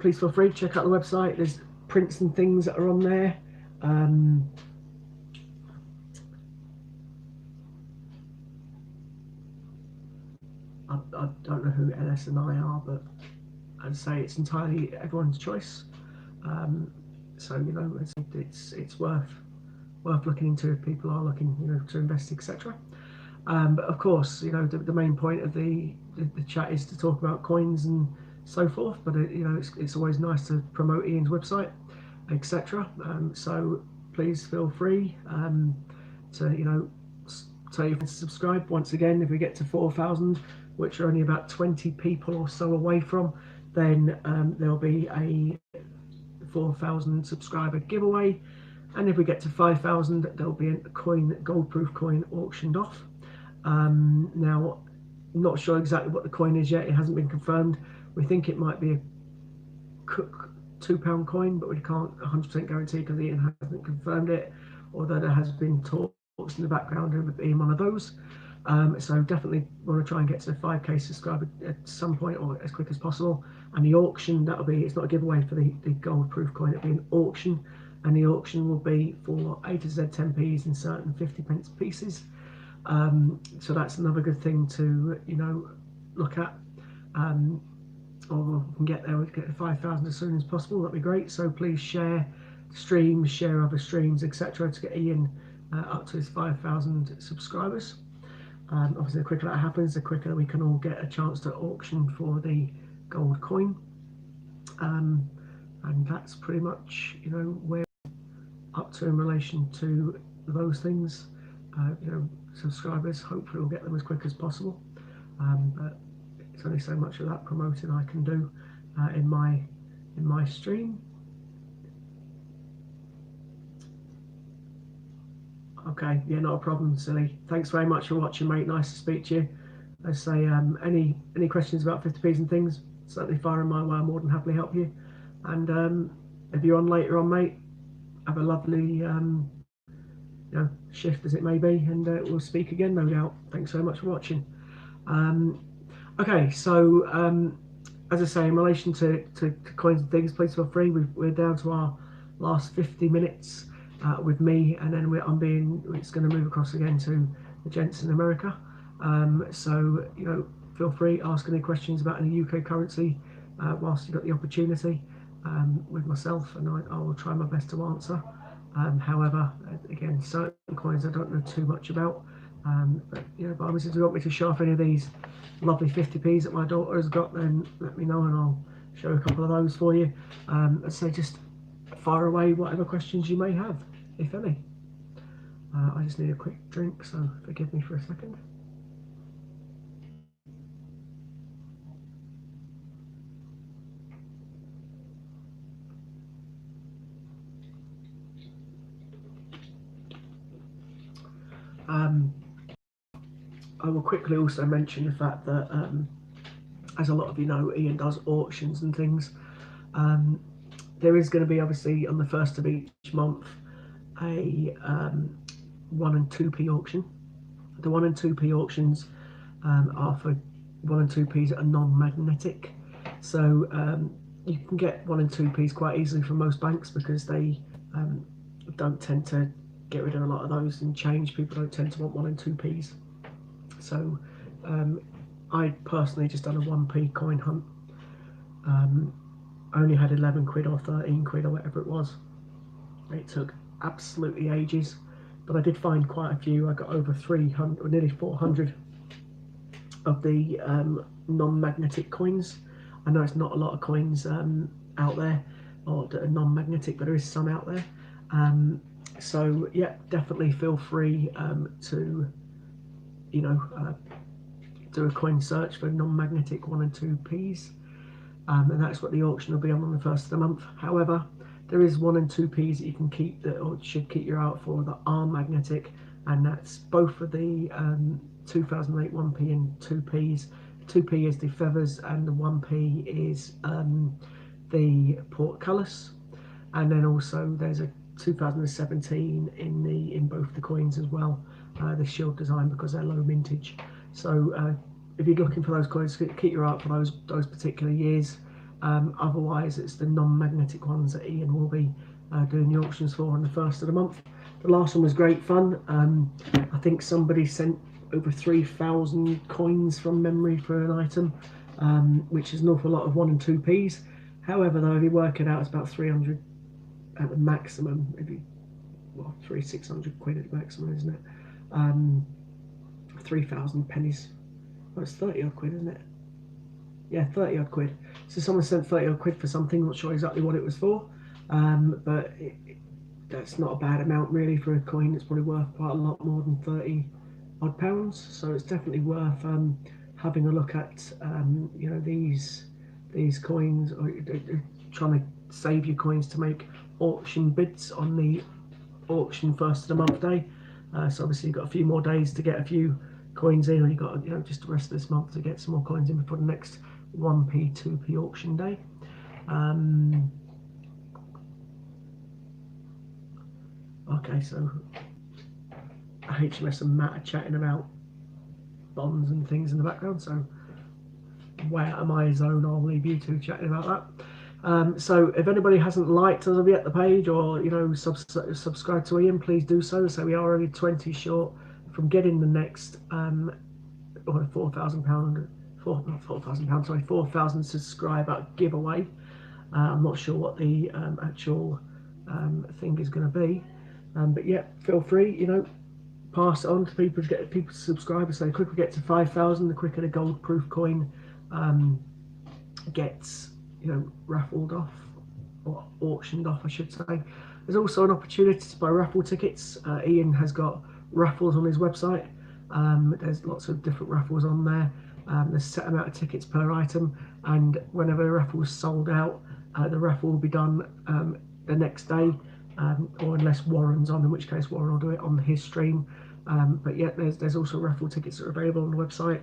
[SPEAKER 2] please feel free to check out the website. There's prints and things that are on there. I don't know who LS and I are, but I'd say it's entirely everyone's choice. So it's worth looking into if people are looking to invest, etc. But of course, the main point of the chat is to talk about coins and so forth. But it's always nice to promote Ian's website, etc. So please feel free to tell you to subscribe. Once again, if we get to 4,000, which are only about 20 people or so away from, then there'll be a 4,000 subscriber giveaway. And if we get to 5,000, there'll be a gold proof coin auctioned off. Now, I'm not sure exactly what the coin is yet. It hasn't been confirmed. We think it might be a Cook £2 coin, but we can't 100% guarantee because Ian hasn't confirmed it, although there has been talks in the background of it being one of those. So definitely want to try and get to the 5k subscriber at some point or as quick as possible. And the auction, it's not a giveaway for the gold proof coin, it'll be an auction, and the auction will be for A to Z 10p's in certain 50p pieces. So that's another good thing to look at. Or we can get there, we can get to 5,000 as soon as possible. That'd be great. So please share streams, share other streams, etc. to get Ian up to his 5,000 subscribers. Obviously, the quicker that happens, the quicker we can all get a chance to auction for the gold coin. And that's pretty much where we're up to in relation to those things. Subscribers, hopefully we'll get them as quick as possible. But it's only so much of that promoting I can do in my stream. Okay, yeah, not a problem, silly. Thanks very much for watching, mate. Nice to speak to you. I say any questions about 50p's and things, certainly fire in my way. I'm more than happily help you. And if you're on later on, mate, have a lovely shift as it may be, and we'll speak again, no doubt. Thanks so much for watching. Okay, so as I say, in relation to coins and things, please feel free. We're down to our last 50 minutes with me, and then it's going to move across again to the gents in America. So feel free, ask any questions about any UK currency whilst you've got the opportunity with myself, and I will try my best to answer. However, again, certain coins I don't know too much about. But by all means, if you want me to show off any of these lovely 50p's that my daughter has got, then let me know and I'll show a couple of those for you. So just fire away whatever questions you may have, if any. I just need a quick drink, so forgive me for a second. I will quickly also mention the fact that, as a lot of you know, Ian does auctions and things. there is going to be obviously on the first of each month a 1 and 2p auction. The 1 and 2p auctions are for 1 and 2p's that are non-magnetic. So you can get 1 and 2p's quite easily from most banks because they don't tend to get rid of a lot of those and change. People don't tend to want 1 and 2p's. So I personally just done a 1p coin hunt. I only had 11 quid or 13 quid or whatever it was. It took absolutely ages, but I did find quite a few. I got over 300 or nearly 400 of the non-magnetic coins. I know it's not a lot of coins out there or that are non-magnetic, but there is some out there. So yeah, definitely feel free to, you know, do a coin search for non-magnetic 1 and 2p's, and that's what the auction will be on the first of the month. However, there is 1 and 2p's that you can keep that, or should keep your eye out for, that are magnetic, and that's both of the 2008 1p and 2p's. 2p is the feathers and the 1p is the portcullis, and then also there's a 2017 in both the coins as well, the shield design, because they're low mintage. So if you're looking for those coins, keep your eye out for those particular years. Otherwise it's the non-magnetic ones that Ian will be doing the auctions for on the first of the month. The last one was great fun. I think somebody sent over 3,000 coins from memory for an item, which is an awful lot of 1 and 2p's. However, though, if you work it out, it's about 300 at the maximum, maybe, well, 600 quid at the maximum, isn't it? 3,000 pennies. Well, it's 30 odd quid, isn't it? Yeah, 30 odd quid. So someone sent 30 odd quid for something, not sure exactly what it was for, but that's not a bad amount really for a coin. It's probably worth quite a lot more than 30 odd pounds. So it's definitely worth having a look at, you know, these coins, or trying to save your coins to make auction bids on the auction first of the month day. So obviously you've got a few more days to get a few coins in, or you've got, you know, just the rest of this month to get some more coins in before the next 1p 2p auction day. Okay, so HMS and Matt are chatting about bonds and things in the background, so way out of my zone. I'll leave you two chatting about that. So if anybody hasn't liked us yet the page, or, you know, subscribe to Ian, please do so. So we are only 20 short from getting the next or £4,000, not £4,000, sorry, 4,000 subscriber giveaway. I'm not sure what the actual thing is going to be, but yeah, feel free, you know, pass it on to people, to get people to subscribe. So the quicker we get to 5,000, the quicker the gold proof coin gets, you know, raffled off, or auctioned off, I should say. There's also an opportunity to buy raffle tickets. Ian has got raffles on his website. There's lots of different raffles on there. There's a set amount of tickets per item, and whenever the raffle is sold out, the raffle will be done the next day, or unless Warren's on, in which case Warren will do it on his stream. But yeah, there's also raffle tickets that are available on the website.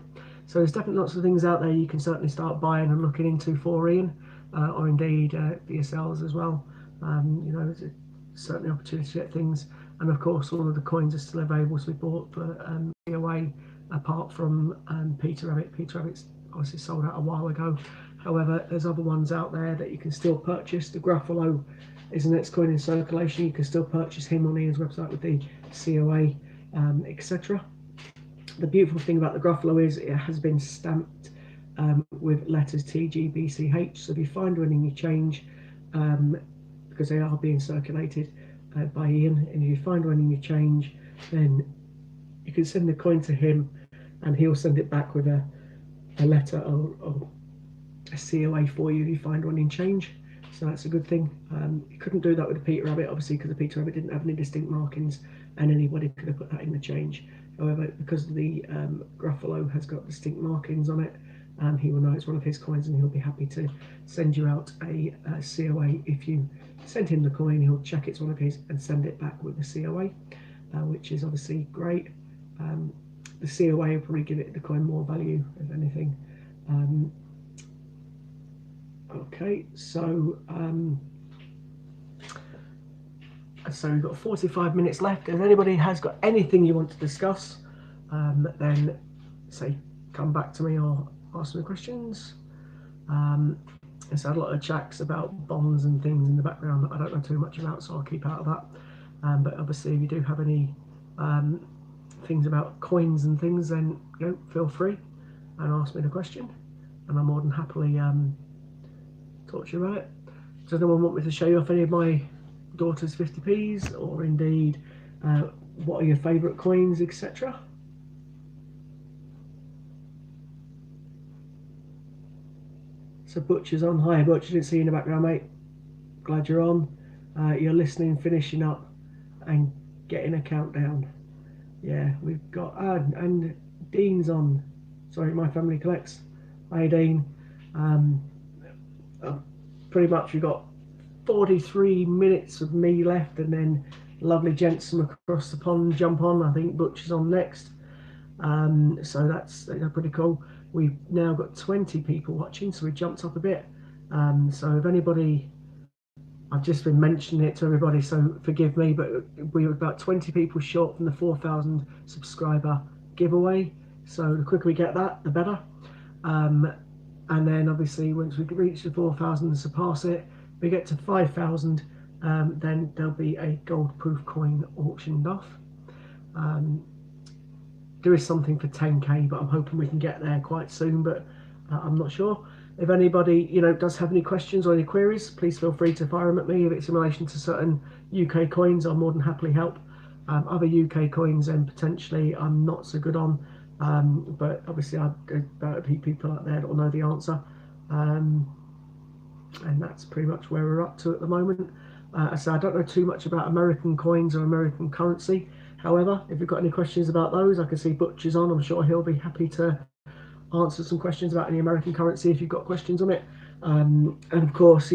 [SPEAKER 2] So there's definitely lots of things out there you can certainly start buying and looking into for Ian, or indeed for yourselves as well. You know, there's certainly opportunity to get things, and of course all of the coins are still available to be bought for giveaway, apart from Peter Rabbit. Peter Rabbit's obviously sold out a while ago. However, there's other ones out there that you can still purchase. The Gruffalo is the next coin in circulation. You can still purchase him on Ian's website with the COA, etc. The beautiful thing about the Gruffalo is it has been stamped with letters TGBCH. So if you find one in your change, because they are being circulated by Ian, and if you find one in your change, then you can send the coin to him and he'll send it back with a letter or a COA for you if you find one in change. So that's a good thing. You couldn't do that with the Peter Rabbit, obviously, because the Peter Rabbit didn't have any distinct markings and anybody could have put that in the change. However, because the Gruffalo has got distinct markings on it, he will know it's one of his coins, and he'll be happy to send you out a COA. If you send him the coin, he'll check it's one of his and send it back with the COA, which is obviously great. The COA will probably give it the coin more value, if anything. Okay, so So we've got 45 minutes left. If anybody has got anything you want to discuss, then say come back to me or ask me questions. It's had a lot of chats about bonds and things in the background that I don't know too much about, so I'll keep out of that. But obviously, if you do have any things about coins and things, then feel free and ask me the question, and I'm more than happily talk to you about it. Does anyone want me to show you off any of my daughter's 50p's, or indeed what are your favourite coins, etc.? So Butcher's on. Hi Butcher, didn't see you in the background, mate. Glad you're on. You're listening, finishing up and getting a countdown. Yeah, we've got and Dean's on. Sorry, My Family Collects. Hi Dean. Pretty much we've got 43 minutes of me left, and then lovely gents from across the pond jump on. I think Butcher's on next. So that's pretty cool. We've now got 20 people watching, so we jumped up a bit. So if anybody, I've just been mentioning it to everybody, so forgive me, but we were about 20 people short from the 4,000 subscriber giveaway. So the quicker we get that, the better. And then obviously once we reach the 4,000 and surpass it, we get to 5,000, then there'll be a gold proof coin auctioned off. There is something for 10k, but I'm hoping we can get there quite soon, but I'm not sure. If anybody does have any questions or any queries, please feel free to fire them at me. If it's in relation to certain UK coins, I'll more than happily help. Other UK coins, then potentially I'm not so good on, but obviously I've got people out there that will know the answer, and that's pretty much where we're up to at the moment. So I don't know too much about American coins or American currency. However, if you've got any questions about those, I can see Butcher's on. I'm sure he'll be happy to answer some questions about any American currency if you've got questions on it. And of course,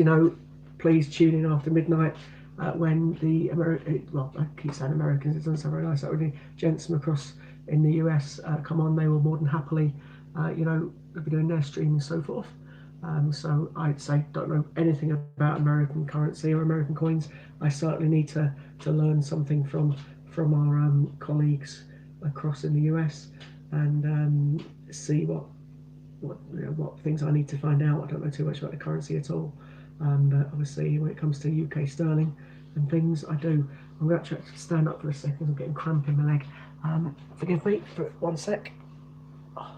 [SPEAKER 2] please tune in after midnight when the well, I keep saying Americans, it doesn't sound very nice. That when the gents from across in the US come on, they will more than happily, be doing their stream and so forth. So I'd say don't know anything about American currency or American coins. I certainly need to learn something from our colleagues across in the US, and see what things I need to find out. I don't know too much about the currency at all, but obviously when it comes to UK sterling and things, I do. I'm going to stand up for a second. I'm getting cramp in my leg. Forgive me for 1 sec. Oh,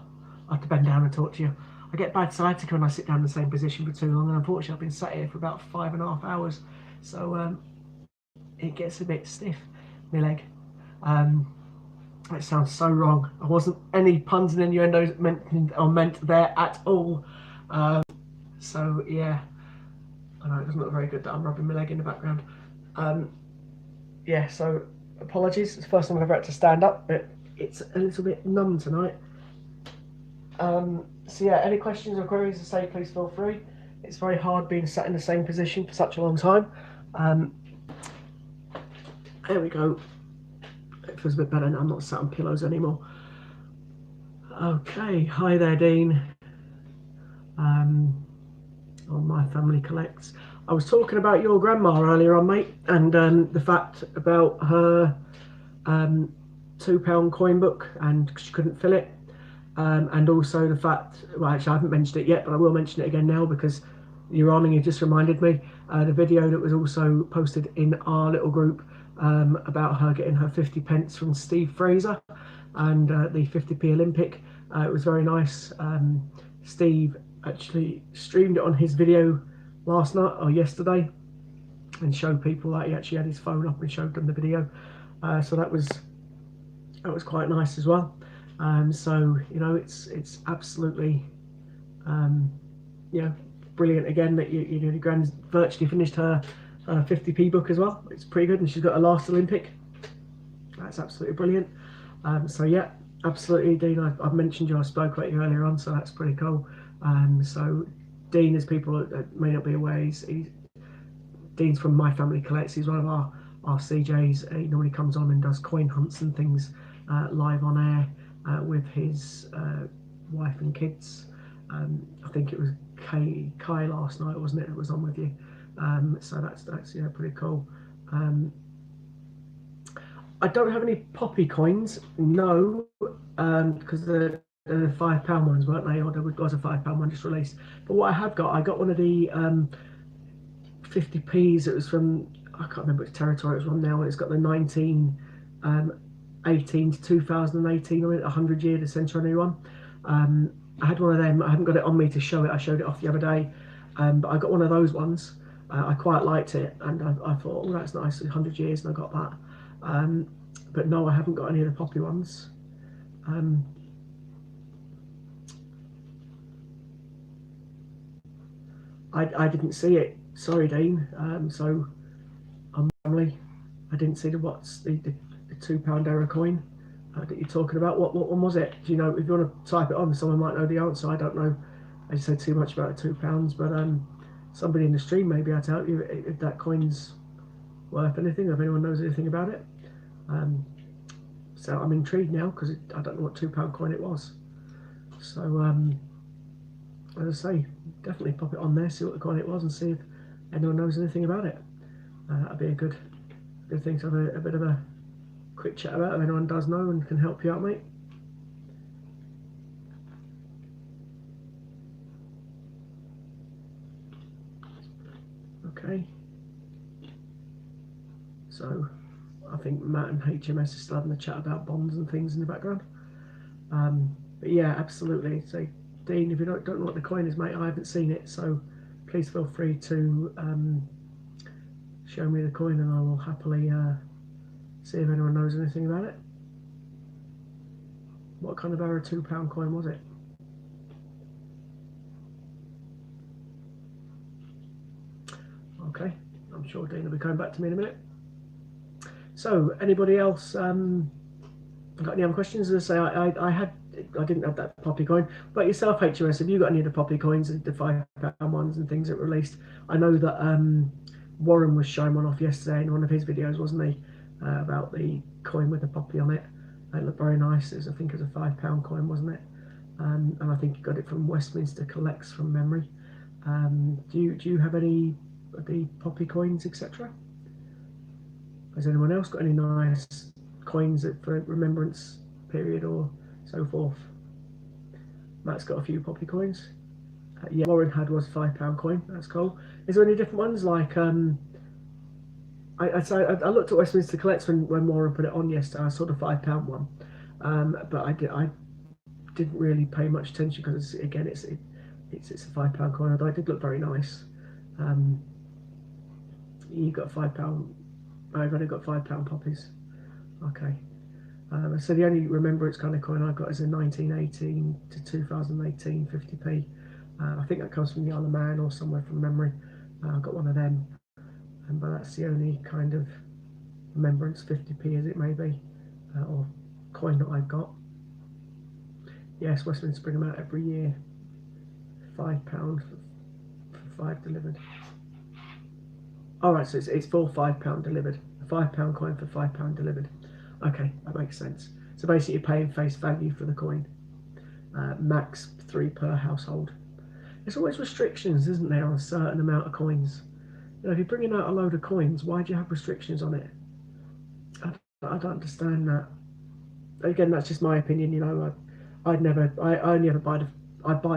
[SPEAKER 2] I have to bend down and talk to you. I get bad sciatica when I sit down in the same position for too long, and unfortunately I've been sat here for about 5.5 hours, so it gets a bit stiff, my leg. It sounds so wrong. I wasn't any puns and innuendos meant there at all. So yeah, I know it doesn't look very good that I'm rubbing my leg in the background. Yeah, so apologies. It's the first time I've ever had to stand up, but it's a little bit numb tonight. So yeah, any questions or queries to say, please feel free. It's very hard being sat in the same position for such a long time. There we go. It feels a bit better now. I'm not sat on pillows anymore. Okay, hi there, Dean. On My Family Collects. I was talking about your grandma earlier on, mate, and the fact about her £2 coin book and she couldn't fill it, and also the fact, well, actually I haven't mentioned it yet, but I will mention it again now because you're on and you just reminded me, the video that was also posted in our little group about her getting her 50p from Steve Fraser and the 50p Olympic. It was very nice. Steve actually streamed it on his video last night or yesterday and showed people that he actually had his phone up and showed them the video. So that was quite nice as well. So it's absolutely brilliant again that your grand virtually finished her 50p book as well. It's pretty good, and she's got her last Olympic. That's absolutely brilliant. So yeah, absolutely, Dean. I've mentioned you. I spoke about you earlier on, so that's pretty cool. So Dean, as people may not be aware, Dean's from My Family Collects. He's one of our CJs. He normally comes on and does coin hunts and things live on air with his wife and kids. I think it was Kai last night, wasn't it? It was on with you. So that's pretty cool. I don't have any poppy coins, no, because the £5 ones, weren't they? Or there was a £5 one just released. But what I got one of the 50p's. It was from, I can't remember which territory it was from now. It's got the 1918 to 2018 on it, 100-year, the centenary one. I had one of them. I haven't got it on me to show it. I showed it off the other day, but I got one of those ones. I quite liked it, and I thought, oh, that's nice, 100 years, and I got that. But no, I haven't got any of the poppy ones. I didn't see it. Sorry, Dean. So I'm family. I didn't see the £2 error coin that you're talking about. What one was it? Do you know? If you want to type it on, someone might know the answer. I don't know. I said too much about the £2, but somebody in the stream may be able to help you if that coin's worth anything. If anyone knows anything about it. So I'm intrigued now because I don't know what £2 coin it was. So as I say, definitely pop it on there, see what the coin it was, and see if anyone knows anything about it. That'd be a good thing to have a bit of a quick chat about if anyone does know and can help you out, mate. Okay. So I think Matt and HMS is still having a chat about bonds and things in the background. But yeah, absolutely. So Dean, if you don't know what the coin is, mate, I haven't seen it, so please feel free to show me the coin, and I will happily see if anyone knows anything about it. What kind of error £2 coin was it? Okay, I'm sure Dean will be coming back to me in a minute. So, anybody else got any other questions? As I say, I didn't have that poppy coin. But yourself, HMS, have you got any of the poppy coins, the £5 ones and things that were released? I know that Warren was showing one off yesterday in one of his videos, wasn't he? About the coin with the poppy on it. It looked very nice. I think it was a £5 coin, wasn't it? And I think he got it from Westminster Collects from memory. Do you have any of the poppy coins, etc.? Has anyone else got any nice coins for remembrance period or so forth? Matt's got a few poppy coins. Yeah, Warren had was £5 coin. That's cool. Is there any different ones? Like I looked at Westminster Collects when Warren put it on yesterday. I saw the £5 one, but I didn't really pay much attention because again it's a £5 coin. Although it did look very nice. You got £5. I've only got £5 poppies. Okay. So the only remembrance kind of coin I've got is a 1918 to 2018 50p. I think that comes from the Isle of Man or somewhere from memory. I've got one of them, but that's the only kind of remembrance 50p as it may be, or coin that I've got. Yes, Westminster bring them out every year. £5 for 5 delivered. Alright, so it's for £5 delivered. A £5 coin for £5 delivered. Okay, that makes sense. So basically you're paying face value for the coin. Max 3 per household. There's always restrictions, isn't there, on a certain amount of coins. You know, if you're bringing out a load of coins, why do you have restrictions on it? I don't understand that. Again, that's just my opinion. You know, I only ever buy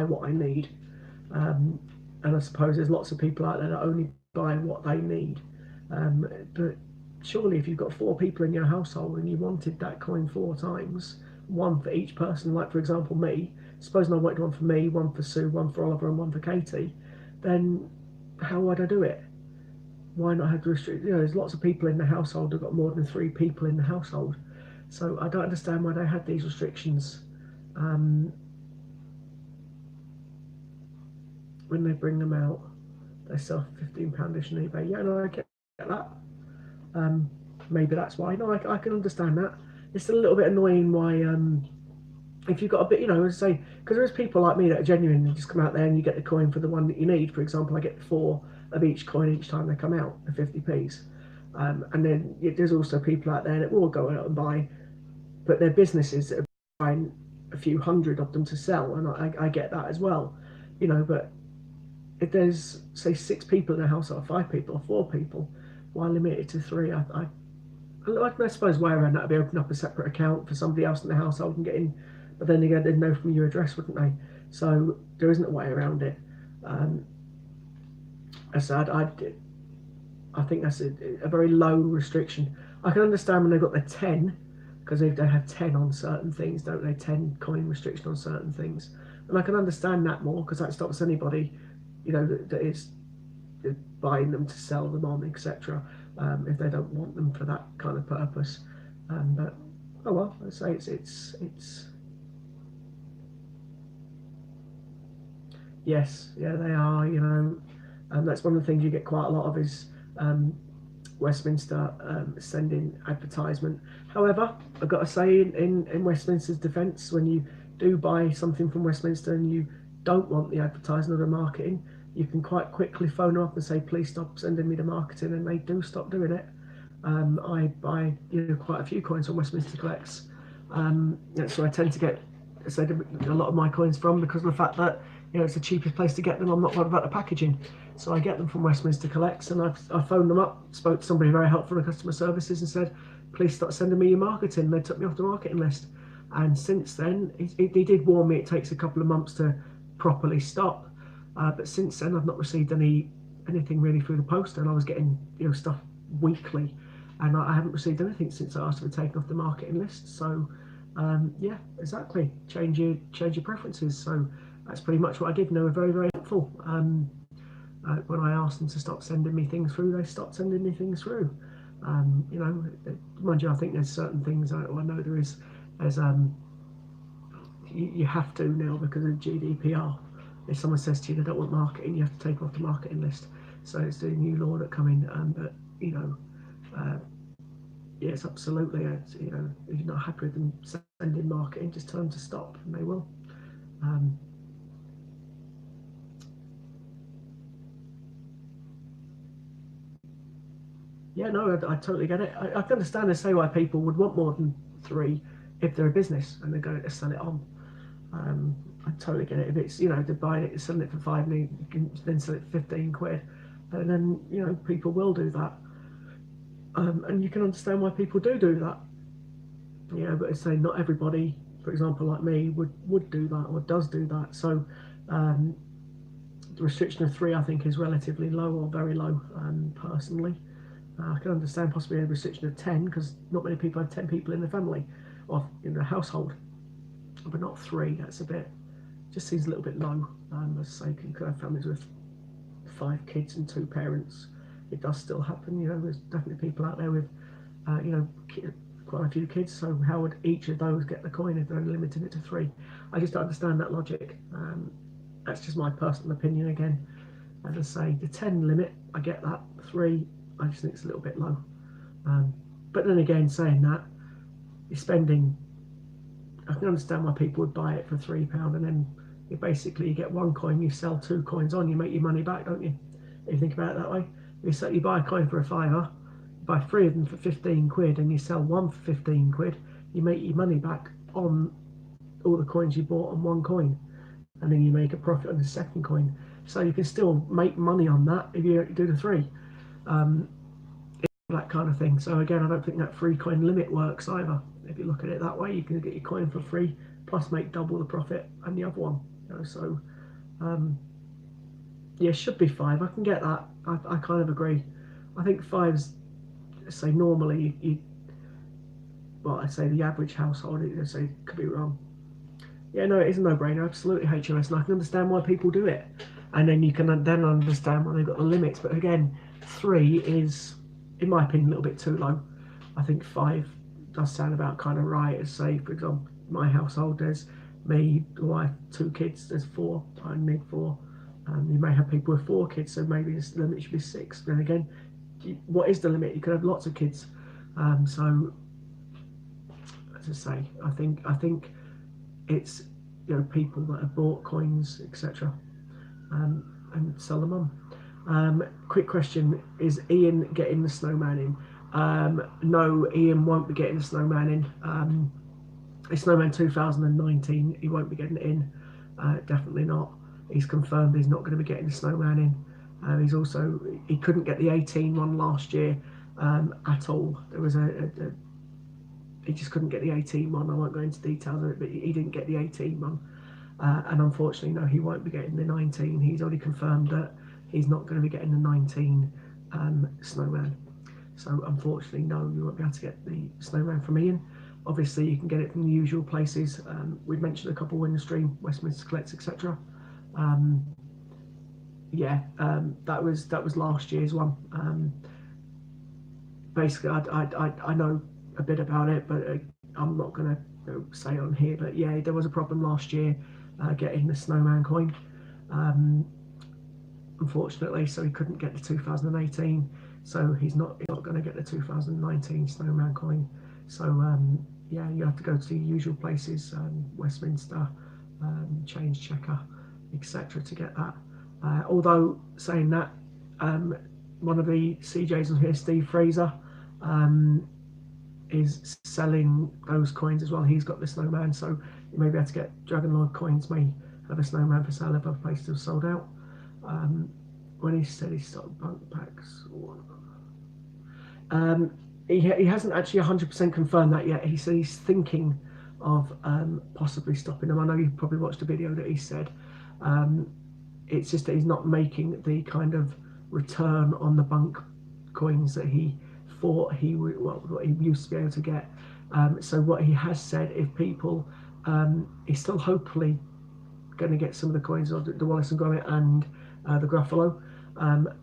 [SPEAKER 2] what I need, and I suppose there's lots of people out there that only buy what they need. But surely, if you've got 4 people in your household and you wanted that coin 4 times, one for each person, like for example me, supposing I wanted one for me, one for Sue, one for Oliver, and one for Katie, then how would I do it? Why not have to restrict? You know, there's lots of people in the household who've got more than 3 people in the household, so I don't understand why they had these restrictions. When they bring them out, they sell £15-ish on eBay. Yeah, no, I get that. Maybe that's why. No, I can understand that. It's a little bit annoying why, if you've got a bit, you know, as I say, because there's people like me that are genuine and just come out there and you get the coin for the one that you need. For example, I get 4 of each coin each time they come out, the 50p's. And then there's also people out there that will go out and buy, but they're businesses that are buying a few hundred of them to sell, and I get that as well, you know. But if there's, say, 6 people in a house, or 5 people, or 4 people, why limit it to 3? I I suppose way around that would be open up a separate account for somebody else in the household and get in, but then again they'd know from your address, wouldn't they? So there isn't a way around it. As I said, I think that's a very low restriction. I can understand when they've got the 10, because they have 10 on certain things, don't they? 10 coin restriction on certain things, and I can understand that more because that stops anybody, that is buying them to sell them on, etc. If they don't want them for that kind of purpose. But oh well, I say it's yes, yeah, they are. And that's one of the things you get quite a lot of is Westminster sending advertisement. However, I've got to say, in Westminster's defence, when you do buy something from Westminster and you don't want the advertising or the marketing, you can quite quickly phone them up and say, please stop sending me the marketing, and they do stop doing it. I buy quite a few coins from Westminster Collects. That's where I tend to get a lot of my coins from, because of the fact that it's the cheapest place to get them. I'm not worried about the packaging, so I get them from Westminster Collects, and I phoned them up, spoke to somebody very helpful in customer services, and said, please start sending me your marketing. They took me off the marketing list, and since then they did warn me it takes a couple of months to properly stop, but since then I've not received anything really through the post, and I was getting stuff weekly, and I haven't received anything since I asked to be taken off the marketing list. So yeah, exactly, change your preferences. So that's pretty much what I did, and they were very, very helpful. When I asked them to stop sending me things through, they stopped sending me things through. Mind you, I think there's certain things, I know there is, you have to now because of GDPR. If someone says to you they don't want marketing, you have to take off the marketing list. So it's the new law that come in, but yes, absolutely. If you're not happy with them sending marketing, just tell them to stop, and they will. Yeah, no, I totally get it. I can understand and say why people would want more than 3 if they're a business and they're going to sell it on. I totally get it. If it's, they're buying it, selling it for 5 and you can then sell it for 15 quid, and then, people will do that. And you can understand why people do that. But I say not everybody, for example, like me, would do that or does do that. So the restriction of 3, I think, is relatively low or very low, personally. I can understand possibly a restriction of 10 because not many people have 10 people in the family or in a household, but not 3. That's just seems a little bit low. As I say, you could have families with 5 kids and 2 parents. It does still happen. There's definitely people out there with quite a few kids. So how would each of those get the coin if they're only limiting it to 3? I just don't understand that logic. That's just my personal opinion. Again, as I say, the 10 limit, I get that. 3, I just think it's a little bit low. But then again, saying that, you're spending, I can understand why people would buy it for £3, and then you get 1 coin, you sell 2 coins on, you make your money back, don't you? If you think about it that way. You buy a coin for a £5, you buy 3 of them for 15 quid, and you sell 1 for 15 quid, you make your money back on all the coins you bought on 1 coin, and then you make a profit on the 2nd coin. So you can still make money on that if you do the 3. That kind of thing. So again, I don't think that 3 coin limit works either. If you look at it that way, you can get your coin for free plus make double the profit and the other one. So yeah, it should be 5. I can get that. I kind of agree. I think 5's, say, normally I say the average household, say, could be wrong. Yeah, no, it is a no-brainer. Absolutely HMS, and I can understand why people do it. And then you can then understand why they've got the limits. But again, 3 is, in my opinion, a little bit too low. I think 5 does sound about kind of right. As say, for example, my household, there's me, the wife, 2 kids, there's 4. I need 4. You may have people with 4 kids, so maybe the limit should be 6. Then again, what is the limit? You could have lots of kids. So, as I say, I think it's people that have bought coins, etc., and sell them on. Quick question: is Ian getting the snowman in? No, Ian won't be getting the snowman in. It's Snowman 2019. He won't be getting it in. Definitely not. He's confirmed he's not going to be getting the snowman in. He couldn't get the 18 one last year at all. There was he just couldn't get the 18 on. I won't go into details of it, but he didn't get the 18 on. And unfortunately, no, he won't be getting the 19. He's already confirmed that he's not going to be getting the 19 snowman. So unfortunately, no, you won't be able to get the snowman from Ian. Obviously, you can get it from the usual places. We've mentioned a couple in the stream, Westminster Collects, etc. That was last year's one. Basically, I know a bit about it, but I'm not going to say on here. But yeah, there was a problem last year getting the snowman coin, unfortunately, so he couldn't get the 2018. So he's not going to get the 2019 snowman coin. So yeah, you have to go to the usual places, Westminster, Change Checker, etc. to get that. Although saying that, one of the CJs on here, Steve Fraser, is selling those coins as well. He's got the snowman, so you may be able to get Dragon Lord coins, may have a snowman for sale if other places have sold out. When he said he stopped bunk packs, he hasn't actually 100% confirmed that yet. He said he's thinking of possibly stopping them. I know you probably watched a video that he said it's just that he's not making the kind of return on the bunk coins that he thought he would, what he used to be able to get. So what he has said, if people, he's still hopefully going to get some of the coins of the Wallace and Gromit and the Gruffalo.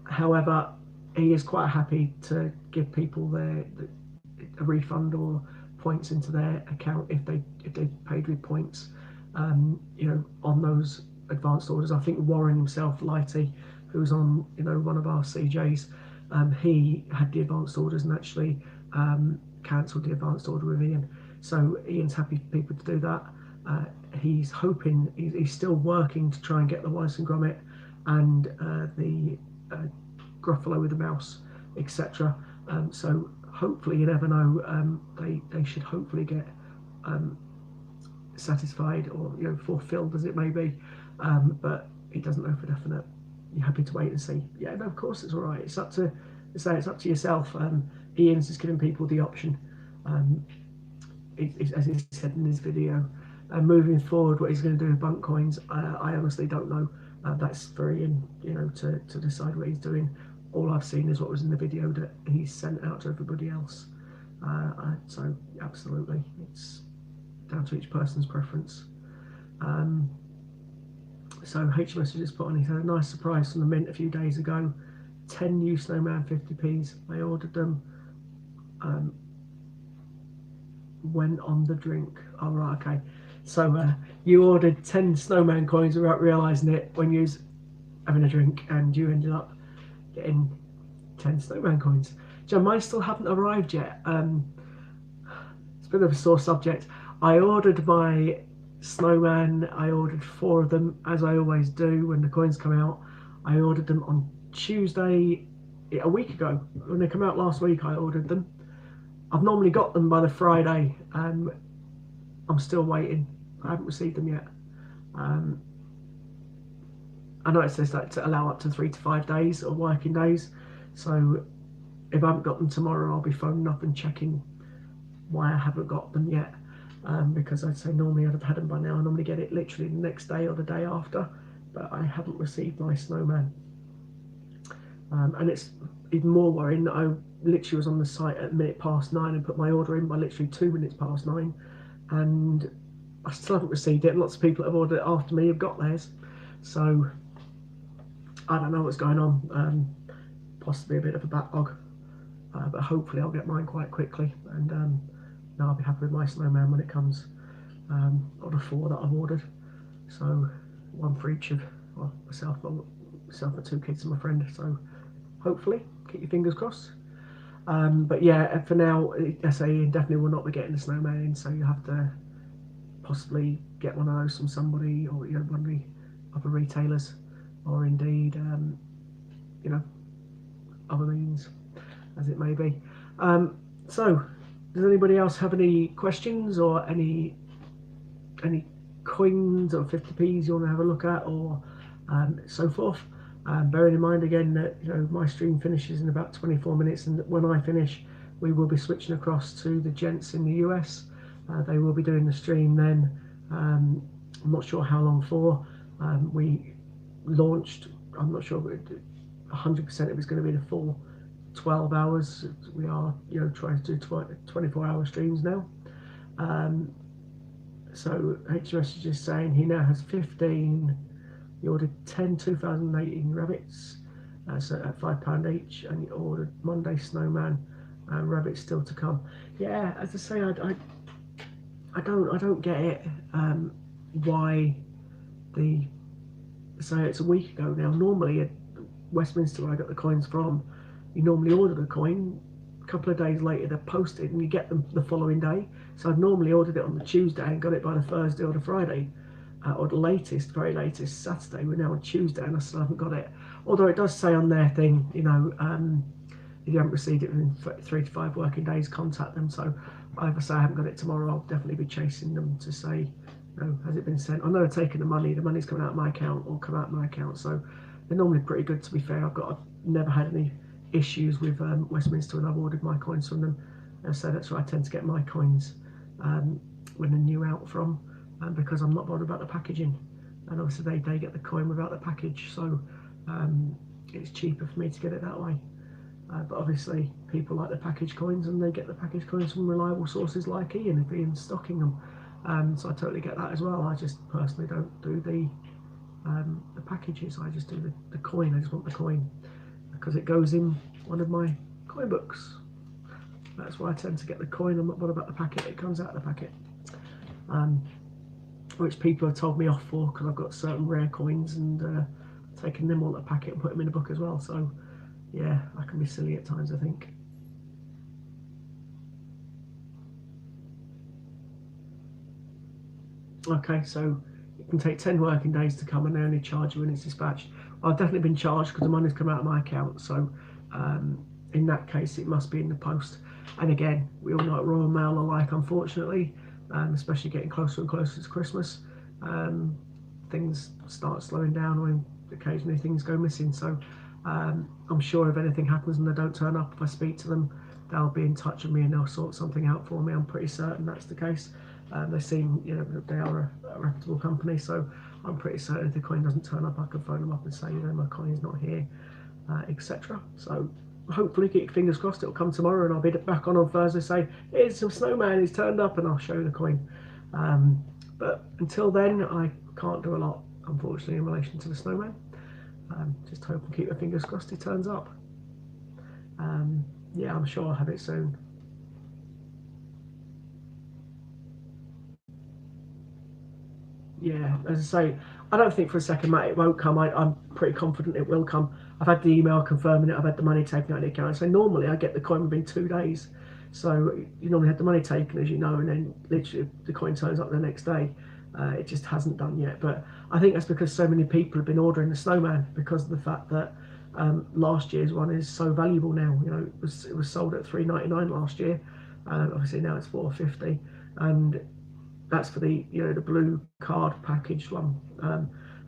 [SPEAKER 2] However, he is quite happy to give people a refund or points into their account if they paid with points, on those advanced orders. I think Warren himself, Lighty, who's on one of our CJs, he had the advanced orders and actually cancelled the advanced order with Ian. So Ian's happy for people to do that. He's hoping, he's still working to try and get the Wallace and Gromit and the Gruffalo with the mouse, etc. So hopefully, you never know, they should hopefully get satisfied or fulfilled, as it may be, but he doesn't know for definite. You're happy to wait and see. Yeah, no, of course it's all right. It's up to yourself. Ian's just giving people the option, as he said in his video. Moving forward, what he's going to do with bunk coins, I honestly don't know. That's for Ian, to decide what he's doing. All I've seen is what was in the video that he sent out to everybody else. So absolutely, it's down to each person's preference. So HMS just put on, he had a nice surprise from the mint a few days ago. 10 new snowman 50p's. I ordered them. Went on the drink. Oh right, okay. So you ordered 10 snowman coins without realising it when you was having a drink, and you ended up getting 10 snowman coins. John, mine still haven't arrived yet. It's a bit of a sore subject. I ordered my snowman. I ordered 4 of them, as I always do when the coins come out. I ordered them on Tuesday, a week ago. When they come out last week, I ordered them. I've normally got them by the Friday. I'm still waiting. I haven't received them yet. I know it says that to allow up to 3 to 5 days or working days. So if I haven't got them tomorrow, I'll be phoning up and checking why I haven't got them yet. Because I'd say normally I'd have had them by now. I normally get it literally the next day or the day after, but I haven't received my snowman. And it's even more worrying that I literally was on the site at 9:30 and put my order in by literally 2 minutes past 9, and I still haven't received it. Lots of people that have ordered it after me have got theirs, so I don't know what's going on. Possibly a bit of a backlog, but hopefully I'll get mine quite quickly, and now I'll be happy with my snowman when it comes. Order 4 that I've ordered, so 1 for each of myself and 2 kids and my friend. So hopefully, keep your fingers crossed. But yeah, for now, SA definitely will not be getting the snowman in, so you have to possibly get one of those from somebody, or one of the other retailers, or indeed other means, as it may be. So does anybody else have any questions or any coins or 50p's you want to have a look at, or so forth? Bearing in mind again that my stream finishes in about 24 minutes, and when I finish, we will be switching across to the gents in the US. They will be doing the stream then. I'm not sure how long for. We launched, I'm not sure 100% it was going to be the full 12 hours. We are trying to do 24-hour streams now. So HMS is just saying he now has 15. He ordered 10 2018 rabbits, so at £5 each, and he ordered Monday Snowman and rabbits still to come. Yeah, as I say, I don't get it. Why so it's a week ago now. Normally at Westminster, where I got the coins from, you normally order the coin. A couple of days later, they're posted and you get them the following day. So I'd normally ordered it on the Tuesday and got it by the Thursday or the Friday, or the very latest Saturday. We're now on Tuesday and I still haven't got it. Although it does say on their thing, if you haven't received it within 3 to 5 working days, contact them. So if I say I haven't got it tomorrow, I'll definitely be chasing them to say, has it been sent? I know they're taking the money's coming out of my account or come out of my account. So they're normally pretty good, to be fair. I've never had any issues with Westminster when I've ordered my coins from them. So that's where I tend to get my coins when they're new out from, because I'm not bothered about the packaging. And obviously they get the coin without the package. So it's cheaper for me to get it that way. But obviously people like the package coins, and they get the package coins from reliable sources like Ian if Ian's stocking them. So I totally get that as well. I just personally don't do the packages. I just do the coin. I just want the coin because it goes in one of my coin books. That's why I tend to get the coin. I'm not bothered about the packet. It comes out of the packet, which people have told me off for because I've got certain rare coins and taking them all out of the packet and put them in a book as well. So yeah, I can be silly at times, I think. Okay, so it can take 10 working days to come and they only charge you when it's dispatched. Well, I've definitely been charged because the money's come out of my account. So in that case, it must be in the post. And again, we all know at Royal Mail are like, unfortunately, especially getting closer and closer to Christmas, things start slowing down or occasionally things go missing. So I'm sure if anything happens and they don't turn up, if I speak to them, they'll be in touch with me and they'll sort something out for me. I'm pretty certain that's the case. They seem, they are a reputable company, so I'm pretty certain if the coin doesn't turn up, I can phone them up and say, my coin is not here, etc. So hopefully, keep fingers crossed, it'll come tomorrow and I'll be back on Thursday, say, here's some snowman, he's turned up, and I'll show you the coin. But until then, I can't do a lot, unfortunately, in relation to the snowman. Just hope and keep my fingers crossed he turns up. Yeah, I'm sure I'll have it soon. Yeah, as I say, I don't think for a second, Matt, it won't come. I'm pretty confident it will come. I've had the email confirming it. I've had the money taken out of the account. So normally I get the coin within 2 days. So you normally had the money taken, as you know, and then literally the coin turns up the next day. It just hasn't done yet. But I think that's because so many people have been ordering the snowman because of the fact that last year's one is so valuable now. It was sold at $3.99 last year. Obviously now it's $4.50, and that's for the the blue card packaged one,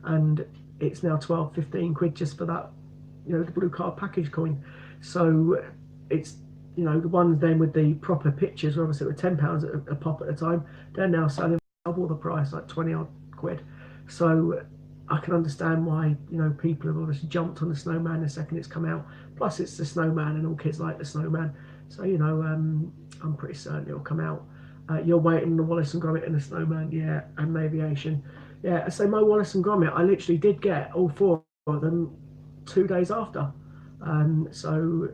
[SPEAKER 2] and it's now 12-15 quid just for that the blue card package coin. So it's the ones then with the proper pictures, obviously with £10 a pop at the time, they're now selling double the price, like 20 odd quid. So I can understand why people have obviously jumped on the snowman the second it's come out. Plus it's the snowman and all kids like the snowman, so I'm pretty certain it'll come out. You're waiting on the Wallace and Gromit and the snowman, yeah, and the aviation. Yeah, so my Wallace and Gromit, I literally did get all 4 of them 2 days after. So,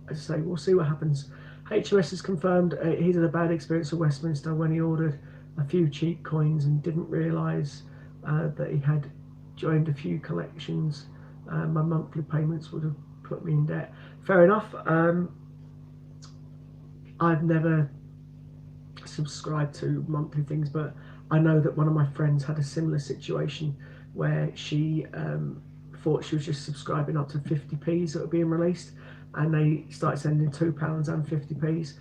[SPEAKER 2] as I say, we'll see what happens. HMS has confirmed he had a bad experience at Westminster when he ordered a few cheap coins and didn't realise that he had joined a few collections. My monthly payments would have put me in debt. Fair enough. I've never subscribe to monthly things, but I know that one of my friends had a similar situation where she thought she was just subscribing up to 50p's that were being released, and they started sending £2 and 50p's,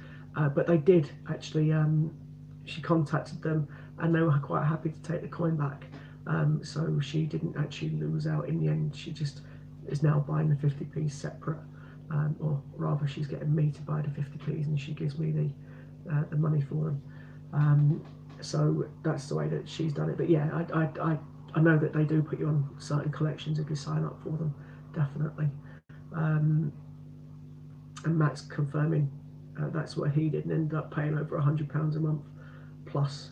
[SPEAKER 2] but they did actually she contacted them and they were quite happy to take the coin back. So she didn't actually lose out in the end. She just is now buying the 50p separate, or rather she's getting me to buy the 50p's and she gives me the money for them. So that's the way that she's done it. But yeah, I know that they do put you on certain collections if you sign up for them, definitely. And Matt's confirming that's what he did and ended up paying over £100 a month plus.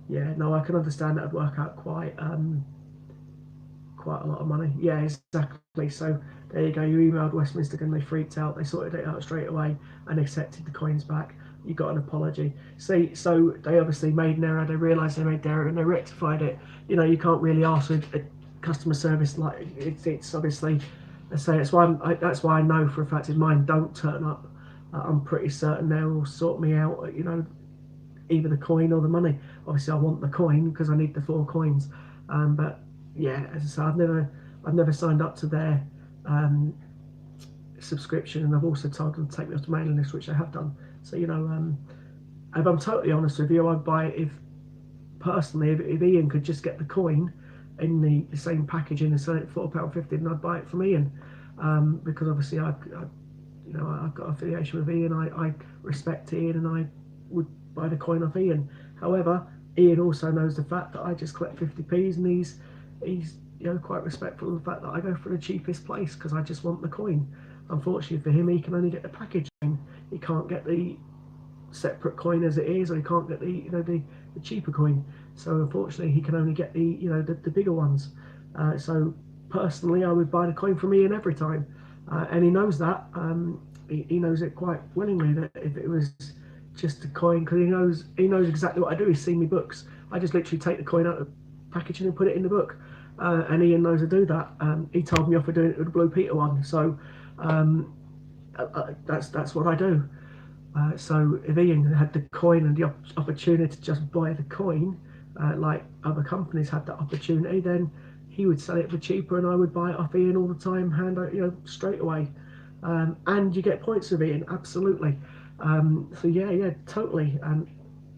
[SPEAKER 2] Yeah, no, I can understand that would work out quite a lot of money. Yeah, exactly. So there you go. You emailed Westminster and they freaked out. They sorted it out straight away and accepted the coins back. You got an apology. See, so they obviously made an error. They realised they made the error and they rectified it. You know, you can't really ask a customer service like it's obviously. I say that's why I know for a fact if mine don't turn up, I'm pretty certain they'll sort me out. You know, either the coin or the money. Obviously, I want the coin because I need the 4 coins. But yeah, as I said, I've never signed up to their subscription, and I've also told them to take me off the mailing list, which I have done. So you know, if I'm totally honest with you, I'd buy it if Ian could just get the coin in the same packaging and sell it for £4.50, then I'd buy it from Ian, because obviously I've got affiliation with Ian. I respect Ian, and I would buy the coin off Ian. However, Ian also knows the fact that I just collect 50p's, and he's quite respectful of the fact that I go for the cheapest place because I just want the coin. Unfortunately for him, he can only get the package. He can't get the separate coin as it is, or he can't get the cheaper coin. So unfortunately, he can only get the bigger ones. So personally, I would buy the coin from Ian every time, and he knows that. He knows it quite willingly that if it was just a coin, because he knows exactly what I do. He's seen me books. I just literally take the coin out of the packaging and put it in the book, and Ian knows I do that. He told me off for doing it with the Blue Peter one, so that's what I do. So if Ian had the coin and the opportunity to just buy the coin, like other companies had that opportunity, then he would sell it for cheaper, and I would buy it off Ian all the time, hand out, straight away. And you get points with Ian, absolutely. So yeah, totally. And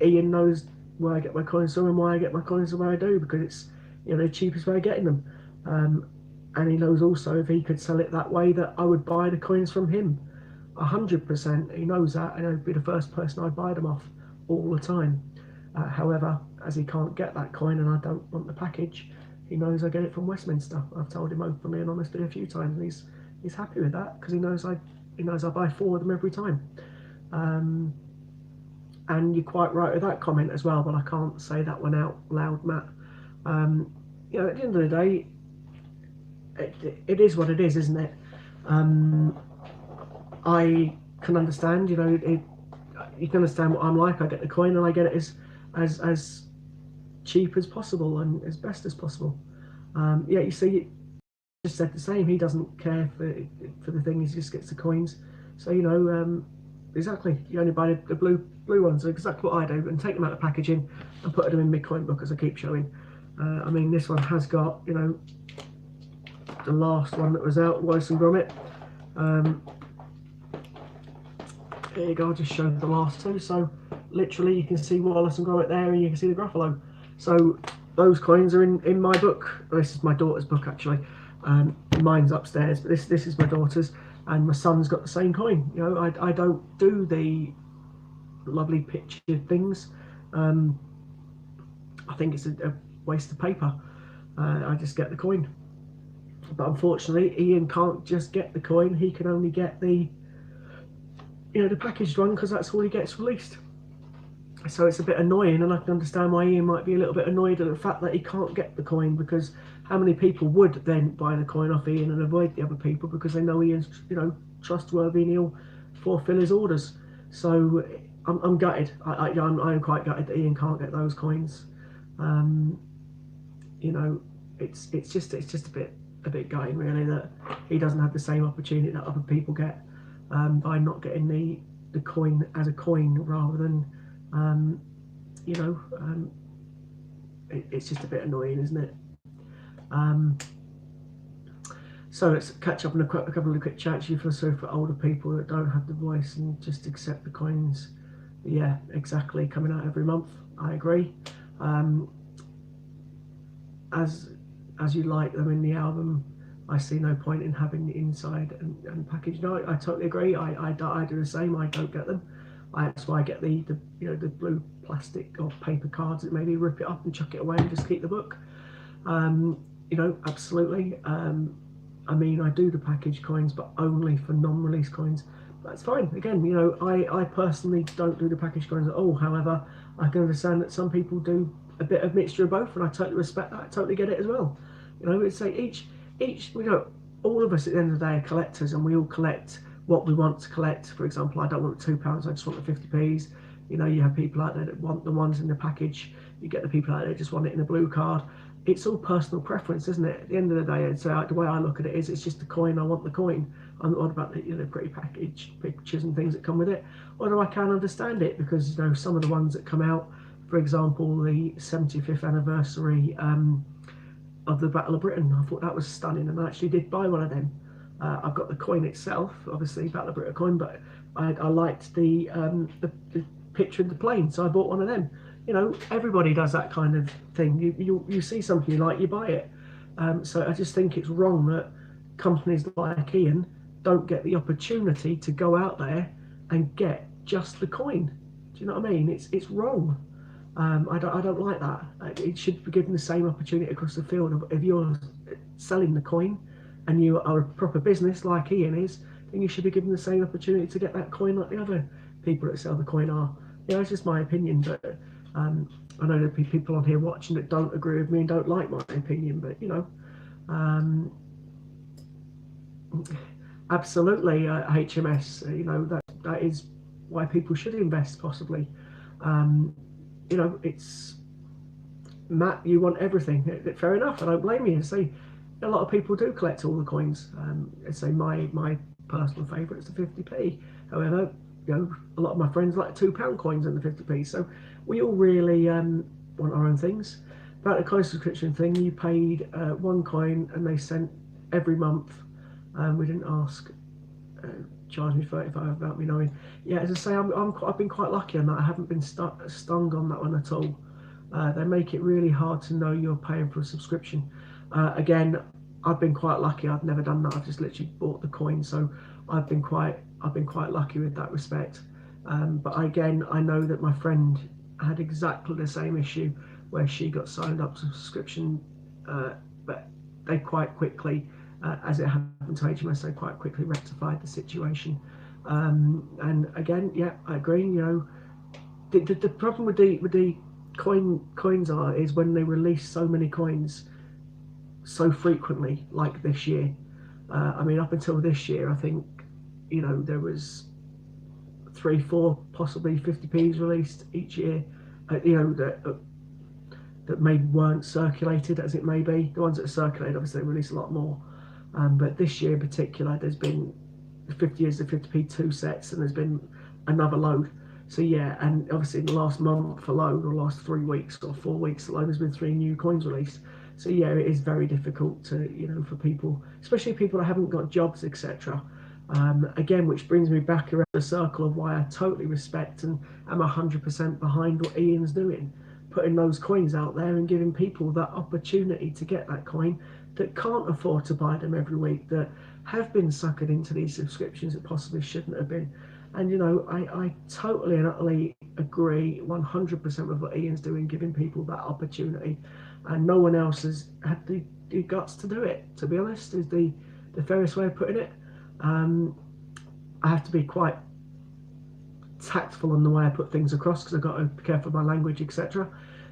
[SPEAKER 2] Ian knows where I get my coins from and why I get my coins the way I do, because it's the cheapest way of getting them. And he knows also if he could sell it that way, that I would buy the coins from him. 100%. He knows that, and I'd be the first person I'd buy them off all the time. However, as he can't get that coin and I don't want the package, he knows I get it from Westminster. I've told him openly and honestly a few times, and he's happy with that because he knows I buy 4 of them every time. And you're quite right with that comment as well, but I can't say that one out loud, Matt. At the end of the day, it is what it is, isn't it? I can understand, you can understand what I'm like. I get the coin and I get it as cheap as possible and as best as possible. You see, just said the same. He doesn't care for the thing. He just gets the coins. So exactly. You only buy the blue ones. Exactly what I do, and take them out of packaging and put them in my coin book, as I keep showing. I mean, this one has got the last one that was out, Wallace and Gromit. There you go. I'll just show the last 2. So literally, you can see Wallace and Gromit there, and you can see the Gruffalo. So those coins are in my book. This is my daughter's book, actually. Mine's upstairs, but this is my daughter's, and my son's got the same coin. I don't do the lovely pictured things. I think it's a waste of paper. I just get the coin. But unfortunately, Ian can't just get the coin. He can only get the packaged one, because that's all he gets released. So it's a bit annoying, and I can understand why Ian might be a little bit annoyed at the fact that he can't get the coin, because how many people would then buy the coin off Ian and avoid the other people because they know Ian's trustworthy and he'll fulfill his orders. So I'm gutted. I'm quite gutted that Ian can't get those coins. It's just a bit gutting, really, that he doesn't have the same opportunity that other people get by not getting the coin as a coin rather than it's just a bit annoying, isn't it? So let's catch up on a couple of quick chats. You feel sorry for older people that don't have the voice and just accept the coins. Yeah, exactly. Coming out every month. I agree. as you like them in the album, I see no point in having the inside and package. No, I totally agree. I do the same. I don't get them. That's why I get the the blue plastic or paper cards that maybe rip it up and chuck it away and just keep the book. Absolutely. I mean, I do the package coins, but only for non-release coins. That's fine. Again, I personally don't do the package coins at all. However, I can understand that some people do a bit of mixture of both, and I totally respect that. I totally get it as well. It's like each, all of us at the end of the day are collectors, and we all collect what we want to collect. For example, I don't want the £2, I just want the 50p's. You have people out there that want the ones in the package. You get the people out there that just want it in a blue card. It's all personal preference, isn't it? At the end of the day, the way I look at it is, it's just the coin. I want the coin. I'm not about the pretty package pictures and things that come with it. Although I can understand it, because some of the ones that come out, for example, the 75th anniversary of the Battle of Britain, I thought that was stunning, and I actually did buy one of them. I've got the coin itself, obviously Battle of Britain coin, but I liked the picture of the plane, so I bought one of them. Everybody does that kind of thing. You see something you like, you buy it. So I just think it's wrong that companies like Ian don't get the opportunity to go out there and get just the coin. Do you know what I mean? It's wrong. I don't like that. It should be given the same opportunity across the field. If you're selling the coin and you are a proper business like Ian is, then you should be given the same opportunity to get that coin like the other people that sell the coin are. It's just my opinion, but I know there'll be people on here watching that don't agree with me and don't like my opinion, but absolutely, HMS, that is why people should invest, possibly. It's Matt, you want everything. Fair enough, I don't blame you. See, a lot of people do collect all the coins. Say my personal favourite is the 50p. However, a lot of my friends like £2 coins and the 50p. So we all really want our own things. About the coin subscription thing, you paid one coin and they sent every month. We didn't ask, charge me 35 without me knowing. Yeah, as I say, I've been quite lucky on that. I haven't been stung on that one at all. They make it really hard to know you're paying for a subscription. Again, I've been quite lucky. I've never done that. I've just literally bought the coin, so I've been quite lucky with that respect. But again, I know that my friend had exactly the same issue where she got signed up to a subscription, but they quite quickly, as it happened to HMS, they quite quickly rectified the situation. And again, yeah, I agree. The problem with the coins is when they release so many coins so frequently, like this year. I mean, up until this year, I think there was 3, 4, possibly 50p's released each year. That maybe weren't circulated as it may be. The ones that are circulated, obviously, they release a lot more. But this year in particular, there's been 50 years of 50p 2 sets, and there's been another load. So yeah, and obviously in the last month alone, or last 3 weeks or 4 weeks alone, there's been 3 new coins released. So yeah, it is very difficult to, for people, especially people that haven't got jobs, etc. Again, which brings me back around the circle of why I totally respect and am 100% behind what Ian's doing, putting those coins out there and giving people that opportunity to get that coin that can't afford to buy them every week, that have been suckered into these subscriptions that possibly shouldn't have been. And I totally and utterly agree 100% with what Ian's doing, giving people that opportunity, and no one else has had the guts to do it, to be honest, is the fairest way of putting it. I have to be quite tactful on the way I put things across, because I've got to be careful of my language, etc.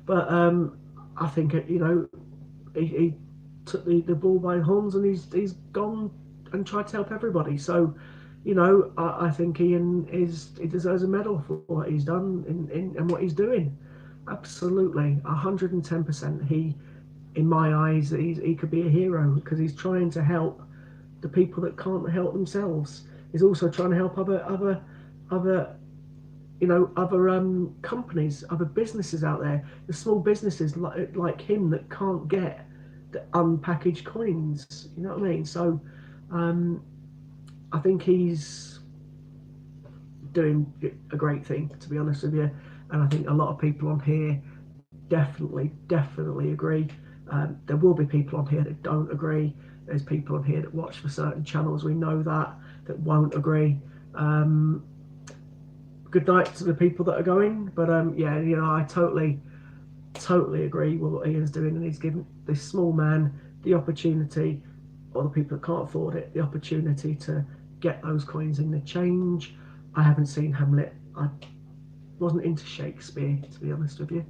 [SPEAKER 2] But I think he took the bull by the horns, and he's gone and tried to help everybody. So I think Ian he deserves a medal for what he's done and what he's doing. Absolutely, 110%. He, in my eyes, he could be a hero, because he's trying to help the people that can't help themselves. He's also trying to help other companies, other businesses out there, the small businesses like him that can't get the unpackaged coins. You know what I mean? So I think he's doing a great thing, to be honest with you, and I think a lot of people on here definitely agree. There will be people on here that don't agree. There's people on here that watch for certain channels, we know that won't agree. Good night to the people that are going, but yeah, you know, I totally agree with what Ian's doing, and he's given this small man the opportunity, or the people that can't afford it, the opportunity to get those coins in the change. I haven't seen Hamlet. I wasn't into Shakespeare, to be honest with you.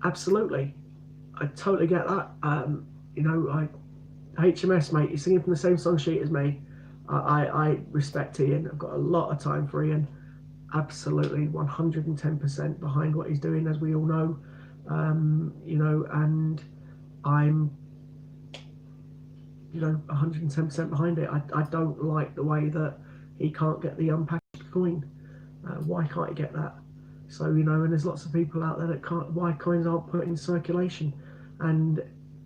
[SPEAKER 2] Absolutely, I totally get that. You know, HMS, mate, you're singing from the same song sheet as me. I respect Ian. I've got a lot of time for Ian. Absolutely, 110% behind what he's doing, as we all know. You know, and I'm, you know, 110% behind it. I don't like the way that he can't get the unpackaged coin. Why can't he get that? So, you know, and there's lots of people out there that can't, why coins aren't put in circulation. And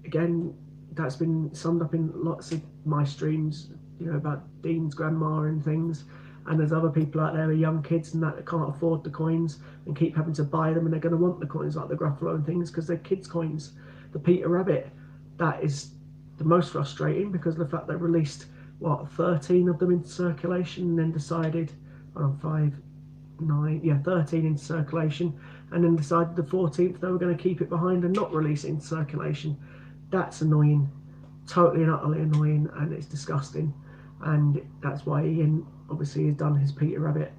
[SPEAKER 2] again, that's been summed up in lots of my streams, you know, about Dean's grandma and things. And there's other people out there with young kids and that can't afford the coins and keep having to buy them, and they're going to want the coins like the Gruffalo and things because they're kids' coins. The Peter Rabbit, that is the most frustrating because of the fact they released, what, 13 of them into circulation and then decided, 13 into circulation, and then decided the 14th they were going to keep it behind and not release it into circulation. That's annoying, totally and utterly annoying, and it's disgusting. And that's why Ian obviously has done his Peter Rabbit.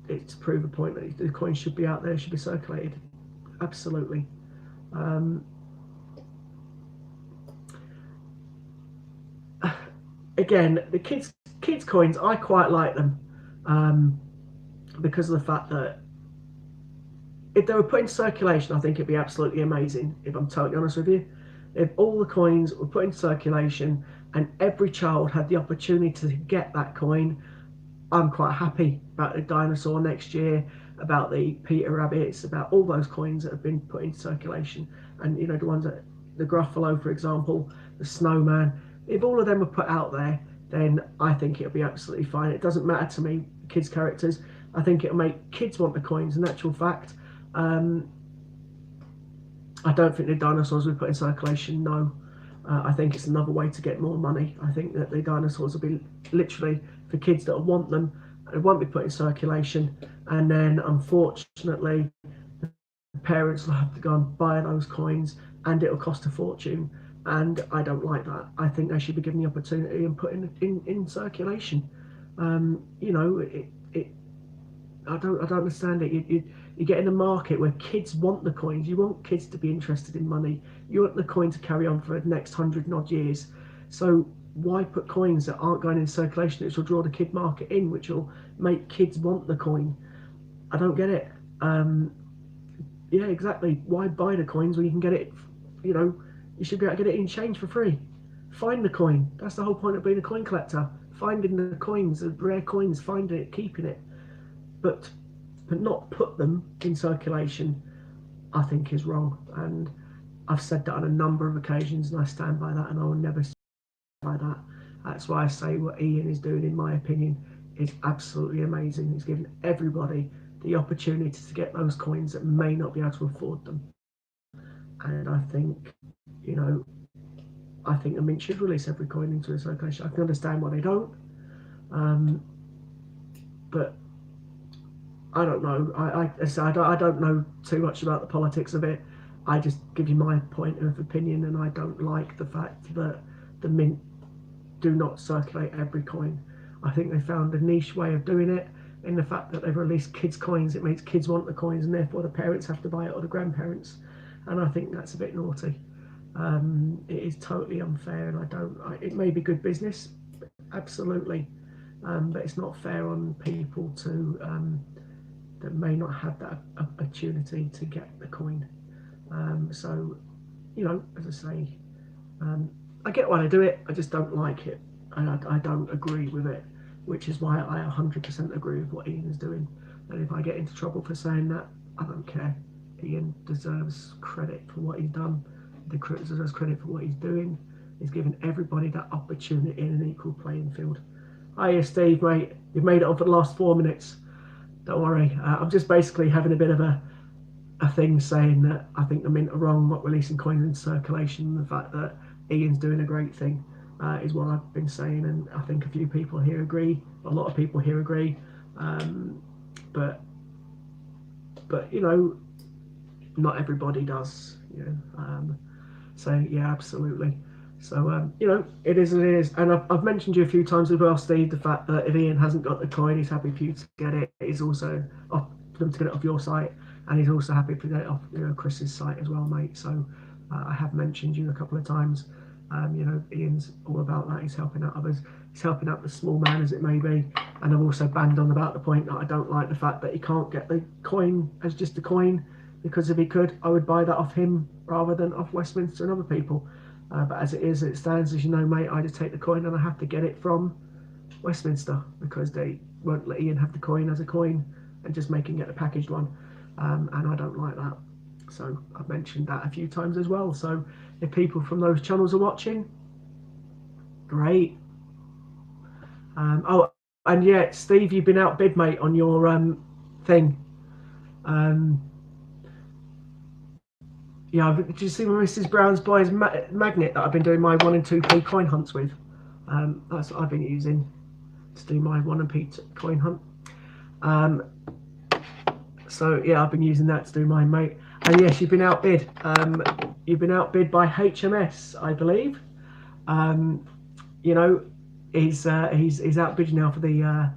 [SPEAKER 2] It's to prove a point that the coins should be out there, should be circulated. Absolutely. Again, the kids coins, I quite like them because of the fact that if they were put in circulation, I think it'd be absolutely amazing, if I'm totally honest with you. If all the coins were put in circulation and every child had the opportunity to get that coin, I'm quite happy about the dinosaur next year, about the Peter Rabbits, about all those coins that have been put in circulation. And, you know, the ones that, the Gruffalo, for example, the Snowman, if all of them were put out there, then I think it'll be absolutely fine. It doesn't matter to me, kids' characters. I think it'll make kids want the coins. In actual fact, I don't think the dinosaurs we put in circulation, no. I think it's another way to get more money. I think that the dinosaurs will be literally for kids that want them. It won't be put in circulation, and then unfortunately the parents will have to go and buy those coins, and it'll cost a fortune. And I don't like that. I think they should be given the opportunity and put in circulation. You know, I don't understand it. You get in a market where kids want the coins. You want kids to be interested in money. You want the coin to carry on for the next 100 and odd years. So why put coins that aren't going in circulation, which will draw the kid market in, which will make kids want the coin? I don't get it. Yeah, exactly. Why buy the coins when you can get it? You know, you should be able to get it in change for free. Find the coin. That's the whole point of being a coin collector. Finding the coins, the rare coins, finding it, keeping it. But not put them in circulation, I think is wrong. And I've said that on a number of occasions, and I stand by that, and I will never stand by that. That's why I say what Ian is doing, in my opinion, is absolutely amazing. He's given everybody the opportunity to get those coins that may not be able to afford them. And I think, you know, I think the Mint should release every coin into the circulation. I can understand why they don't. But I don't know. I don't know too much about the politics of it. I just give you my point of opinion, and I don't like the fact that the Mint do not circulate every coin. I think they found a niche way of doing it in the fact that they've released kids' coins. It makes kids want the coins, and therefore the parents have to buy it, or the grandparents. And I think that's a bit naughty. It is totally unfair, and it may be good business, absolutely, but it's not fair on people to that may not have that opportunity to get the coin. So, you know, as I say, I get why they do it. I just don't like it, and I don't agree with it, which is why I 100% agree with what Ian is doing. And if I get into trouble for saying that, I don't care. Ian deserves credit for what he's done. He deserves credit for what he's doing. He's given everybody that opportunity in an equal playing field. Hiya, Steve, mate. You've made it on for the last 4 minutes. Don't worry. I'm just basically having a bit of a thing saying that I think the Mint are wrong not releasing coins in circulation. The fact that Ian's doing a great thing is what I've been saying, and I think a few people here agree. A lot of people here agree, but you know, not everybody does. You know, so yeah, absolutely. So you know, it is, and I've mentioned you a few times as well, Steve. The fact that if Ian hasn't got the coin, he's happy for you to get it. He's also off for them to get it off your site, and he's also happy to get it off, you know, Chris's site as well, mate. So I have mentioned you a couple of times. You know, Ian's all about that. He's helping out others. He's helping out the small man, as it may be. And I've also banged on about the point that I don't like the fact that he can't get the coin as just a coin, because if he could, I would buy that off him rather than off Westminster and other people. But as it stands, as you know, mate, I just take the coin and I have to get it from Westminster because they won't let Ian have the coin as a coin and just make him get the packaged one. And I don't like that. So I've mentioned that a few times as well. So if people from those channels are watching, great. Oh, and yeah, Steve, you've been outbid, mate, on your thing. Yeah, did you see my Mrs. Brown's Boys magnet that I've been doing my 1 and 2p coin hunts with? That's what I've been using to do my 1 and 2p coin hunt. So yeah, I've been using that to do mine, mate. And yes, you've been outbid. You've been outbid by HMS, I believe. You know, he's outbid you now for the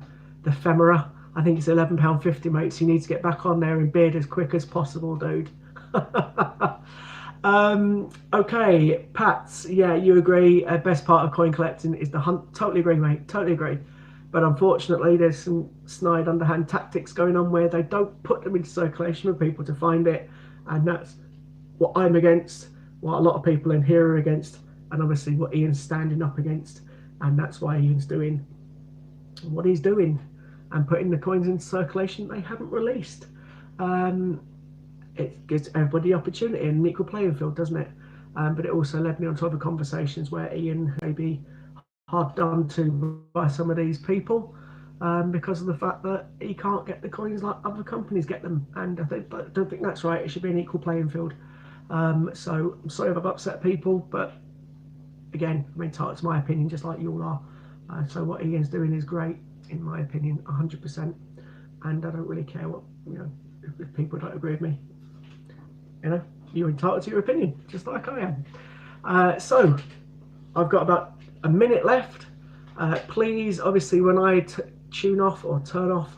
[SPEAKER 2] Femora. I think it's £11.50, mate. So you need to get back on there and bid as quick as possible, dude. Okay, Pats, yeah, you agree. Best part of coin collecting is the hunt. Totally agree, mate. Totally agree. But unfortunately, there's some snide underhand tactics going on where they don't put them into circulation for people to find it, and that's what I'm against, what a lot of people in here are against, and obviously what Ian's standing up against, and that's why Ian's doing what he's doing and putting the coins into circulation they haven't released. It gives everybody opportunity and an equal playing field, doesn't it? But it also led me on to other conversations where Ian may be hard done to by some of these people because of the fact that he can't get the coins like other companies get them, and I don't think that's right. It should be an equal playing field. So I'm sorry if I've upset people, but again, I'm entitled to my opinion, just like you all are. So what Ian's doing is great, in my opinion, 100%. And I don't really care what, you know, if people don't agree with me. You know, you're entitled to your opinion, just like I am. So I've got about a minute left. Please, obviously, when I tune off or turn off,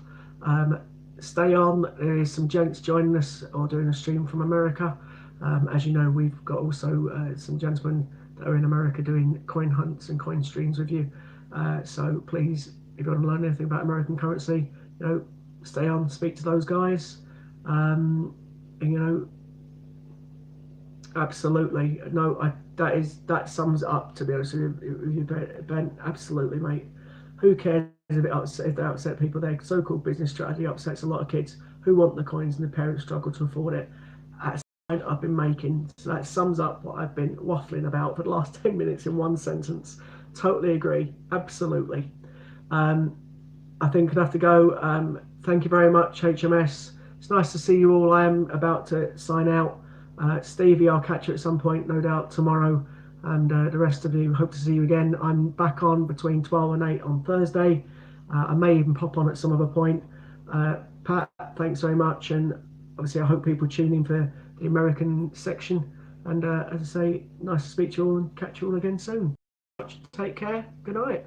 [SPEAKER 2] stay on. There is some gents joining us or doing a stream from America. As you know, we've got also some gentlemen that are in America doing coin hunts and coin streams with you. So please, if you want to learn anything about American currency, you know, stay on, speak to those guys. And, you know, absolutely. No, that sums it up, to be honest with you, Ben. Absolutely, mate. Who cares if they upset people? Their so-called business strategy upsets a lot of kids who want the coins and the parents struggle to afford it. That's the point I've been making. So that sums up what I've been waffling about for the last 10 minutes in one sentence. Totally agree. Absolutely. I think I'd have to go. Thank you very much, HMS. It's nice to see you all. I am about to sign out. Stevie, I'll catch you at some point, no doubt, tomorrow. And the rest of you, hope to see you again. I'm back on between 12 and 8 on Thursday. I may even pop on at some other point. Pat, thanks very much. And obviously, I hope people tune in for the American section. And as I say, nice to speak to you all and catch you all again soon. Take care. Good night.